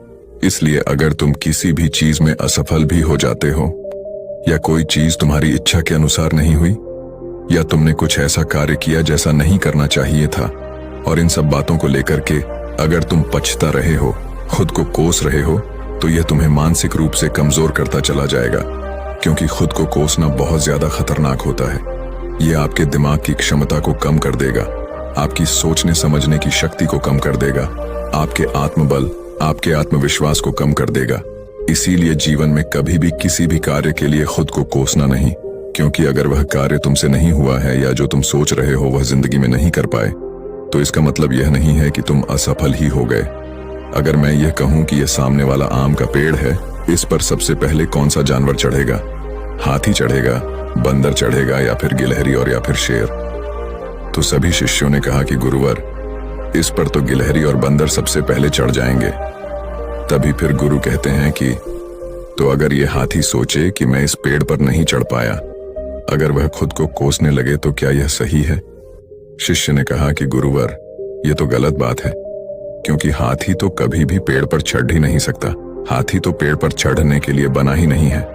इसलिए अगर तुम किसी भी चीज में असफल भी हो जाते हो, या कोई चीज तुम्हारी इच्छा के अनुसार नहीं हुई, या तुमने कुछ ऐसा कार्य किया जैसा नहीं करना चाहिए था, और इन सब बातों को लेकर के अगर तुम पछता रहे हो, खुद को कोस रहे हो, तो यह तुम्हें मानसिक रूप से कमजोर करता चला जाएगा। क्योंकि खुद को कोसना बहुत ज्यादा खतरनाक होता है। यह आपके दिमाग की क्षमता को कम कर देगा, आपकी सोचने समझने की शक्ति को कम कर देगा, आपके आत्मबल, आपके आत्मविश्वास को कम कर देगा। इसीलिए जीवन में कभी भी किसी भी कार्य के लिए खुद को कोसना नहीं, क्योंकि अगर वह कार्य तुमसे नहीं हुआ है या जो तुम सोच रहे हो वह जिंदगी में नहीं कर पाए, तो इसका मतलब यह नहीं है कि तुम असफल ही हो गए। अगर मैं यह कहूं कि यह सामने वाला आम का पेड़ है, इस पर सबसे पहले कौन सा जानवर चढ़ेगा? हाथी चढ़ेगा, बंदर चढ़ेगा, या फिर गिलहरी और या फिर शेर? तो सभी शिष्यों ने कहा कि गुरुवर, इस पर तो गिलहरी और बंदर सबसे पहले चढ़ जाएंगे। तभी फिर गुरु कहते हैं कि तो अगर ये हाथी सोचे कि मैं इस पेड़ पर नहीं चढ़ पाया, अगर वह खुद को कोसने लगे तो क्या यह सही है? शिष्य ने कहा कि गुरुवर, यह तो गलत बात है, क्योंकि हाथी तो कभी भी पेड़ पर चढ़ ही नहीं सकता। हाथी तो पेड़ पर चढ़ने के लिए बना ही नहीं है।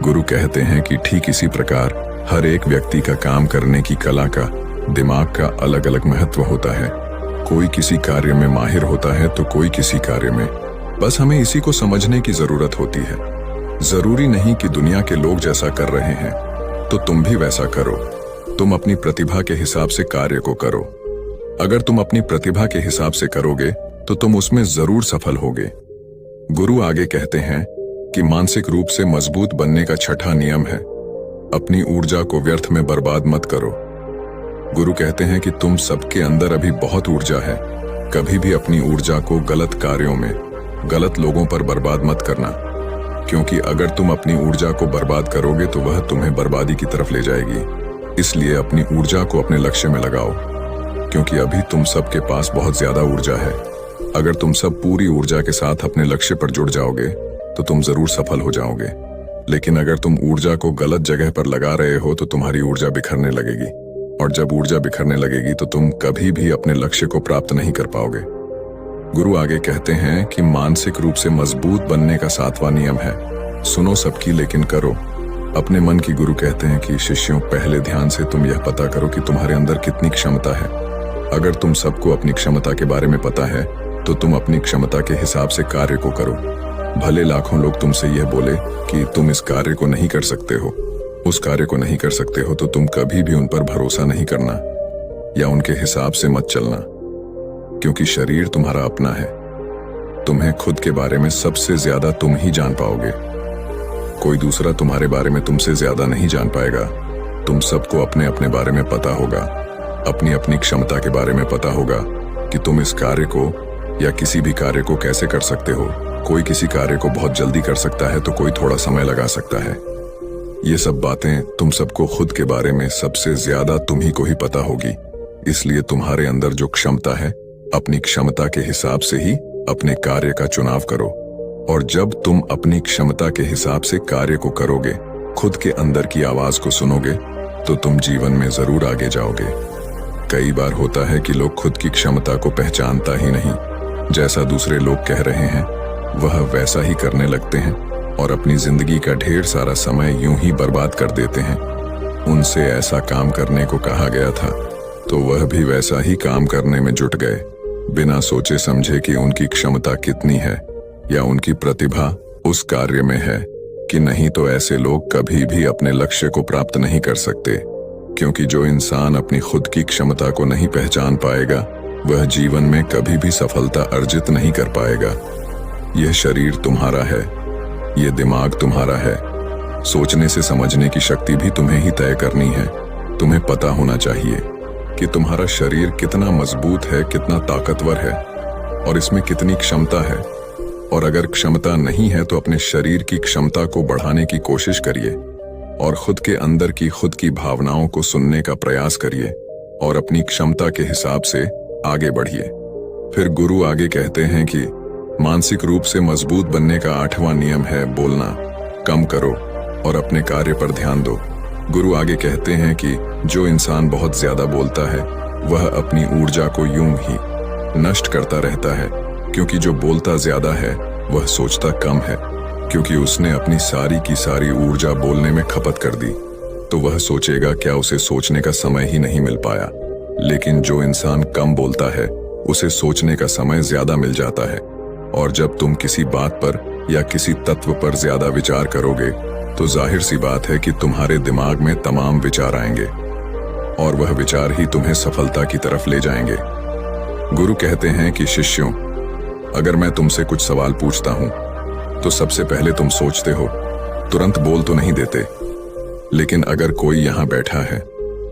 गुरु कहते हैं कि ठीक इसी प्रकार हर एक व्यक्ति का काम करने की कला का, दिमाग का अलग अलग महत्व होता है। कोई किसी कार्य में माहिर होता है तो कोई किसी कार्य में। बस हमें इसी को समझने की जरूरत होती है। जरूरी नहीं कि दुनिया के लोग जैसा कर रहे हैं तो तुम भी वैसा करो। तुम अपनी प्रतिभा के हिसाब से कार्य को करो। अगर तुम अपनी प्रतिभा के हिसाब से करोगे तो तुम उसमें जरूर सफल होगे। गुरु आगे कहते हैं कि मानसिक रूप से मजबूत बनने का छठा नियम है, अपनी ऊर्जा को व्यर्थ में बर्बाद मत करो। गुरु कहते हैं कि तुम सबके अंदर अभी बहुत ऊर्जा है। कभी भी अपनी ऊर्जा को गलत कार्यों में, गलत लोगों पर बर्बाद मत करना, क्योंकि अगर तुम अपनी ऊर्जा को बर्बाद करोगे तो वह तुम्हें बर्बादी की तरफ ले जाएगी। इसलिए अपनी ऊर्जा को अपने लक्ष्य में लगाओ, क्योंकि अभी तुम सबके पास बहुत ज्यादा ऊर्जा है। अगर तुम सब पूरी ऊर्जा के साथ अपने लक्ष्य पर जुड़ जाओगे तो तुम जरूर सफल हो जाओगे। लेकिन अगर तुम ऊर्जा को गलत जगह पर लगा रहे हो तो तुम्हारी ऊर्जा बिखरने लगेगी, और जब ऊर्जा बिखरने लगेगी तो तुम कभी भी अपने लक्ष्य को प्राप्त नहीं कर पाओगे। गुरु आगे कहते हैं कि मानसिक रूप से मजबूत बनने का सातवां नियम है, सुनो सबकी लेकिन करो अपने मन की। गुरु कहते हैं कि शिष्यों, पहले ध्यान से तुम यह पता करो कि तुम्हारे अंदर कितनी क्षमता है। अगर तुम सबको अपनी क्षमता के बारे में पता है तो तुम अपनी क्षमता के हिसाब से कार्य को करो। भले लाखों लोग तुमसे यह बोले कि तुम इस कार्य को नहीं कर सकते हो, उस कार्य को नहीं कर सकते हो, तो तुम कभी भी उन पर भरोसा नहीं करना या उनके हिसाब से मत चलना, क्योंकि शरीर तुम्हारा अपना है। तुम्हें खुद के बारे में सबसे ज्यादा तुम ही जान पाओगे। कोई दूसरा तुम्हारे बारे में तुमसे ज्यादा नहीं जान पाएगा। तुम सबको अपने अपने बारे में पता होगा, अपनी अपनी क्षमता के बारे में पता होगा कि तुम इस कार्य को या किसी भी कार्य को कैसे कर सकते हो। कोई किसी कार्य को बहुत जल्दी कर सकता है तो कोई थोड़ा समय लगा सकता है। ये सब बातें तुम सबको खुद के बारे में सबसे ज्यादा तुम ही को ही पता होगी। इसलिए तुम्हारे अंदर जो क्षमता है, अपनी क्षमता के हिसाब से ही अपने कार्य का चुनाव करो। और जब तुम अपनी क्षमता के हिसाब से कार्य को करोगे, खुद के अंदर की आवाज को सुनोगे, तो तुम जीवन में जरूर आगे जाओगे। कई बार होता है कि लोग खुद की क्षमता को पहचानता ही नहीं। जैसा दूसरे लोग कह रहे हैं वह वैसा ही करने लगते हैं और अपनी जिंदगी का ढेर सारा समय यूं ही बर्बाद कर देते हैं। उनसे ऐसा काम करने को कहा गया था तो वह भी वैसा ही काम करने में जुट गए, बिना सोचे समझे कि उनकी क्षमता कितनी है या उनकी प्रतिभा उस कार्य में है कि नहीं। तो ऐसे लोग कभी भी अपने लक्ष्य को प्राप्त नहीं कर सकते, क्योंकि जो इंसान अपनी खुद की क्षमता को नहीं पहचान पाएगा वह जीवन में कभी भी सफलता अर्जित नहीं कर पाएगा। यह शरीर तुम्हारा है, यह दिमाग तुम्हारा है। सोचने से समझने की शक्ति भी तुम्हें ही तय करनी है। तुम्हें पता होना चाहिए कि तुम्हारा शरीर कितना मजबूत है, कितना ताकतवर है और इसमें कितनी क्षमता है। और अगर क्षमता नहीं है तो अपने शरीर की क्षमता को बढ़ाने की कोशिश करिए और खुद के अंदर की खुद की भावनाओं को सुनने का प्रयास करिए और अपनी क्षमता के हिसाब से आगे बढ़िए। फिर गुरु आगे कहते हैं कि मानसिक रूप से मजबूत बनने का आठवां नियम है, बोलना कम करो और अपने कार्य पर ध्यान दो। गुरु आगे कहते हैं कि जो इंसान बहुत ज्यादा बोलता है वह अपनी ऊर्जा को यूं ही नष्ट करता रहता है, क्योंकि जो बोलता ज्यादा है वह सोचता कम है, क्योंकि उसने अपनी सारी की सारी ऊर्जा बोलने में खपत कर दी तो वह सोचेगा क्या उसे सोचने का समय ही नहीं मिल पाया। लेकिन जो इंसान कम बोलता है उसे सोचने का समय ज्यादा मिल जाता है। और जब तुम किसी बात पर या किसी तत्व पर ज्यादा विचार करोगे तो जाहिर सी बात है कि तुम्हारे दिमाग में तमाम विचार आएंगे और वह विचार ही तुम्हें सफलता की तरफ ले जाएंगे। गुरु कहते हैं कि शिष्यों, अगर मैं तुमसे कुछ सवाल पूछता हूं तो सबसे पहले तुम सोचते हो, तुरंत बोल तो नहीं देते। लेकिन अगर कोई यहां बैठा है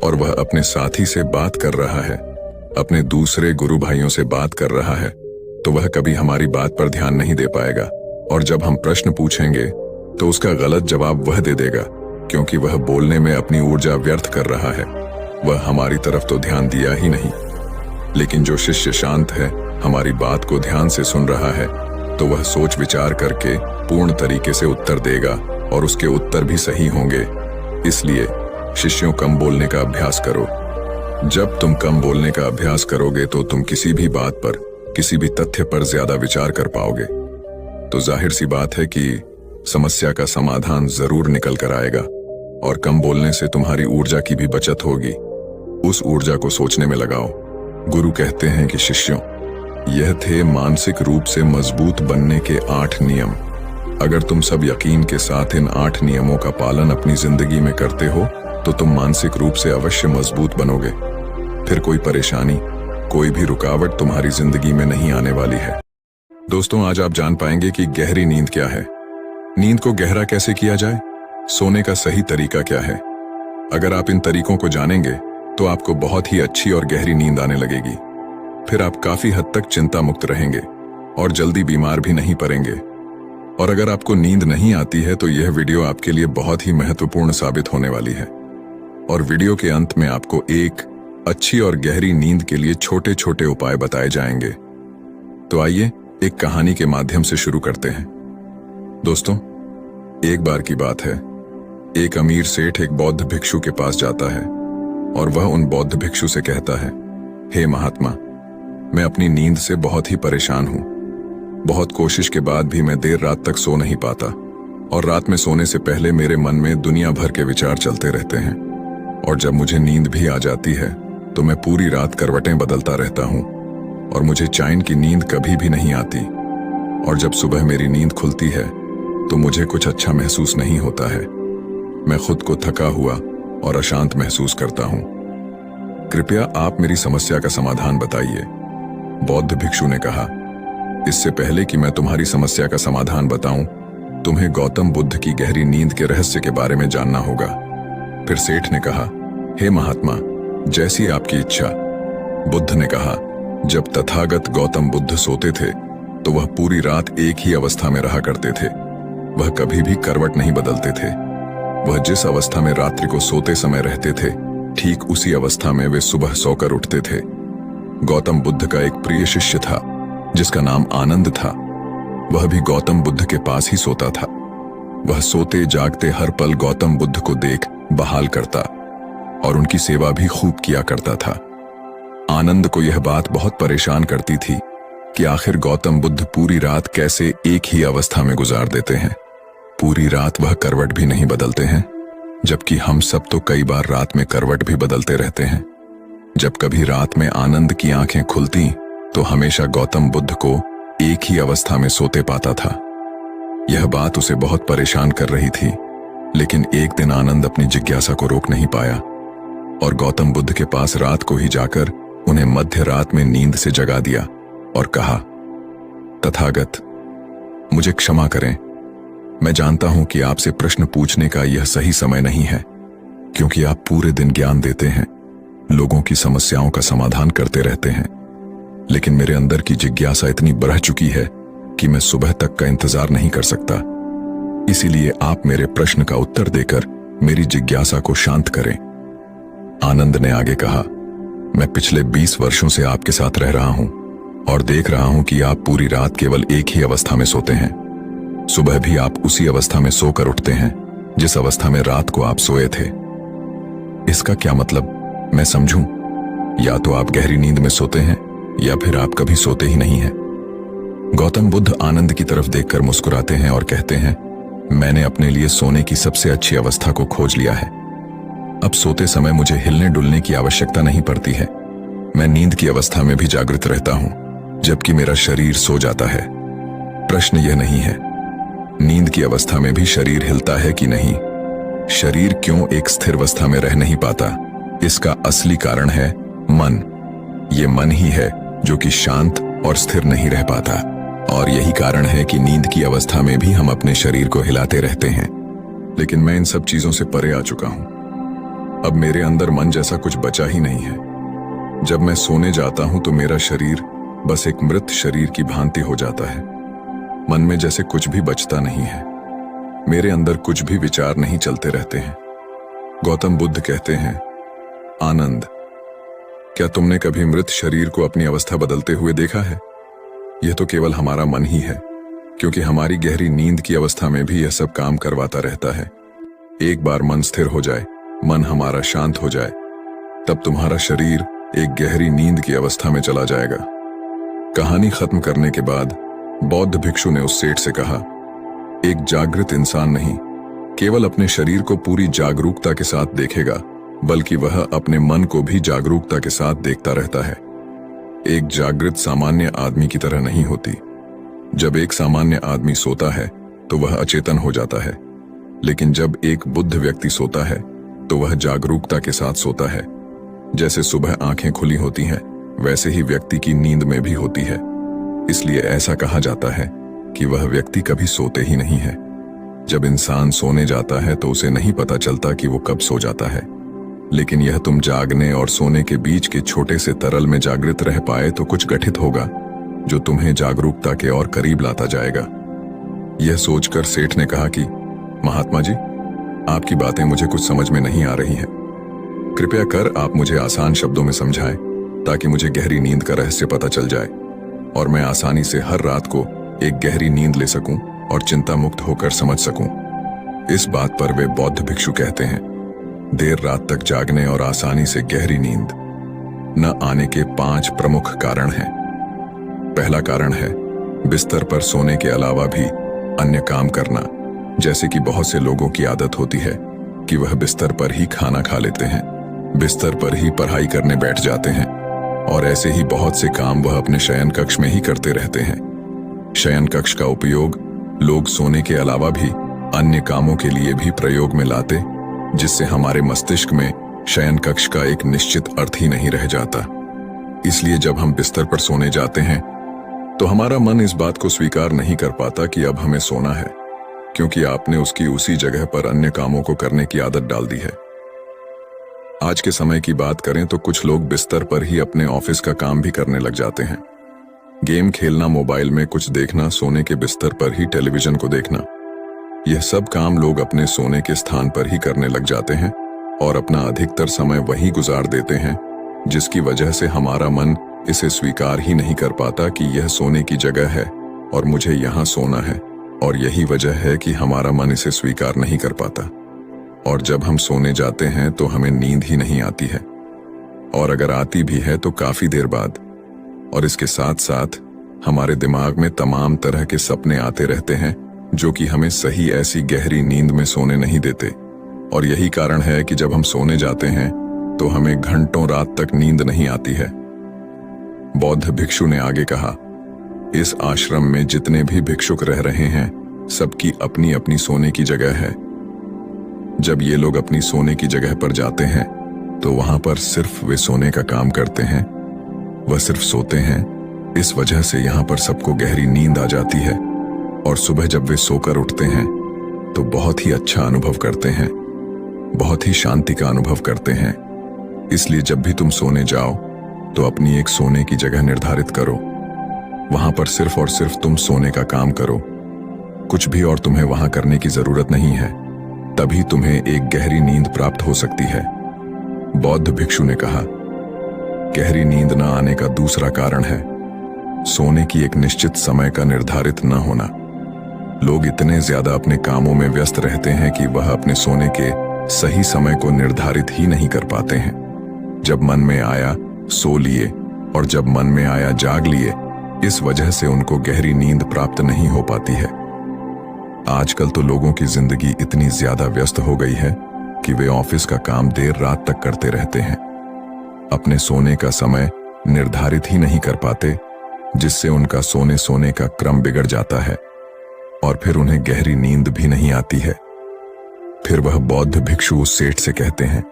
और वह अपने साथी से बात कर रहा है, अपने दूसरे गुरु भाइयों से बात कर रहा है, तो वह कभी हमारी बात पर ध्यान नहीं दे पाएगा, और जब हम प्रश्न पूछेंगे तो उसका गलत जवाब वह दे देगा, क्योंकि वह बोलने में अपनी ऊर्जा व्यर्थ कर रहा है। वह हमारी तरफ तो ध्यान दिया ही नहीं। लेकिन जो शिष्य शांत है, हमारी बात को ध्यान से सुन रहा है, तो वह सोच विचार करके पूर्ण तरीके से उत्तर देगा, और उसके उत्तर भी सही होंगे। इसलिए शिष्यों, कम बोलने का अभ्यास करो। जब तुम कम बोलने का अभ्यास करोगे तो तुम किसी भी बात पर, किसी भी तथ्य पर ज्यादा विचार कर पाओगे। तो जाहिर सी बात है कि समस्या का समाधान जरूर निकल कर आएगा, और कम बोलने से तुम्हारी ऊर्जा की भी बचत होगी। उस ऊर्जा को सोचने में लगाओ। गुरु कहते हैं कि शिष्यों, यह थे मानसिक रूप से मजबूत बनने के 8 नियम। अगर तुम सब यकीन के साथ इन 8 नियमों का पालन अपनी जिंदगी में करते हो तो तुम मानसिक रूप से अवश्य मजबूत बनोगे। फिर कोई परेशानी, कोई भी रुकावट तुम्हारी जिंदगी में नहीं आने वाली है। दोस्तों, आज आप जान पाएंगे कि गहरी नींद क्या है, नींद को गहरा कैसे किया जाए, सोने का सही तरीका क्या है। अगर आप इन तरीकों को जानेंगे तो आपको बहुत ही अच्छी और गहरी नींद आने लगेगी। फिर आप काफी हद तक चिंता मुक्त रहेंगे और जल्दी बीमार भी नहीं पड़ेंगे। और अगर आपको नींद नहीं आती है तो यह वीडियो आपके लिए बहुत ही महत्वपूर्ण साबित होने वाली है। और वीडियो के अंत में आपको एक अच्छी और गहरी नींद के लिए छोटे छोटे उपाय बताए जाएंगे। तो आइए एक कहानी के माध्यम से शुरू करते हैं। दोस्तों, एक बार की बात है, एक अमीर सेठ एक बौद्ध भिक्षु के पास जाता है और वह उन बौद्ध भिक्षु से कहता है, हे महात्मा, मैं अपनी नींद से बहुत ही परेशान हूं। बहुत कोशिश के बाद भी मैं देर रात तक सो नहीं पाता, और रात में सोने से पहले मेरे मन में दुनिया भर के विचार चलते रहते हैं, और जब मुझे नींद भी आ जाती है तो मैं पूरी रात करवटें बदलता रहता हूं, और मुझे चैन की नींद कभी भी नहीं आती। और जब सुबह मेरी नींद खुलती है तो मुझे कुछ अच्छा महसूस नहीं होता है। मैं खुद को थका हुआ और अशांत महसूस करता हूं। कृपया आप मेरी समस्या का समाधान बताइए। बौद्ध भिक्षु ने कहा, इससे पहले कि मैं तुम्हारी समस्या का समाधान बताऊं, तुम्हें गौतम बुद्ध की गहरी नींद के रहस्य के बारे में जानना होगा। फिर सेठ ने कहा, हे महात्मा, जैसी आपकी इच्छा। बुद्ध ने कहा, जब तथागत गौतम बुद्ध सोते थे तो वह पूरी रात एक ही अवस्था में रहा करते थे। वह कभी भी करवट नहीं बदलते थे। वह जिस अवस्था में रात्रि को सोते समय रहते थे, ठीक उसी अवस्था में वे सुबह सोकर उठते थे। गौतम बुद्ध का एक प्रिय शिष्य था जिसका नाम आनंद था। वह भी गौतम बुद्ध के पास ही सोता था। वह सोते जागते हर पल गौतम बुद्ध को देख बहाल करता और उनकी सेवा भी खूब किया करता था। आनंद को यह बात बहुत परेशान करती थी कि आखिर गौतम बुद्ध पूरी रात कैसे एक ही अवस्था में गुजार देते हैं। पूरी रात वह करवट भी नहीं बदलते हैं, जबकि हम सब तो कई बार रात में करवट भी बदलते रहते हैं। जब कभी रात में आनंद की आंखें खुलती तो हमेशा गौतम बुद्ध को एक ही अवस्था में सोते पाता था। यह बात उसे बहुत परेशान कर रही थी, लेकिन एक दिन आनंद अपनी जिज्ञासा को रोक नहीं पाया और गौतम बुद्ध के पास रात को ही जाकर उन्हें मध्य रात में नींद से जगा दिया और कहा, तथागत, मुझे क्षमा करें। मैं जानता हूं कि आपसे प्रश्न पूछने का यह सही समय नहीं है, क्योंकि आप पूरे दिन ज्ञान देते हैं, लोगों की समस्याओं का समाधान करते रहते हैं। लेकिन मेरे अंदर की जिज्ञासा इतनी बढ़ चुकी है कि मैं सुबह तक का इंतजार नहीं कर सकता। इसीलिए आप मेरे प्रश्न का उत्तर देकर मेरी जिज्ञासा को शांत करें। आनंद ने आगे कहा, मैं पिछले 20 वर्षों से आपके साथ रह रहा हूं और देख रहा हूं कि आप पूरी रात केवल एक ही अवस्था में सोते हैं। सुबह भी आप उसी अवस्था में सोकर उठते हैं जिस अवस्था में रात को आप सोए थे। इसका क्या मतलब मैं समझूं? या तो आप गहरी नींद में सोते हैं या फिर आप कभी सोते ही नहीं हैं। गौतम बुद्ध आनंद की तरफ देखकर मुस्कुराते हैं और कहते हैं, मैंने अपने लिए सोने की सबसे अच्छी अवस्था को खोज लिया है। अब सोते समय मुझे हिलने डुलने की आवश्यकता नहीं पड़ती है। मैं नींद की अवस्था में भी जागृत रहता हूं, जबकि मेरा शरीर सो जाता है। प्रश्न यह नहीं है नींद की अवस्था में भी शरीर हिलता है कि नहीं, शरीर क्यों एक स्थिर अवस्था में रह नहीं पाता। इसका असली कारण है मन। ये मन ही है जो कि शांत और स्थिर नहीं रह पाता, और यही कारण है कि नींद की अवस्था में भी हम अपने शरीर को हिलाते रहते हैं। लेकिन मैं इन सब चीजों से परे आ चुका हूं। अब मेरे अंदर मन जैसा कुछ बचा ही नहीं है। जब मैं सोने जाता हूं तो मेरा शरीर बस एक मृत शरीर की भांति हो जाता है। मन में जैसे कुछ भी बचता नहीं है। मेरे अंदर कुछ भी विचार नहीं चलते रहते हैं। गौतम बुद्ध कहते हैं, आनंद, क्या तुमने कभी मृत शरीर को अपनी अवस्था बदलते हुए देखा है? यह तो केवल हमारा मन ही है, क्योंकि हमारी गहरी नींद की अवस्था में भी यह सब काम करवाता रहता है। एक बार मन स्थिर हो जाए, मन हमारा शांत हो जाए, तब तुम्हारा शरीर एक गहरी नींद की अवस्था में चला जाएगा। कहानी खत्म करने के बाद बौद्ध भिक्षु ने उस सेठ से कहा, एक जागृत इंसान नहीं केवल अपने शरीर को पूरी जागरूकता के साथ देखेगा, बल्कि वह अपने मन को भी जागरूकता के साथ देखता रहता है। एक जागृत सामान्य आदमी की तरह नहीं होती। जब एक सामान्य आदमी सोता है तो वह अचेतन हो जाता है, लेकिन जब एक बुद्ध व्यक्ति सोता है तो वह जागरूकता के साथ सोता है। जैसे सुबह आंखें खुली होती हैं, वैसे ही व्यक्ति की नींद में भी होती है। इसलिए ऐसा कहा जाता है कि वह व्यक्ति कभी सोते ही नहीं है। जब इंसान सोने जाता है तो उसे नहीं पता चलता कि वो कब सो जाता है, लेकिन यह तुम जागने और सोने के बीच के छोटे से तरल में जागृत रह पाए तो कुछ गठित होगा जो तुम्हें जागरूकता के और करीब लाता जाएगा। यह सोचकर सेठ ने कहा कि महात्मा जी, आपकी बातें मुझे कुछ समझ में नहीं आ रही हैं। कृपया कर आप मुझे आसान शब्दों में समझाएं, ताकि मुझे गहरी नींद का रहस्य पता चल जाए और मैं आसानी से हर रात को एक गहरी नींद ले सकूं और चिंता मुक्त होकर समझ सकूं। इस बात पर वे बौद्ध भिक्षु कहते हैं, देर रात तक जागने और आसानी से गहरी नींद न आने के 5 प्रमुख कारण हैं। पहला कारण है बिस्तर पर सोने के अलावा भी अन्य काम करना। जैसे कि बहुत से लोगों की आदत होती है कि वह बिस्तर पर ही खाना खा लेते हैं, बिस्तर पर ही पढ़ाई करने बैठ जाते हैं और ऐसे ही बहुत से काम वह अपने शयन कक्ष में ही करते रहते हैं। शयन कक्ष का उपयोग लोग सोने के अलावा भी अन्य कामों के लिए भी प्रयोग में लाते, जिससे हमारे मस्तिष्क में शयन कक्ष का एक निश्चित अर्थ ही नहीं रह जाता। इसलिए जब हम बिस्तर पर सोने जाते हैं तो हमारा मन इस बात को स्वीकार नहीं कर पाता कि अब हमें सोना है, क्योंकि आपने उसकी उसी जगह पर अन्य कामों को करने की आदत डाल दी है। आज के समय की बात करें तो कुछ लोग बिस्तर पर ही अपने ऑफिस का काम भी करने लग जाते हैं। गेम खेलना, मोबाइल में कुछ देखना, सोने के बिस्तर पर ही टेलीविजन को देखना, यह सब काम लोग अपने सोने के स्थान पर ही करने लग जाते हैं और अपना अधिकतर समय वहीं गुजार देते हैं, जिसकी वजह से हमारा मन इसे स्वीकार ही नहीं कर पाता कि यह सोने की जगह है और मुझे यहाँ सोना है। और यही वजह है कि हमारा मन इसे स्वीकार नहीं कर पाता और जब हम सोने जाते हैं तो हमें नींद ही नहीं आती है, और अगर आती भी है तो काफी देर बाद। और इसके साथ साथ हमारे दिमाग में तमाम तरह के सपने आते रहते हैं जो कि हमें सही ऐसी गहरी नींद में सोने नहीं देते। और यही कारण है कि जब हम सोने जाते हैं तो हमें घंटों रात तक नींद नहीं आती है। बौद्ध भिक्षु ने आगे कहा, इस आश्रम में जितने भी भिक्षुक रह रहे हैं, सबकी अपनी अपनी सोने की जगह है। जब ये लोग अपनी सोने की जगह पर जाते हैं तो वहां पर सिर्फ वे सोने का काम करते हैं, वह सिर्फ सोते हैं। इस वजह से यहाँ पर सबको गहरी नींद आ जाती है और सुबह जब वे सोकर उठते हैं तो बहुत ही अच्छा अनुभव करते हैं, बहुत ही शांति का अनुभव करते हैं। इसलिए जब भी तुम सोने जाओ तो अपनी एक सोने की जगह निर्धारित करो, वहां पर सिर्फ और सिर्फ तुम सोने का काम करो, कुछ भी और तुम्हें वहां करने की जरूरत नहीं है। तभी तुम्हें एक गहरी नींद प्राप्त हो सकती है। बौद्ध भिक्षु ने कहा, गहरी नींद न आने का दूसरा कारण है सोने की एक निश्चित समय का निर्धारित न होना। लोग इतने ज्यादा अपने कामों में व्यस्त रहते हैं कि वह अपने सोने के सही समय को निर्धारित ही नहीं कर पाते हैं। जब मन में आया सो लिए और जब मन में आया जाग लिए। इस वजह से उनको गहरी नींद प्राप्त नहीं हो पाती है। आजकल तो लोगों की जिंदगी इतनी ज्यादा व्यस्त हो गई है कि वे ऑफिस का काम देर रात तक करते रहते हैं, अपने सोने का समय निर्धारित ही नहीं कर पाते, जिससे उनका सोने का क्रम बिगड़ जाता है और फिर उन्हें गहरी नींद भी नहीं आती है। फिर वह बौद्ध भिक्षु उस सेठ से कहते हैं,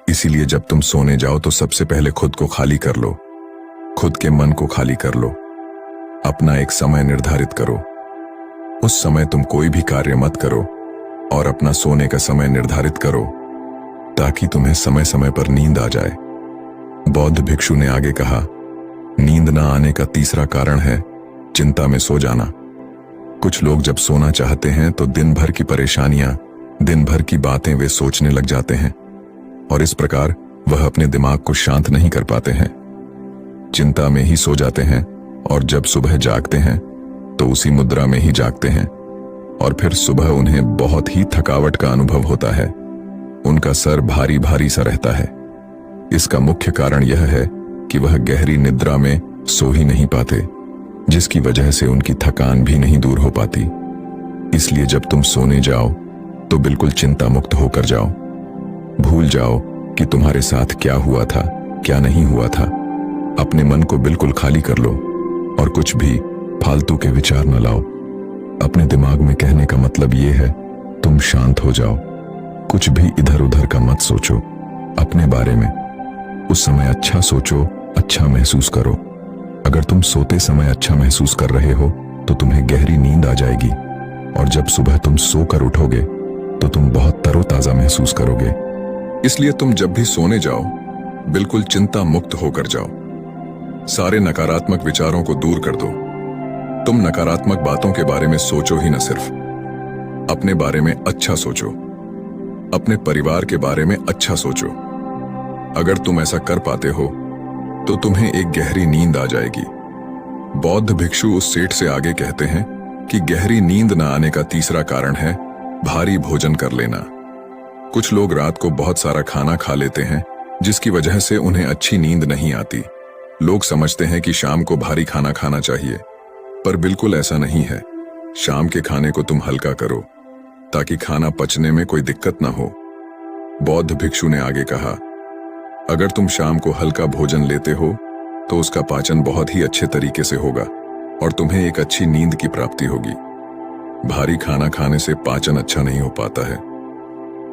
इसीलिए जब तुम सोने जाओ तो सबसे पहले खुद को खाली कर लो, खुद के मन को खाली कर लो, अपना एक समय निर्धारित करो। उस समय तुम कोई भी कार्य मत करो और अपना सोने का समय निर्धारित करो ताकि तुम्हें समय समय पर नींद आ जाए। बौद्ध भिक्षु ने आगे कहा, नींद ना आने का तीसरा कारण है चिंता में सो जाना। कुछ लोग जब सोना चाहते हैं तो दिन भर की परेशानियां, दिन भर की बातें वे सोचने लग जाते हैं और इस प्रकार वह अपने दिमाग को शांत नहीं कर पाते हैं। चिंता में ही सो जाते हैं और जब सुबह जागते हैं तो उसी मुद्रा में ही जागते हैं और फिर सुबह उन्हें बहुत ही थकावट का अनुभव होता है। उनका सर भारी भारी सा रहता है। इसका मुख्य कारण यह है कि वह गहरी निद्रा में सो ही नहीं पाते, जिसकी वजह से उनकी थकान भी नहीं दूर हो पाती। इसलिए जब तुम सोने जाओ तो बिल्कुल चिंता मुक्त होकर जाओ। भूल जाओ कि तुम्हारे साथ क्या हुआ था, क्या नहीं हुआ था। अपने मन को बिल्कुल खाली कर लो और कुछ भी फालतू के विचार न लाओ। अपने दिमाग में कहने का मतलब यह है, तुम शांत हो जाओ, कुछ भी इधर उधर का मत सोचो। अपने बारे में उस समय अच्छा सोचो, अच्छा महसूस करो। अगर तुम सोते समय अच्छा महसूस कर रहे हो तो तुम्हें गहरी नींद आ जाएगी और जब सुबह तुम सोकर उठोगे तो तुम बहुत तरोताजा महसूस करोगे। इसलिए तुम जब भी सोने जाओ बिल्कुल चिंता मुक्त होकर जाओ। सारे नकारात्मक विचारों को दूर कर दो। तुम नकारात्मक बातों के बारे में सोचो ही न, सिर्फ अपने बारे में अच्छा सोचो, अपने परिवार के बारे में अच्छा सोचो। अगर तुम ऐसा कर पाते हो तो तुम्हें एक गहरी नींद आ जाएगी। बौद्ध भिक्षु उस सेठ से आगे कहते हैं कि गहरी नींद न आने का तीसरा कारण है भारी भोजन कर लेना। कुछ लोग रात को बहुत सारा खाना खा लेते हैं जिसकी वजह से उन्हें अच्छी नींद नहीं आती। लोग समझते हैं कि शाम को भारी खाना खाना चाहिए, पर बिल्कुल ऐसा नहीं है। शाम के खाने को तुम हल्का करो ताकि खाना पचने में कोई दिक्कत ना हो। बौद्ध भिक्षु ने आगे कहा, अगर तुम शाम को हल्का भोजन लेते हो तो उसका पाचन बहुत ही अच्छे तरीके से होगा और तुम्हें एक अच्छी नींद की प्राप्ति होगी। भारी खाना खाने से पाचन अच्छा नहीं हो पाता है,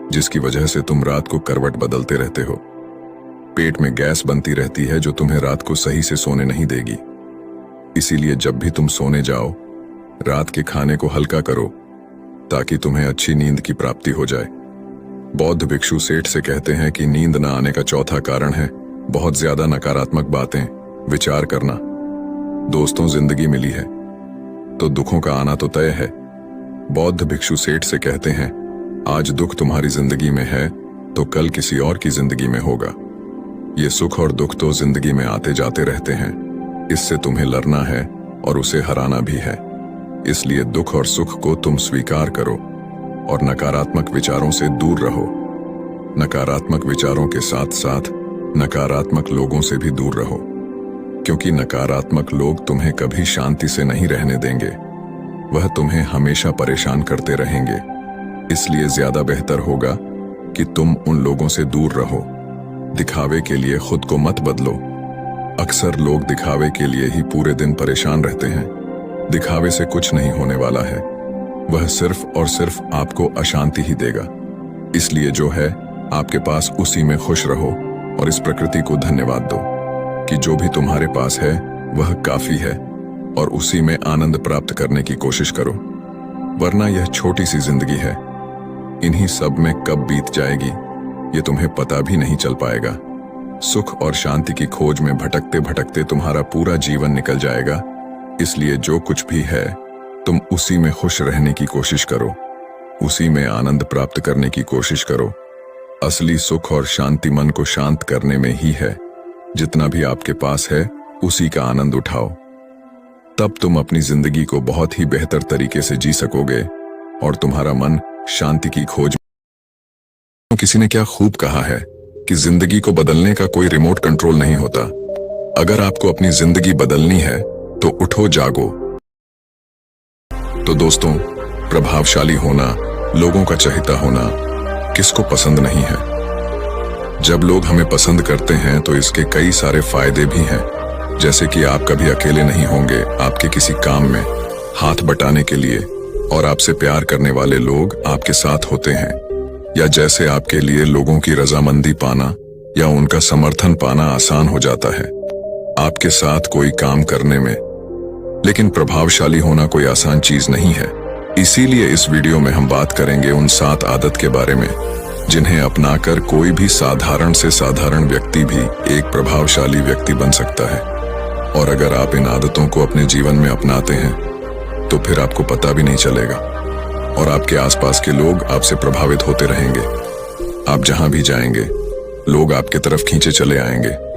जिसकी वजह से तुम रात को करवट बदलते रहते हो। पेट में गैस बनती रहती है जो तुम्हें रात को सही से सोने नहीं देगी। इसीलिए जब भी तुम सोने जाओ रात के खाने को हल्का करो ताकि तुम्हें अच्छी नींद की प्राप्ति हो जाए। बौद्ध भिक्षु सेठ से कहते हैं कि नींद न आने का चौथा कारण है बहुत ज्यादा नकारात्मक बातें, विचार करना। दोस्तों, जिंदगी मिली है तो दुखों का आना तो तय है। बौद्ध भिक्षु सेठ से कहते हैं, आज दुख तुम्हारी जिंदगी में है तो कल किसी और की जिंदगी में होगा। ये सुख और दुख तो जिंदगी में आते जाते रहते हैं, इससे तुम्हें लड़ना है और उसे हराना भी है। इसलिए दुख और सुख को तुम स्वीकार करो और नकारात्मक विचारों से दूर रहो। नकारात्मक विचारों के साथ साथ नकारात्मक लोगों से भी दूर रहो, क्योंकि नकारात्मक लोग तुम्हें कभी शांति से नहीं रहने देंगे। वह तुम्हें हमेशा परेशान करते रहेंगे। इसलिए ज्यादा बेहतर होगा कि तुम उन लोगों से दूर रहो। दिखावे के लिए खुद को मत बदलो। अक्सर लोग दिखावे के लिए ही पूरे दिन परेशान रहते हैं। दिखावे से कुछ नहीं होने वाला है, वह सिर्फ और सिर्फ आपको अशांति ही देगा। इसलिए जो है आपके पास उसी में खुश रहो और इस प्रकृति को धन्यवाद दो कि जो भी तुम्हारे पास है वह काफी है और उसी में आनंद प्राप्त करने की कोशिश करो। वरना यह छोटी सी जिंदगी है, इन्हीं सब में कब बीत जाएगी ये तुम्हें पता भी नहीं चल पाएगा। सुख और शांति की खोज में भटकते भटकते तुम्हारा पूरा जीवन निकल जाएगा। इसलिए जो कुछ भी है तुम उसी में खुश रहने की कोशिश करो, उसी में आनंद प्राप्त करने की कोशिश करो। असली सुख और शांति मन को शांत करने में ही है। जितना भी आपके पास है उसी का आनंद उठाओ, तब तुम अपनी जिंदगी को बहुत ही बेहतर तरीके से जी सकोगे और तुम्हारा मन शांति की खोज। किसी ने क्या खूब कहा है कि जिंदगी को बदलने का कोई रिमोट कंट्रोल नहीं होता। अगर आपको अपनी जिंदगी बदलनी है तो उठो, जागो। तो दोस्तों, प्रभावशाली होना, लोगों का चहेता होना किसको पसंद नहीं है। जब लोग हमें पसंद करते हैं तो इसके कई सारे फायदे भी हैं, जैसे कि आप कभी अकेले नहीं होंगे आपके किसी काम में हाथ बटाने के लिए, और आपसे प्यार करने वाले लोग आपके साथ होते हैं, या जैसे आपके लिए लोगों की रजामंदी पाना या उनका समर्थन पाना आसान हो जाता है आपके साथ कोई काम करने में। लेकिन प्रभावशाली होना कोई आसान चीज नहीं है। इसीलिए इस वीडियो में हम बात करेंगे उन 7 आदत के बारे में जिन्हें अपनाकर कोई भी साधारण से साधारण व्यक्ति भी एक प्रभावशाली व्यक्ति बन सकता है। और अगर आप इन आदतों को अपने जीवन में अपनाते हैं तो फिर आपको पता भी नहीं चलेगा और आपके आसपास के लोग आपसे प्रभावित होते रहेंगे। आप जहां भी जाएंगे लोग आपके तरफ खींचे चले आएंगे।